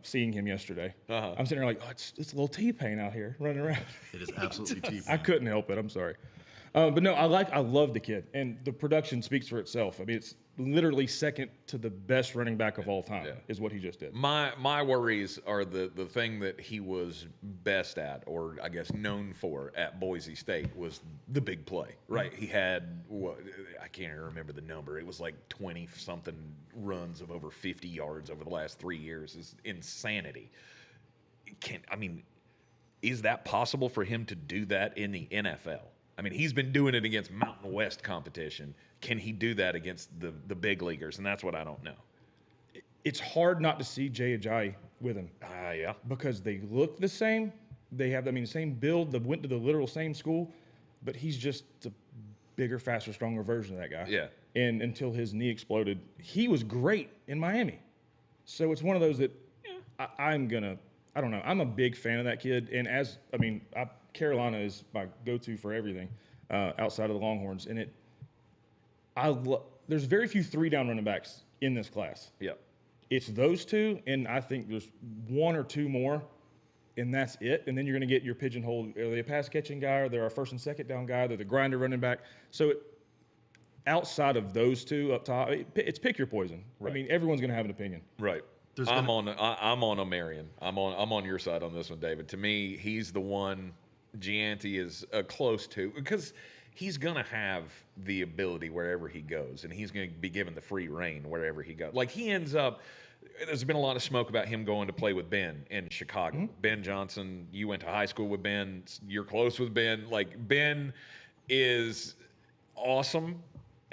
seeing him yesterday. I'm sitting there like, it's a little T-Pain out here running around. It is absolutely T-Pain. I couldn't help it. I'm sorry. But no, I love the kid. And the production speaks for itself. I mean, it's literally second to the best running back of all time is what he just did. My worries are the thing that he was best at, or I guess known for at Boise State, was the big play, right? He had, I can't even remember the number. It was like 20-something runs of over 50 yards over the last 3 years. It's insanity. Is that possible for him to do that in the NFL? I mean, he's been doing it against Mountain West competition. Can he do that against the big leaguers? And that's what I don't know. It's hard not to see Jay Ajayi with him. Yeah. Because they look the same. They have, the same build. They went to the literal same school. But he's just a bigger, faster, stronger version of that guy. Yeah. And until his knee exploded, he was great in Miami. So it's one of those that I'm gonna. I don't know. I'm a big fan of that kid, and Carolina is my go-to for everything outside of the Longhorns, and there's very few 3-down running backs in this class. Yep. It's those two, and I think there's 1 or 2 more, and that's it. And then you're going to get your pigeonhole. Are they a pass-catching guy, or they're a first and second down guy? They're the grinder running back. So outside of those two up top, it's pick your poison. Right. I mean, everyone's going to have an opinion. Right. I'm on O'Marion. I'm on your side on this one, David. To me, he's the one Gianti is close to, because he's going to have the ability wherever he goes, and he's going to be given the free reign wherever he goes. Like, he ends up, there's been a lot of smoke about him going to play with Ben in Chicago. Mm-hmm. Ben Johnson, you went to high school with Ben. You're close with Ben. Like, Ben is awesome,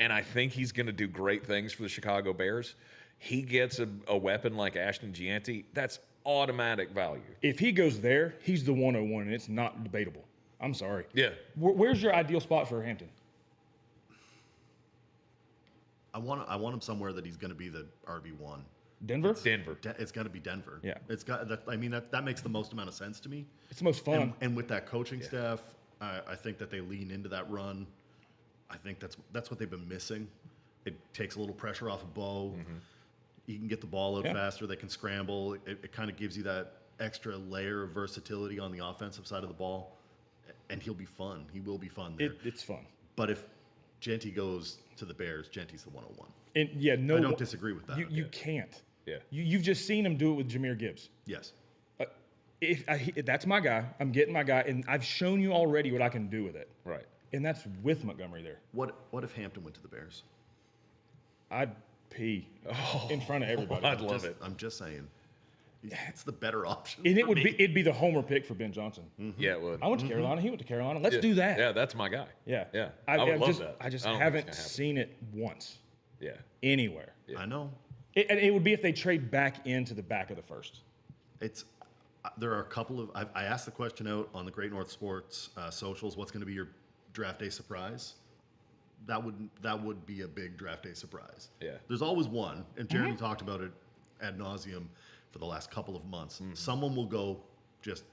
and I think he's going to do great things for the Chicago Bears. He gets a weapon like Ashton Gianti, that's automatic value. If he goes there, he's the 101, and it's not debatable. I'm sorry. Yeah. Where's your ideal spot for Hampton? I want him somewhere that he's going to be the RB1. Denver? Denver. It's got to be Denver. Yeah. It's got that. I mean, that makes the most amount of sense to me. It's the most fun. And with that coaching staff, I think that they lean into that run. I think that's what they've been missing. It takes a little pressure off of Bo. Mm-hmm. He can get the ball out faster. They can scramble. It kind of gives you that extra layer of versatility on the offensive side of the ball. And he'll be fun. He will be fun there. It's fun. But if Genty goes to the Bears, Genty's the 101. And I don't disagree with that. You can't. Yeah. You've just seen him do it with Jahmyr Gibbs. Yes. If that's my guy, I'm getting my guy, and I've shown you already what I can do with it. Right. And that's with Montgomery there. What if Hampton went to the Bears? I'd pee in front of everybody. I'd love it. I'm just saying. It's the better option. And it'd be the homer pick for Ben Johnson. Mm-hmm. Yeah, it would. I went to Carolina. He went to Carolina. Let's do that. Yeah, that's my guy. Yeah. Yeah. I would love that. I just haven't seen it once. Yeah. Anywhere. Yeah. I know. And it would be if they trade back into the back of the first. There are a couple of. I asked the question out on the Great North Sports socials. What's going to be your draft day surprise? That would be a big draft day surprise. Yeah. There's always one, and Jeremy talked about it ad nauseum for the last couple of months. Mm-hmm. Someone will go just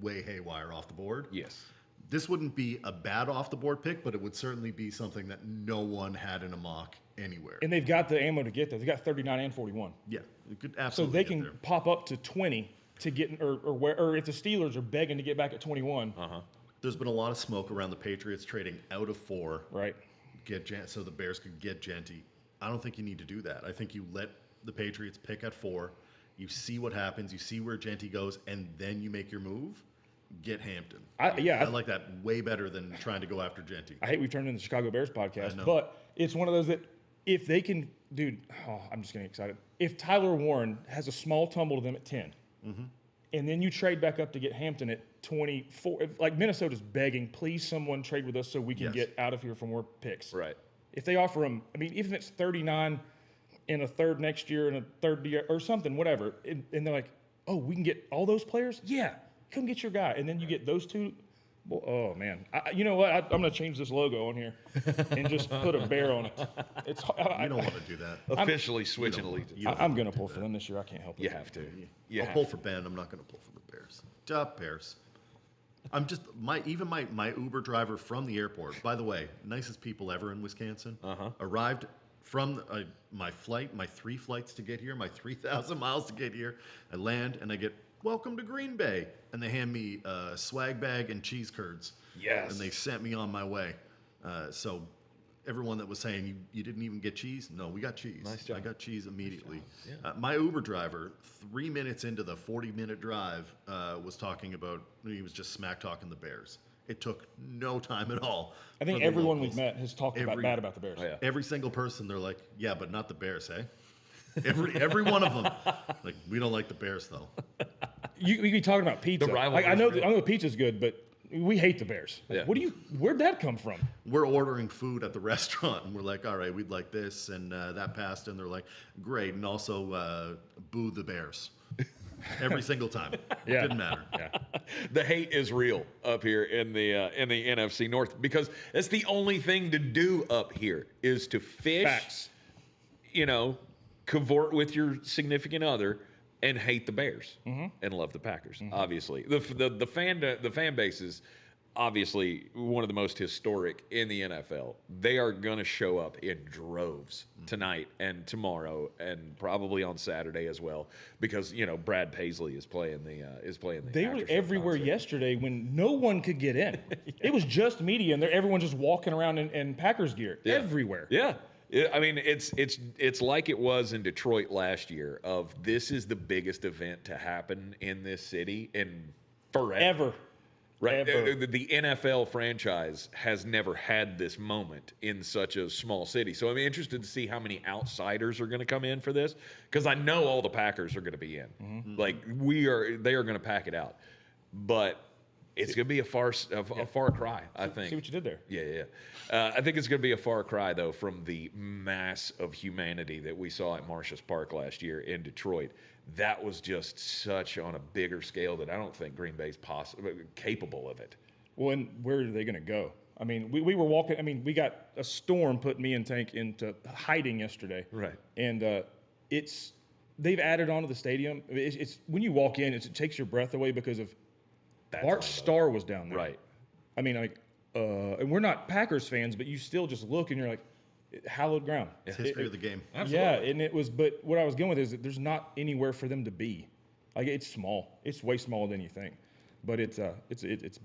way haywire off the board. Yes. This wouldn't be a bad off the board pick, but it would certainly be something that no one had in a mock anywhere. And they've got the ammo to get there. They got 39 and 41. Yeah, it could absolutely. So they can pop up to 20 to get, or if the Steelers are begging to get back at 21. There's been a lot of smoke around the Patriots trading out of 4. Right. So the Bears could get Genty. I don't think you need to do that. I think you let the Patriots pick at 4. You see what happens. You see where Genty goes, and then you make your move. Get Hampton. I like that way better than trying to go after Genty. I hate we've turned into the Chicago Bears podcast, but it's one of those that if they can, I'm just getting excited. If Tyler Warren has a small tumble to them at 10, and then you trade back up to get Hampton at 24, like Minnesota's begging, please someone trade with us so we can get out of here for more picks. Right. If they offer them, I mean, even if it's 39 and a third next year and a third year or something, whatever, and they're like, oh, we can get all those players? Yeah. Come get your guy, and then you get those two. Oh man, you know what? I'm going to change this logo on here and just put a bear on it. You don't want to do that. Officially switching allegiance. I'm going to pull for them this year. I can't help it. You have to. I'll pull for Ben. I'm not going to pull for the Bears. Bears. I'm just my Uber driver from the airport. By the way, nicest people ever in Wisconsin. Arrived from my 3 flights to get here, my 3,000 miles to get here. I land and I get, welcome to Green Bay. And they hand me a swag bag and cheese curds. Yes. And they sent me on my way. So everyone that was saying, you didn't even get cheese? No, we got cheese. Nice job. I got cheese immediately. Nice job. Yeah. My Uber driver, 3 minutes into the 40-minute drive, was talking about, he was just smack talking the Bears. It took no time at all. I think everyone we've met has talked bad about the Bears. Oh, yeah. Every single person, they're like, yeah, but not the Bears, hey? Every one of them. Like, we don't like the Bears, though. You be talking about pizza. Like, I know the pizza's good, but we hate the Bears. Like, where'd that come from? We're ordering food at the restaurant, and we're like, all right, we'd like this, and that passed, and they're like, great, and also boo the Bears. Every single time. It didn't matter. Yeah. The hate is real up here in the NFC North, because it's the only thing to do up here is to fish, Facts. cavort with your significant other, and hate the Bears and love the Packers. Obviously, the fan base is obviously one of the most historic in the NFL. They are going to show up in droves tonight and tomorrow and probably on Saturday as well, because Brad Paisley is playing the They were everywhere yesterday when no one could get in. It was just media, and everyone just walking around in Packers gear everywhere. Yeah. I mean, it's like it was in Detroit last year. Of this is the biggest event to happen in this city in forever. Right. The NFL franchise has never had this moment in such a small city. So I'm interested to see how many outsiders are going to come in for this, because I know all the Packers are going to be in. Like they are going to pack it out. But it's going to be a far cry, I think. See what you did there. Yeah. I think it's going to be a far cry, though, from the mass of humanity that we saw at Marcius Park last year in Detroit. That was just such on a bigger scale that I don't think Green Bay's capable of it. Well, and where are they going to go? I mean, we were walking. I mean, we got a storm put me and Tank into hiding yesterday. Right. And they've added on to the stadium. It's when you walk in, it takes your breath away because of Bart Starr was down there. Right. I mean, and we're not Packers fans, but you still just look and you're like, hallowed ground. It's history of the game. Absolutely. Yeah, and it was. But what I was going with is that there's not anywhere for them to be. Like, it's small. It's way smaller than you think. But it's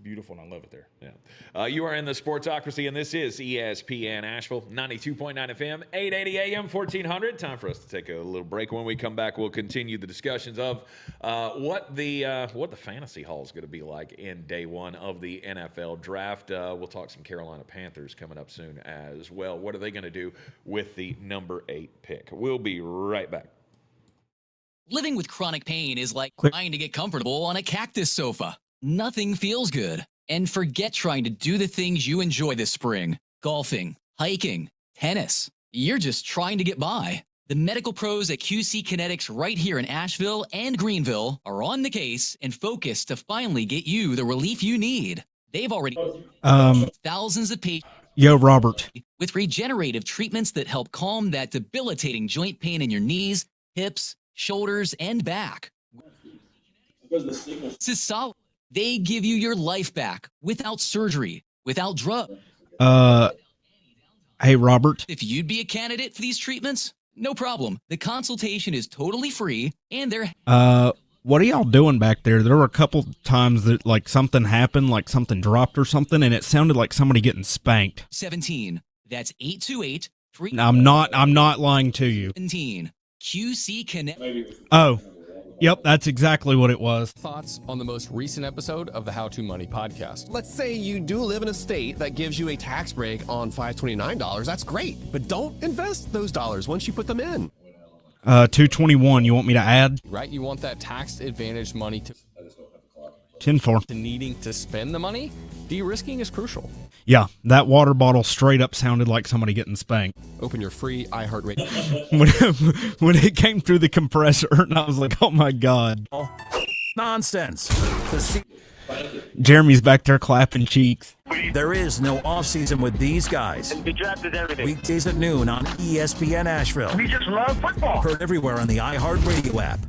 beautiful, and I love it there. Yeah. You are in the Sportsocracy, and this is ESPN Asheville, 92.9 FM, 880 AM, 1400. Time for us to take a little break. When we come back, we'll continue the discussions of what the fantasy hall is going to be like in day one of the NFL draft. We'll talk some Carolina Panthers coming up soon as well. What are they going to do with the number 8 pick? We'll be right back. Living with chronic pain is like trying to get comfortable on a cactus sofa. Nothing feels good. And forget trying to do the things you enjoy this spring. Golfing, hiking, tennis. You're just trying to get by. The medical pros at QC Kinetics right here in Asheville and Greenville are on the case and focused to finally get you the relief you need. They've already thousands of patients. Yo, Robert. With regenerative treatments that help calm that debilitating joint pain in your knees, hips, shoulders, and back. This is solid. They give you your life back without surgery, without drugs. Hey, Robert. If you'd be a candidate for these treatments, no problem. The consultation is totally free, and they're... What are y'all doing back there? There were a couple times that, like, something happened, like something dropped or something, and it sounded like somebody getting spanked. 17. That's 828 I'm not lying to you. 17. QC Connect. Oh. Yep, that's exactly what it was. Thoughts on the most recent episode of the How to Money podcast. Let's say you do live in a state that gives you a tax break on $529. That's great, but don't invest those dollars once you put them in. 221, you want me to add? Right, you want that tax advantage money to 10-4. to needing to spend the money. De-risking is crucial. Yeah, that water bottle straight up sounded like somebody getting spanked. Open your free iHeartRadio. when it came through the compressor, and I was like, oh my God. Nonsense. Jeremy's back there clapping cheeks. There is no offseason with these guys. We drafted everything. Weekdays at noon on ESPN Asheville. We just love football. Heard everywhere on the iHeartRadio app.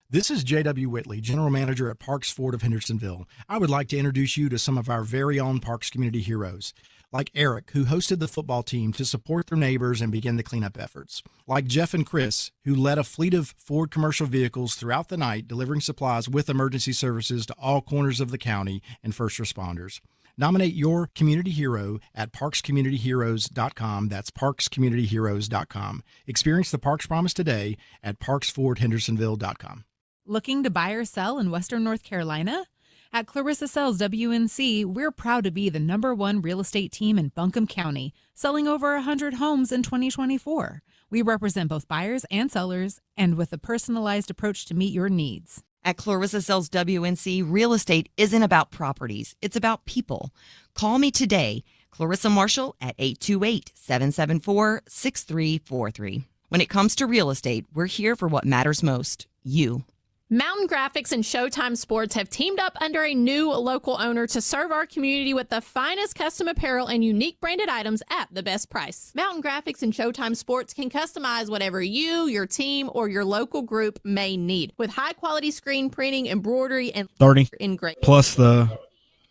This is J.W. Whitley, General Manager at Parks Ford of Hendersonville. I would like to introduce you to some of our very own Parks community heroes, like Eric, who hosted the football team to support their neighbors and begin the cleanup efforts, like Jeff and Chris, who led a fleet of Ford commercial vehicles throughout the night, delivering supplies with emergency services to all corners of the county and first responders. Nominate your community hero at parkscommunityheroes.com. That's parkscommunityheroes.com. Experience the Parks Promise today at parksfordhendersonville.com. Looking to buy or sell in Western North Carolina? At Clarissa Sells WNC, we're proud to be the #1 real estate team in Buncombe County, selling over 100 homes in 2024. We represent both buyers and sellers, and with a personalized approach to meet your needs. At Clarissa Sells WNC, real estate isn't about properties, it's about people. Call me today, Clarissa Marshall, at 828-774-6343. When it comes to real estate, we're here for what matters most, you. Mountain Graphics and Showtime Sports have teamed up under a new local owner to serve our community with the finest custom apparel and unique branded items at the best price. Mountain Graphics and Showtime Sports can customize whatever you, your team, or your local group may need with high-quality screen printing, embroidery, and 30 engraving. plus the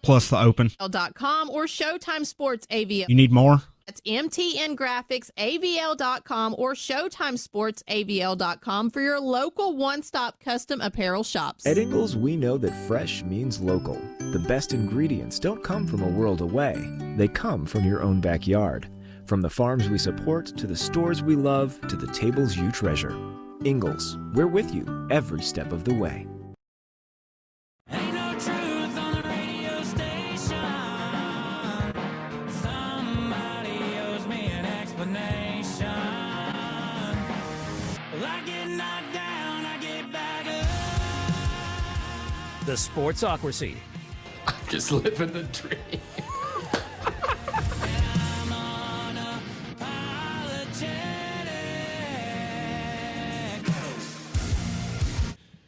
open. .com or Showtime Sports AVL. You need more? That's MTN Graphics, AVL.com, or Showtime Sports AVL.com for your local one-stop custom apparel shops. At Ingles, we know that fresh means local. The best ingredients don't come from a world away. They come from your own backyard. From the farms we support, to the stores we love, to the tables you treasure. Ingles, we're with you every step of the way. The Sportsocracy. I'm just living the dream.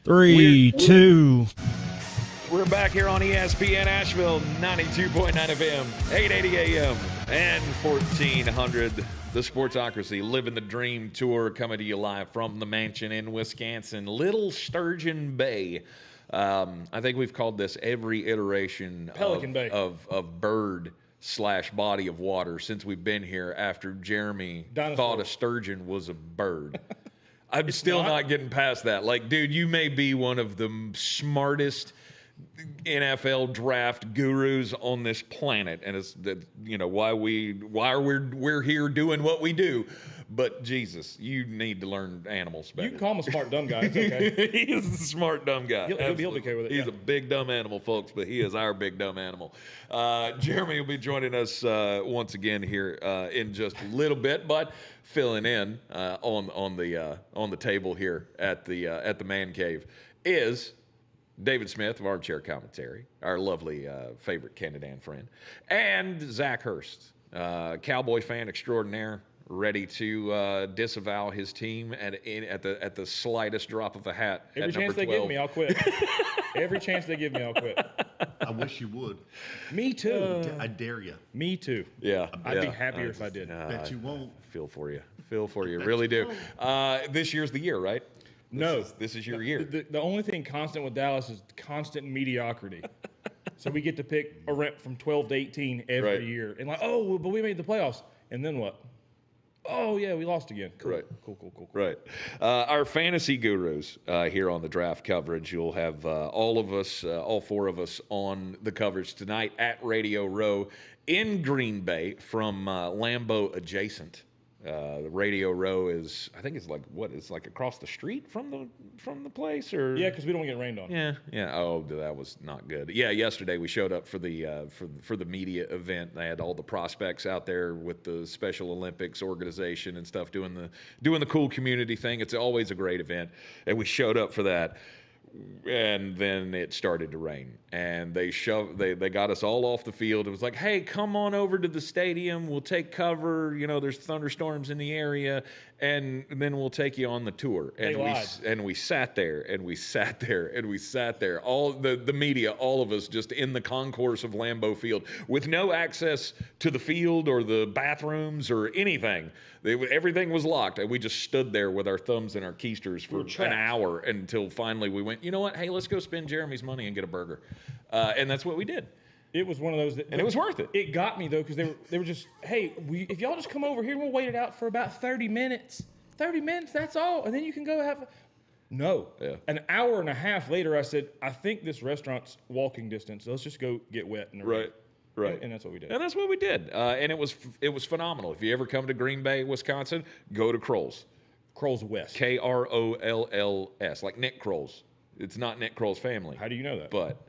Three, two. We're back here on ESPN Asheville, 92.9 FM, 880 AM, and 1400. The Sportsocracy, Living the Dream Tour, coming to you live from the mansion in Wisconsin, Little Sturgeon Bay. I think we've called this every iteration Pelican Bay. of bird / body of water since we've been here after Jeremy thought a sturgeon was a bird. I'm still not getting past that. Like, dude, you may be one of the smartest NFL draft gurus on this planet, and it's that, you know, why we're here doing what we do. But Jesus, you need to learn animals better. You can call him a smart dumb guy. It's okay. He is a smart dumb guy. He'll be okay with it. He's a big dumb animal, folks, but he is our big dumb animal. Jeremy will be joining us once again here in just a little bit, but filling in on the table here at the man cave is David Smith of Armchair Commentary, our lovely favorite Canada friend, and Zach Hurst, Cowboy fan extraordinaire, ready to disavow his team at the slightest drop of a hat. Every chance they give me, I'll quit. Every chance they give me, I'll quit. I wish you would. Me too. I dare you. Me too. Yeah. I'd be happier if I did. Bet you won't. Feel for you. Really do. This year's the year, right? This is your year. The only thing constant with Dallas is constant mediocrity. So we get to pick a rep from 12 to 18 every year. And like, oh, but we made the playoffs. And then what? Oh, yeah, we lost again. Cool. Right. Cool. Right. Our fantasy gurus here on the draft coverage. You'll have all of us, all four of us, on the coverage tonight at Radio Row in Green Bay from Lambeau adjacent. The Radio Row is, I think it's like, what? It's like across the street from the place, or yeah, because we don't get rained on. Yeah. Oh, that was not good. Yeah, yesterday we showed up for the for the media event. They had all the prospects out there with the Special Olympics organization and stuff doing the cool community thing. It's always a great event, and we showed up for that. And then it started to rain, and they got us all off the field. It was like, hey, come on over to the stadium. We'll take cover. You know, there's thunderstorms in the area, and then we'll take you on the tour. And we sat there, and we sat there, and we sat there. All the media, all of us, just in the concourse of Lambeau Field, with no access to the field or the bathrooms or anything. Everything was locked, and we just stood there with our thumbs in our keisters for an hour until finally we went, you know what? Hey, let's go spend Jeremy's money and get a burger. And that's what we did. It was one of those and it was worth it. It got me, though, because they were just, hey, if y'all just come over here, we'll wait it out for about 30 minutes. 30 minutes, that's all. And then you can go have No. Yeah. An hour and a half later, I said, I think this restaurant's walking distance. So let's just go get wet in the rain. Right. And that's what we did. And that's what we did. And it was phenomenal. If you ever come to Green Bay, Wisconsin, go to Kroll's. Kroll's West. Krolls, like Nick Kroll's. It's not Nick Kroll's family. How do you know that? But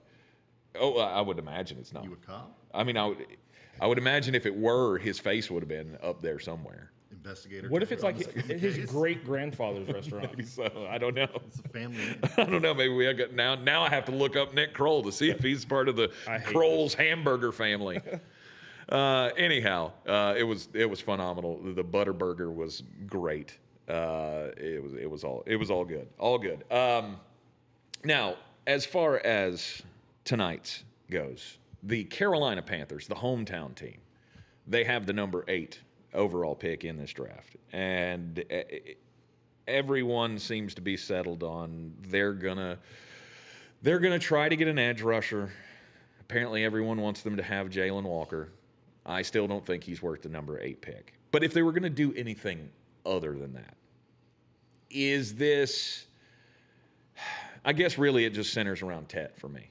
I would imagine it's not. You a cop? I mean, I would imagine if it were, his face would have been up there somewhere. Investigator. What if it's like his great grandfather's restaurant? Maybe so. I don't know. It's a family name. I don't know. Maybe we got now I have to look up Nick Kroll to see if he's part of the Kroll's hamburger family. Anyhow, it was phenomenal. The Butterburger was great. It was all good. All good. Now, as far as tonight's goes, the Carolina Panthers, the hometown team, they have the number 8 overall pick in this draft. And everyone seems to be settled on they're gonna try to get an edge rusher. Apparently everyone wants them to have Jalen Walker. I still don't think he's worth the number 8 pick. But if they were going to do anything other than that, is this... I guess really it just centers around Tet for me.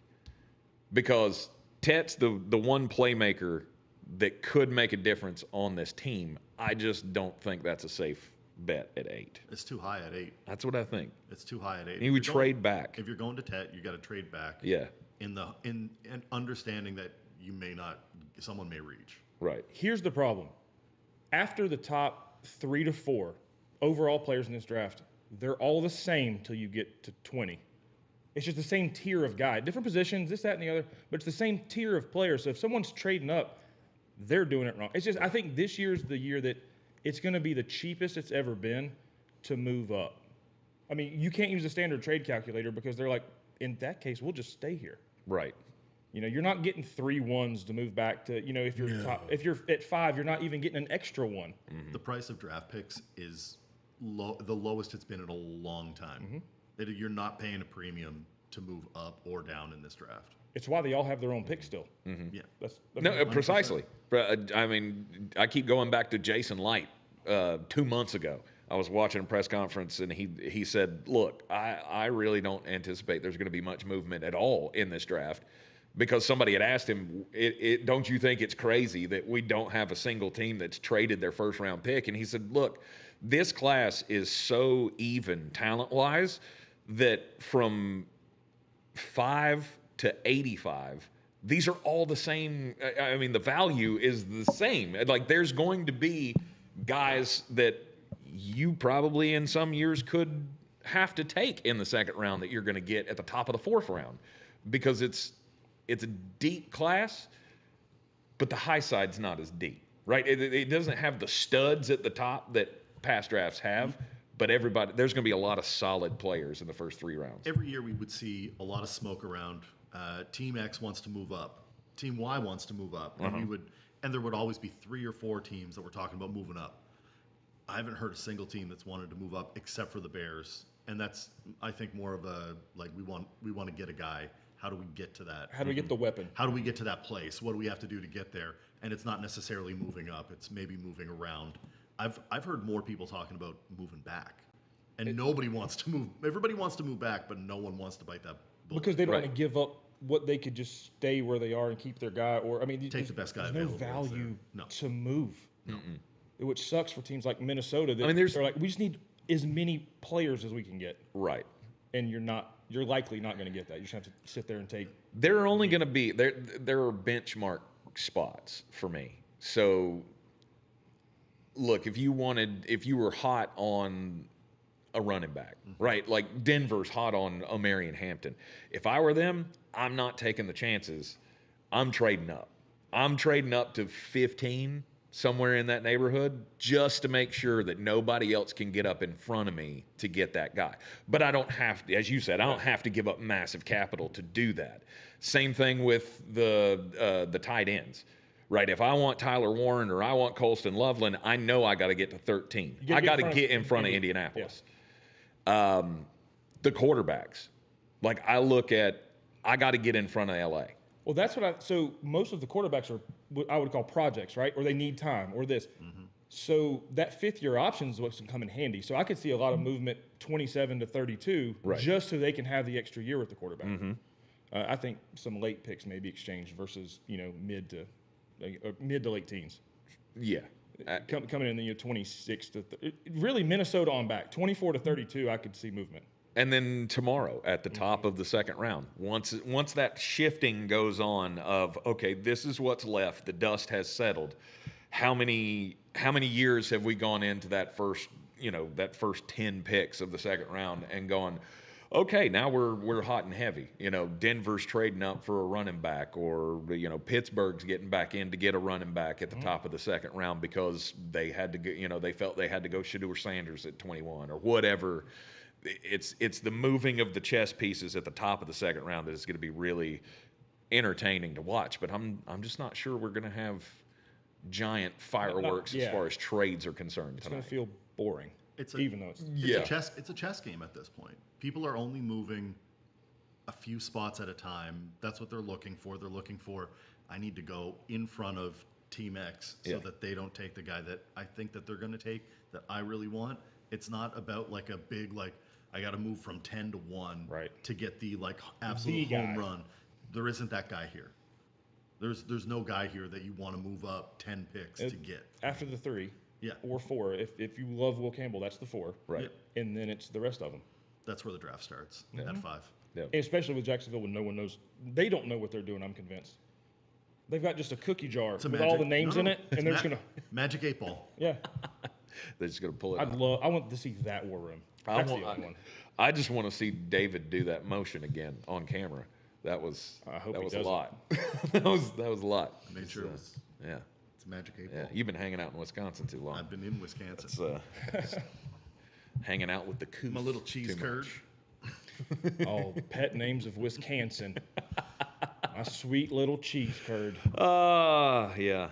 Because Tet's the one playmaker that could make a difference on this team. I just don't think that's a safe bet at 8. It's too high at 8. That's what I think. It's too high at 8. You would trade back. If you're going to Tet, you got to trade back. Yeah. In understanding that you may not, someone may reach. Right. Here's the problem. After the top 3 to 4 overall players in this draft, they're all the same till you get to 20. It's just the same tier of guy. Different positions, this, that, and the other, but it's the same tier of players. So if someone's trading up, they're doing it wrong. It's just, I think this year's the year that it's going to be the cheapest it's ever been to move up. I mean, you can't use a standard trade calculator because they're like, in that case, we'll just stay here. Right. You know, you're not getting 3 1s to move back to, you know, if you're if you're at 5, you're not even getting an extra one. Mm-hmm. The price of draft picks is the lowest it's been in a long time. Mm-hmm. You're not paying a premium to move up or down in this draft. It's why they all have their own picks still. Mm-hmm. Yeah. No, precisely. I mean, I keep going back to Jason Light 2 months ago. I was watching a press conference, and he said, look, I really don't anticipate there's going to be much movement at all in this draft, because somebody had asked him, don't you think it's crazy that we don't have a single team that's traded their first-round pick? And he said, look, this class is so even talent-wise that from 5 to 85, these are all the same. I mean, the value is the same. Like, there's going to be guys that you probably in some years could have to take in the second round that you're going to get at the top of the 4th round, because it's a deep class, but the high side's not as deep, right? It doesn't have the studs at the top that past drafts have, but there's going to be a lot of solid players in the first 3 rounds. Every year we would see a lot of smoke around. Team X wants to move up. Team Y wants to move up. And there would always be 3 or 4 teams that were talking about moving up. I haven't heard a single team that's wanted to move up except for the Bears. And that's, I think, more of a, like, we want to get a guy. How do we get to that? How do we get the weapon? How do we get to that place? What do we have to do to get there? And it's not necessarily moving up. It's maybe moving around. I've heard more people talking about moving back. And nobody wants to move. Everybody wants to move back, but no one wants to bite that bullet. Because they don't want to give up what they could just stay where they are and keep their guy. Or, I mean, take the best guy there's available. No value to move. No. Which sucks for teams like Minnesota. That they're like, we just need as many players as we can get. Right. And you're likely not going to get that. You just have to sit there and take. There are only going to be there are benchmark spots for me. So look, if you were hot on a running back, right? Like Denver's hot on Omarion Hampton. If I were them, I'm not taking the chances. I'm trading up. I'm trading up to 15, somewhere in that neighborhood, just to make sure that nobody else can get up in front of me to get that guy. But I don't have to, as you said, I don't have to give up massive capital to do that. Same thing with the tight ends, right? If I want Tyler Warren or I want Colston Loveland, I know I got to get to 13. I got to get in front of Indianapolis. Yeah. The quarterbacks, like I got to get in front of LA. Well, that's so most of the quarterbacks are what I would call projects, right? Or they need time or this. Mm-hmm. So that 5th-year option is what's going to come in handy. So I could see a lot of movement 27 to 32 just so they can have the extra year with the quarterback. Mm-hmm. I think some late picks may be exchanged versus, mid to late teens. Yeah. Coming in 26 to really Minnesota on back. 24 to 32, I could see movement. And then tomorrow at the top of the second round, once that shifting goes on of, okay, this is what's left, the dust has settled, how many years have we gone into that first 10 picks of the second round and gone, okay, now we're hot and heavy. Denver's trading up for a running back, or Pittsburgh's getting back in to get a running back at the top of the second round because they had to go, they felt they had to go Shedeur Sanders at 21 or whatever it's the moving of the chess pieces at the top of the second round that is going to be really entertaining to watch. But I'm just not sure we're going to have giant fireworks as far as trades are concerned. It's going to feel boring. Even though it's a chess game at this point. People are only moving a few spots at a time. That's what they're looking for. They're looking for, I need to go in front of Team X so that they don't take the guy that I think that they're going to take, that I really want. It's not about like a big, like, I got to move from 10 to 1 to get the like absolute home run. There isn't that guy here. There's no guy here that you want to move up 10 picks to get. After the 3 or 4, if you love Will Campbell, that's the 4. Right. Yep. And then it's the rest of them. That's where the draft starts, at 5. Yeah. Especially with Jacksonville when no one knows. They don't know what they're doing, I'm convinced. They've got just a cookie jar with all the names in it, and they're just going to... Magic 8 Ball. Yeah. They're just going to pull it I want to see that war room. That's the only one. I just want to see David do that motion again on camera. That was a lot. that was a lot. I made sure it was... Yeah. It's Magic 8 Ball. Yeah, you've been hanging out in Wisconsin too long. I've been in Wisconsin. It's, hanging out with the coos. My little cheese curd. Oh, pet names of Wisconsin. My sweet little cheese curd. Yeah.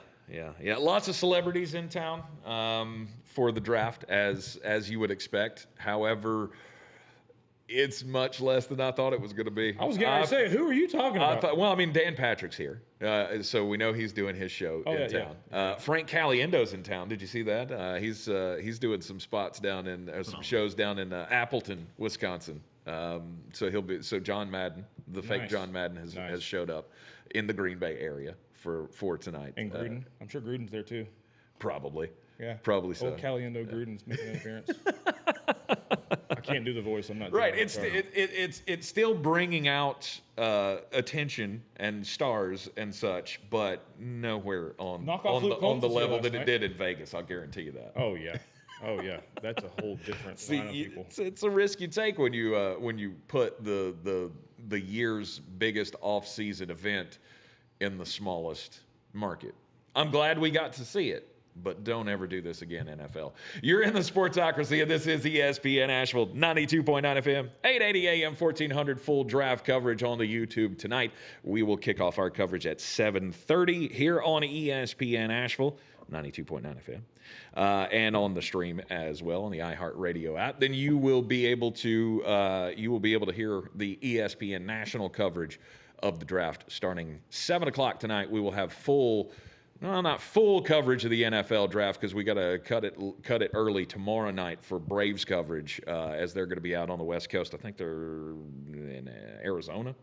Lots of celebrities in town for the draft, as you would expect. However, it's much less than I thought it was going to be. I was going to say, who are you talking about? Dan Patrick's here, so we know he's doing his show in town. Yeah. Frank Caliendo's in town. Did you see that? He's doing some spots down in some shows down in Appleton, Wisconsin. So John Madden, the fake John Madden, has showed up in the Green Bay area for tonight. And Gruden, I'm sure Gruden's there too. Probably. Yeah. Probably so. Old Caliendo Gruden's making an appearance. I can't do the voice. I'm not right. It's still bringing out attention and stars and such, but nowhere on the level that it did in Vegas. I'll guarantee you that. Oh yeah. That's a whole different line of people. It's a risk you take when you put the year's biggest off-season event in the smallest market. I'm glad we got to see it, but don't ever do this again, NFL. You're in the Sportsocracy, and this is ESPN Asheville, 92.9 FM, 880 AM, 1400, full draft coverage on the YouTube tonight. We will kick off our coverage at 7:30 here on ESPN Asheville, 92.9 FM, and on the stream as well on the iHeartRadio app. Then you will be able to hear the ESPN national coverage of the draft starting 7 o'clock tonight. We will have not full coverage of the NFL draft because we got to cut it early tomorrow night for Braves coverage as they're going to be out on the West Coast. I think they're in Arizona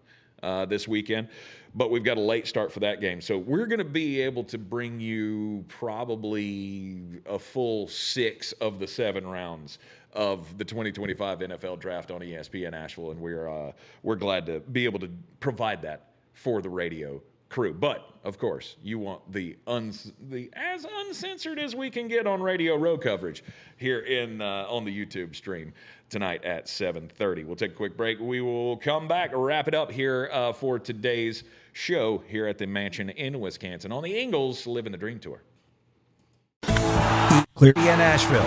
this weekend, but we've got a late start for that game. So we're going to be able to bring you probably a full 6 of the 7 rounds of the 2025 NFL draft on ESPN Asheville, and we're glad to be able to provide that for the radio crew. But of course, you want the as uncensored as we can get on Radio Row coverage here on the YouTube stream tonight at 7:30. We'll take a quick break. We will come back, wrap it up here for today's show here at the mansion in Wisconsin on the Ingles Living the Dream Tour. Clear in Asheville.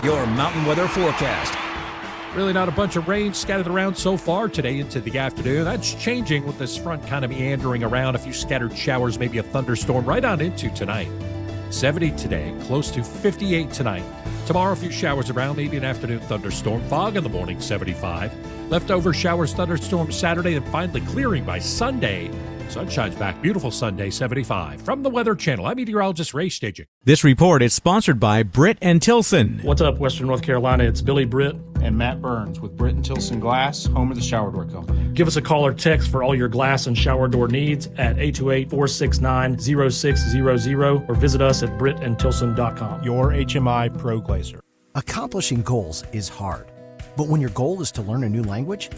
Your mountain weather forecast. Really not a bunch of rain scattered around so far today into the afternoon. That's changing with this front kind of meandering around. A few scattered showers, maybe a thunderstorm right on into tonight. 70 today, close to 58 tonight. Tomorrow, a few showers around, maybe an afternoon thunderstorm. Fog in the morning, 75. Leftover showers, thunderstorms Saturday, and finally clearing by Sunday. Sunshine's back. Beautiful Sunday, 75. From the Weather Channel, I'm meteorologist Ray Stajic. This report is sponsored by Britt and Tilson. What's up, Western North Carolina? It's Billy Britt and Matt Burns with Britt and Tilson Glass, home of the shower door company. Give us a call or text for all your glass and shower door needs at 828-469-0600 or visit us at brittandtilson.com. Your HMI Pro Glazer. Accomplishing goals is hard, but when your goal is to learn a new language,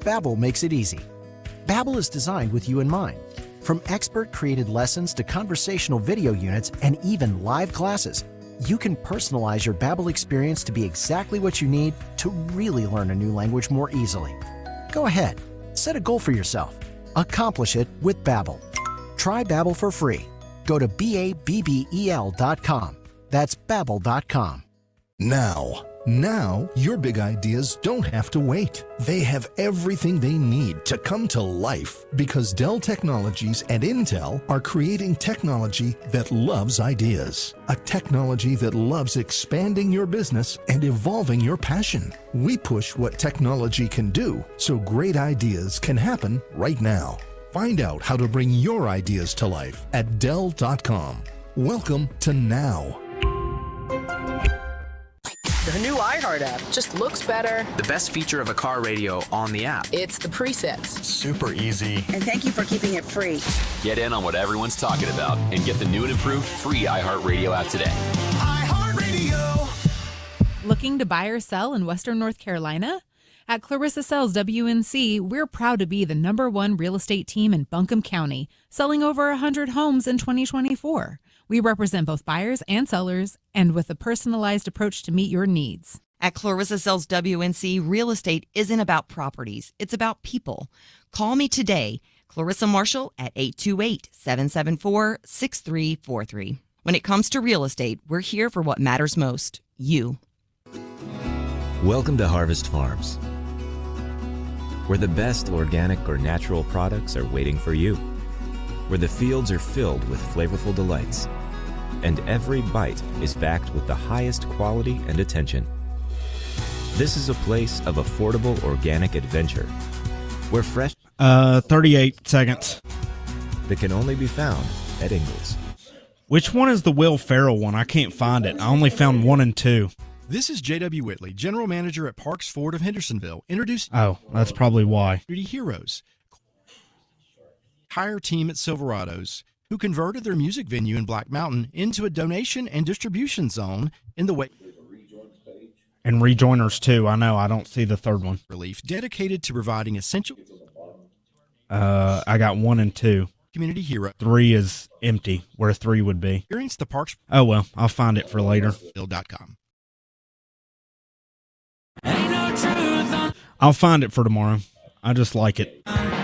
Babbel makes it easy. Babbel is designed with you in mind. From expert-created lessons to conversational video units and even live classes, you can personalize your Babbel experience to be exactly what you need to really learn a new language more easily. Go ahead, set a goal for yourself. Accomplish it with Babbel. Try Babbel for free. Go to BABBEL.com. That's Babbel.com. Now, Now, your big ideas don't have to wait. They have everything they need to come to life because Dell Technologies and Intel are creating technology that loves ideas. A technology that loves expanding your business and evolving your passion. We push what technology can do so great ideas can happen right now. Find out how to bring your ideas to life at Dell.com. Welcome to Now. The new iHeart app just looks better. The best feature of a car radio on the app. It's the presets. Super easy. And thank you for keeping it free. Get in on what everyone's talking about and get the new and improved free iHeartRadio app today. iHeartRadio. Looking to buy or sell in Western North Carolina? At Clarissa Sells WNC, we're proud to be the #1 real estate team in Buncombe County, selling over 100 homes in 2024. We represent both buyers and sellers, and with a personalized approach to meet your needs. At Clarissa Sells WNC, real estate isn't about properties. It's about people. Call me today, Clarissa Marshall, at 828-774-6343. When it comes to real estate, we're here for what matters most, you. Welcome to Harvest Farms, where the best organic or natural products are waiting for you, where the fields are filled with flavorful delights, and every bite is backed with the highest quality and attention. This is a place of affordable organic adventure, where fresh 38 seconds. that can only be found at Ingles. Which one is the Will Ferrell one? I can't find it. I only found 1 and 2. This is J.W. Whitley, General Manager at Parks Ford of Hendersonville, introducing Oh, that's probably why. Heroes. Hire team at Silverados, who converted their music venue in Black Mountain into a donation and distribution zone in the way. And rejoiners too. I know. I don't see the third one. Relief dedicated to providing essential. I got 1 and 2. Community hero. 3 is empty, where 3 would be. Experience the parks. Oh well, I'll find it for later. Bill.com. I'll find it for tomorrow. I just like it. Somebody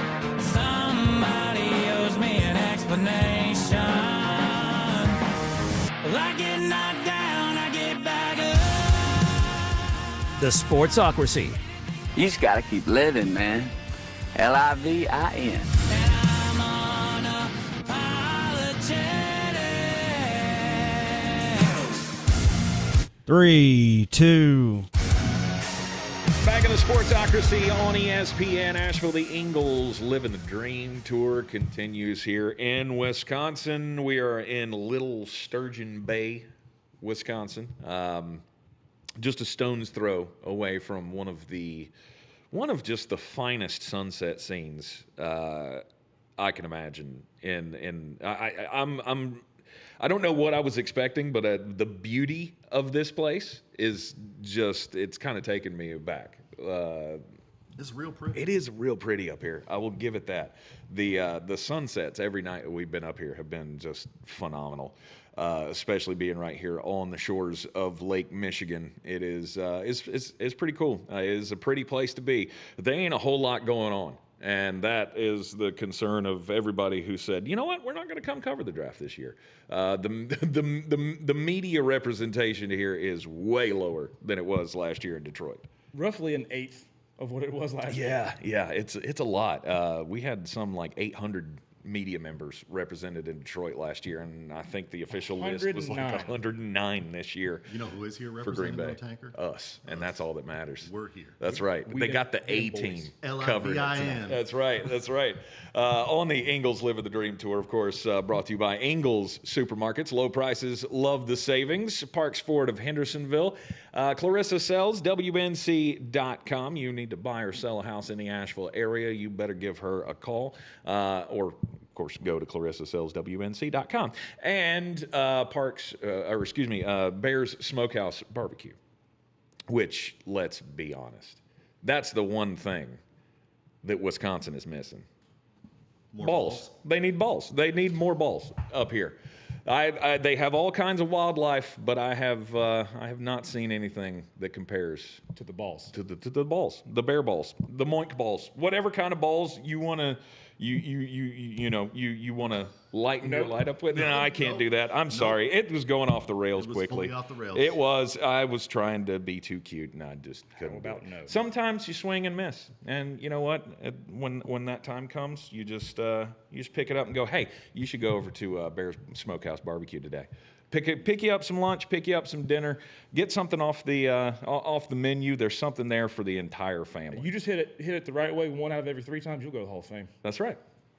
owes me an explanation. I get knocked down, I get back up. The Sportsocracy. You just gotta keep living, man. Livin. 3, 2. Back in the Sportsocracy on ESPN Asheville, the Ingles Living the Dream Tour continues here in Wisconsin. We are in Little Sturgeon Bay, Wisconsin. Just a stone's throw away from one of just the finest sunset scenes I can imagine. I don't know what I was expecting, but the beauty of this place is just, it's kind of taken me aback. It's real pretty. It is real pretty up here. I will give it that. The sunsets every night that we've been up here have been just phenomenal, especially being right here on the shores of Lake Michigan. It is it's pretty cool. It is a pretty place to be. There ain't a whole lot going on. And that is the concern of everybody who said, you know what, we're not going to come cover the draft this year. The media representation here is way lower than it was last year in Detroit. Roughly an eighth of what it was last year. Yeah, it's a lot. We had some like 800 media members represented in Detroit last year, and I think the official list was like 109 this year. You know who is here for Green representing Bay? No Tanker? Us, and that's all that matters. We're here. That's right. They got the A team covered. L-I-V-I-N. That's right. On the Ingles Live the Dream Tour, of course, brought to you by Ingles Supermarkets. Low prices, love the savings. Parks Ford of Hendersonville. Clarissa Sells, WNC.com. You need to buy or sell a house in the Asheville area, you better give her a call, or of course, go to ClarissaSellsWNC.com. And Bears Smokehouse Barbecue, which, let's be honest, that's the one thing that Wisconsin is missing. More balls. They need balls. They need more balls up here. They have all kinds of wildlife, but I have not seen anything that compares to the balls. To the balls, the bear balls, the moink balls, whatever kind of balls you want to you want to lighten your light up with. No, I can't do that. I'm sorry. It was going off the rails quickly. Fully off the rails. It was. I was trying to be too cute, and I just couldn't. How about no? Sometimes you swing and miss, and you know what? When that time comes, you just pick it up and go, hey, you should go over to Bear's Smokehouse Barbecue today. Pick you up some lunch, pick you up some dinner, get something off the menu. There's something there for the entire family. You just hit it the right way 1 out of every 3 times, you'll go to the Hall of Fame. That's right.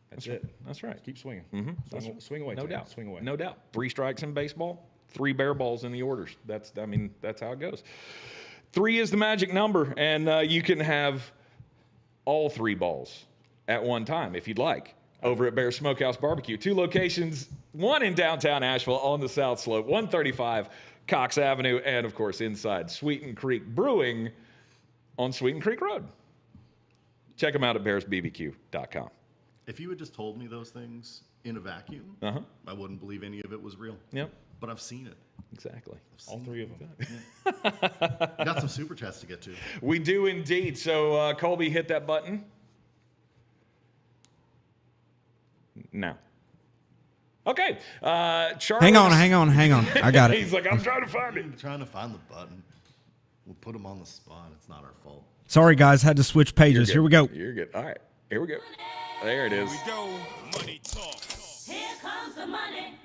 That's it. That's right. Just keep swinging. Mm-hmm. Swing away. No doubt. Swing away. No doubt. 3 strikes in baseball, 3 bear balls in the orders. That's how it goes. 3 is the magic number, and you can have all 3 balls at one time if you'd like. Over at Bear Smokehouse Barbecue. 2 locations, one in downtown Asheville on the South Slope, 135 Cox Avenue, and of course inside Sweeten Creek Brewing on Sweeten Creek Road. Check them out at bearsbbq.com. If you had just told me those things in a vacuum, I wouldn't believe any of it was real. Yep. But I've seen it. Exactly. All 3 of them. We got some super chats to get to. We do indeed. So Colby, hit that button. Now. Okay. Charles. Hang on. I got it. He's like, I'm trying to find it. I'm trying to find the button. We'll put him on the spot. It's not our fault. Sorry, guys. Had to switch pages. Here we go. You're good. All right. Here we go. There it is. Here we go. Money talk. Here comes the money.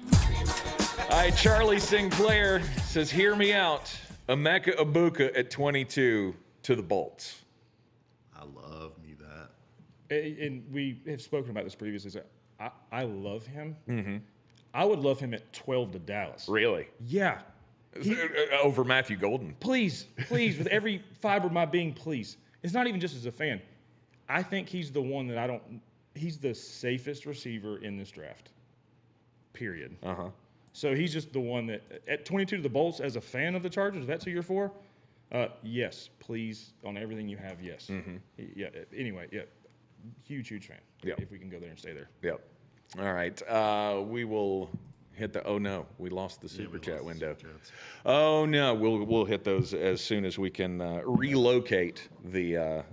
All right. Charlie Sinclair says, hear me out. Emeka Ibuka at 22 to the Bolts. I love me that. And we have spoken about this previously. So I love him. Mm-hmm. I would love him at 12 to Dallas. Really? Yeah. Over Matthew Golden. Please, with every fiber of my being, please. It's not even just as a fan. I think he's the one that he's the safest receiver in this draft. Period. So he's just the one that, at 22 to the Bolts, as a fan of the Chargers, that's who you're for? Yes, please, on everything you have, yes. Mm-hmm. Yeah, anyway, yeah. Huge fan. Yep. If we can go there and stay there. Yep. All right. We will hit the. Oh no, we lost the super chat window. Oh no, we'll hit those as soon as we can relocate the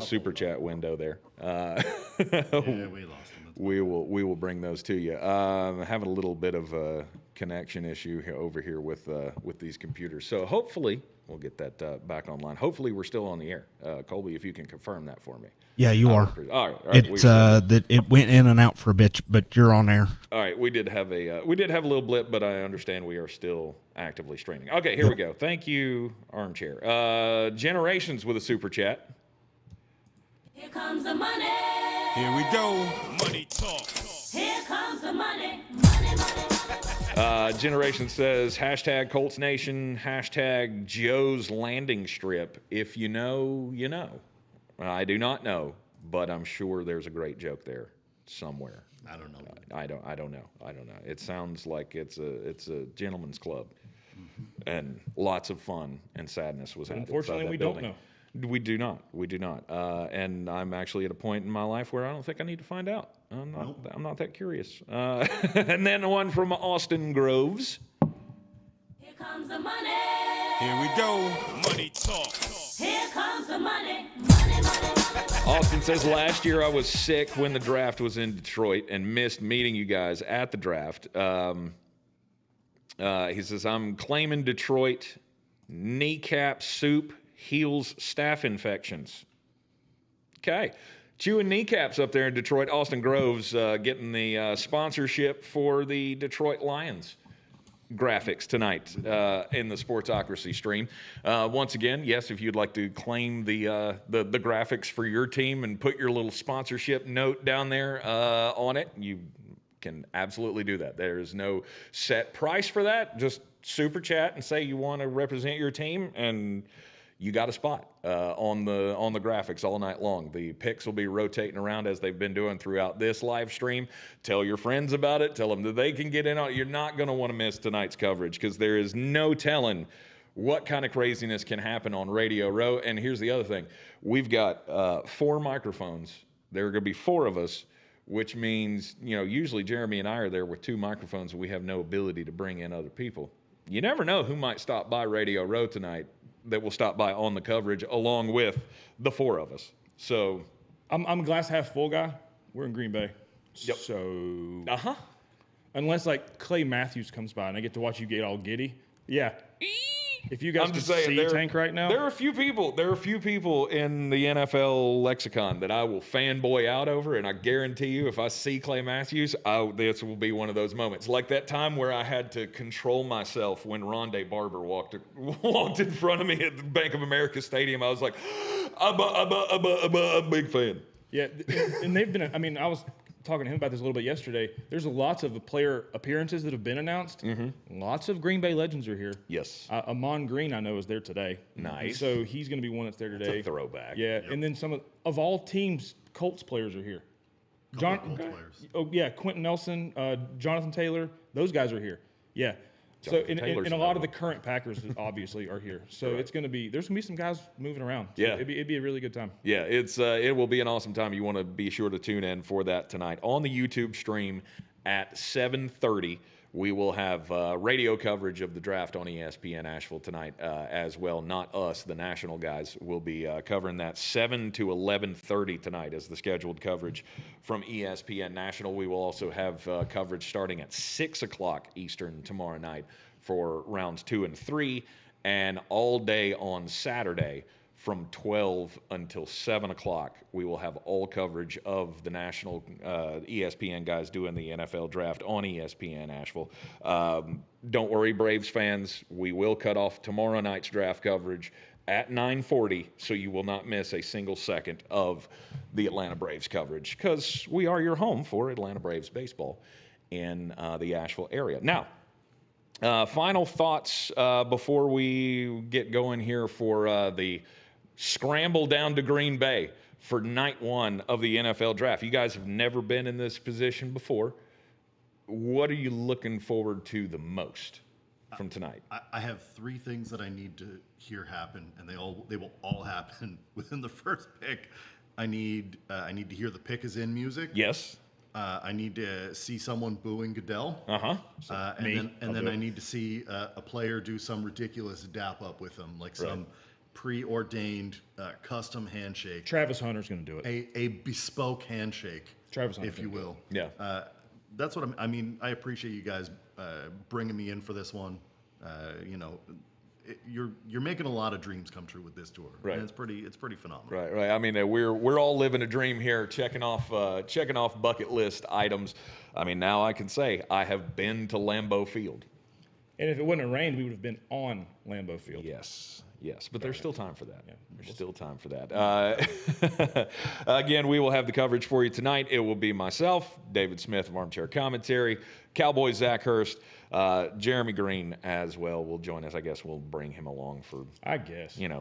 super chat window there. Yeah, we lost them. We will bring those to you. Having a little bit of a connection issue over here with these computers. So hopefully we'll get that back online. Hopefully we're still on the air. Colby, if you can confirm that for me. Yeah, you are. All right. It's that it went in and out for a bit, but you're on there. All right, we did have a little blip, but I understand we are still actively streaming. Okay, here we go. Thank you, Armchair. Generations with a super chat. Here comes the money. Here we go. Money talk. Here comes the money. Generation says, hashtag Colts Nation, hashtag Joe's Landing Strip. If you know, you know. I do not know, but I'm sure there's a great joke there somewhere. I don't know. I don't know. It sounds like it's a gentleman's club, and lots of fun and sadness was had. Unfortunately, we don't know. We do not. And I'm actually at a point in my life where I don't think I need to find out. I'm not that curious. And then one from Austin Groves. Here comes the money. Here we go. Money talk. Here comes the money. Austin says, last year I was sick when the draft was in Detroit and missed meeting you guys at the draft. He says, I'm claiming Detroit kneecap soup heals staph infections. Okay. Chewing kneecaps up there in Detroit. Austin Groves getting the sponsorship for the Detroit Lions graphics tonight in the Sportsocracy stream. Once again, yes, if you'd like to claim the graphics for your team and put your little sponsorship note down there on it, you can absolutely do that. There's no set price for that. Just super chat and say you want to represent your team, and you got a spot on the graphics all night long. The pics will be rotating around as they've been doing throughout this live stream. Tell your friends about it. Tell them that they can get in on it. You're not going to want to miss tonight's coverage because there is no telling what kind of craziness can happen on Radio Row. And here's the other thing. We've got 4 microphones. There are going to be 4 of us, which means, usually Jeremy and I are there with 2 microphones and we have no ability to bring in other people. You never know who might stop by Radio Row tonight that will stop by on the coverage along with the 4 of us. So I'm a glass half full guy. We're in Green Bay. Yep. So. Uh-huh. Unless, like, Clay Matthews comes by and I get to watch you get all giddy. Yeah. If you guys could see Tank right now. There are a few people in the NFL lexicon that I will fanboy out over, and I guarantee you, if I see Clay Matthews, this will be one of those moments. Like that time where I had to control myself when Rondé Barber walked in front of me at the Bank of America Stadium. I was like, I'm a big fan. Yeah, and they've been. I mean, I was talking to him about this a little bit yesterday. There's lots of player appearances that have been announced. Mm-hmm. Lots of Green Bay legends are here. Yes. Amon Green, I know, is there today. Nice. So he's going to be one that's there today. That's a throwback. Yeah, and then some of all teams, Colts players are here. Colts players. Oh yeah, Quentin Nelson, Jonathan Taylor, those guys are here. Yeah. So and a lot of the current Packers obviously are here. So there's going to be some guys moving around. So yeah, it'd be a really good time. Yeah, it will be an awesome time. You want to be sure to tune in for that tonight on the YouTube stream at 7:30. We will have radio coverage of the draft on ESPN Asheville tonight as well. Not us, the national guys will be covering that 7 to 11:30 tonight as the scheduled coverage from ESPN National. We will also have coverage starting at 6 o'clock Eastern tomorrow night for rounds 2 and 3, and all day on Saturday from 12 until 7 o'clock. We will have all coverage of the national ESPN guys doing the NFL draft on ESPN Asheville. Don't worry, Braves fans. We will cut off tomorrow night's draft coverage at 9:40, so you will not miss a single second of the Atlanta Braves coverage, because we are your home for Atlanta Braves baseball in the Asheville area. Now, final thoughts before we get going here for the scramble down to Green Bay for night 1 of the NFL draft. You guys have never been in this position before. What are you looking forward to the most from tonight? I have 3 things that I need to hear happen, and they will all happen within the first pick. I need to hear the pick is in music. Yes. I need to see someone booing Goodell. Uh-huh. And then I need to see a player do some ridiculous dap up with him, like some preordained custom handshake. Travis Hunter's going to do it. A bespoke handshake, Travis Hunter, if you will. Yeah. That's what I mean. I appreciate you guys bringing me in for this one. You're making a lot of dreams come true with this tour. Right. And it's pretty phenomenal. Right. I mean, we're all living a dream here, checking off bucket list items. I mean, now I can say I have been to Lambeau Field. And if it wouldn't have rained, we would have been on Lambeau Field. Yes, but there's still time for that. Yeah, there's still time for that. Again, we will have the coverage for you tonight. It will be myself, David Smith of Armchair Commentary, Cowboy Zach Hurst, Jeremy Green as well will join us. I guess we'll bring him along for,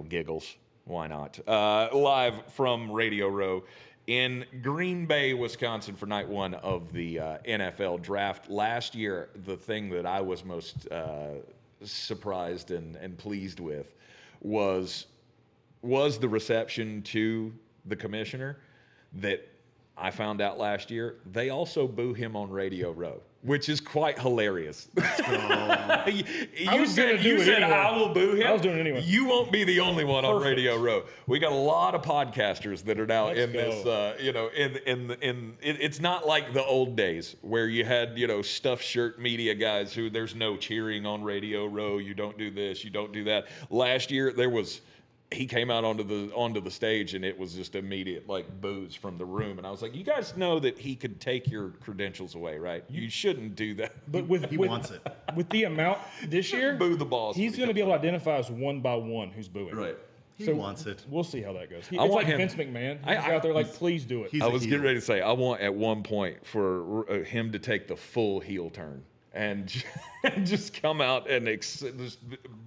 giggles. Why not? Live from Radio Row in Green Bay, Wisconsin for night 1 of the NFL draft. Last year, the thing that I was most surprised and pleased with was the reception to the commissioner that I found out last year. They also boo him on Radio Row, which is quite hilarious. You said I will boo him. I was doing it anyway. You won't be the only one on Radio Row. We got a lot of podcasters that are now this. It's not like the old days where you had stuffed shirt media guys who there's no cheering on Radio Row. You don't do this. You don't do that. Last year he came out onto the stage and it was just immediate boos from the room, and I was like, you guys know that he could take your credentials away, right? You shouldn't do that. But he wants it. With the amount this year, boo the boss. He's going to be able to identify us one by one who's booing. Right. He wants it. We'll see how that goes. It's like Vince McMahon. He's out there please do it. I was getting ready to say, I want at one point for him to take the full heel turn and just come out and just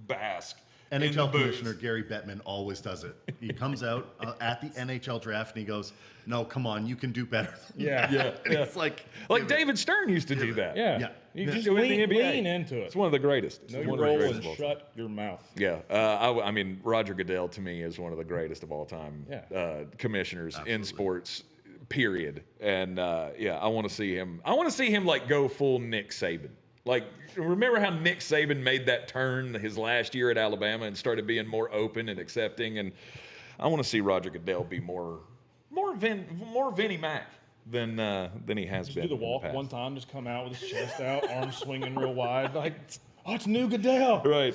bask. NHL Commissioner Gary Bettman always does it. He comes out at the NHL draft and he goes, "No, come on, you can do better." Yeah. It's like David Stern used to do that. Yeah. You just lean into it. It's one of the greatest. Know your role and shut your mouth. Yeah. I mean, Roger Goodell to me is one of the greatest of all time commissioners in sports. Period. And I want to see him. I want to see him go full Nick Saban. Remember how Nick Saban made that turn his last year at Alabama and started being more open and accepting? And I want to see Roger Goodell be more Vinnie Mac. than he has Just been. do the in walk past. one time, just come out with his chest out, arms swinging real wide, like, oh, it's new Goodell. Right.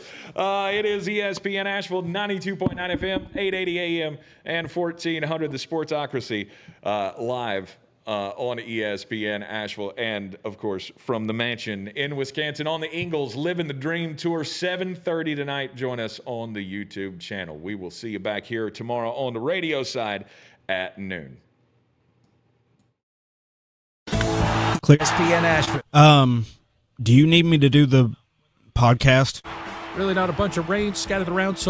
It is ESPN Asheville, 92.9 FM, 880 AM, and 1400 The Sportsocracy, live on ESPN Asheville, and, of course, from the mansion in Wisconsin on the Ingles Living the Dream Tour, 7:30 tonight. Join us on the YouTube channel. We will see you back here tomorrow on the radio side at noon. ESPN Asheville. Do you need me to do the podcast? Really not a bunch of rain scattered around so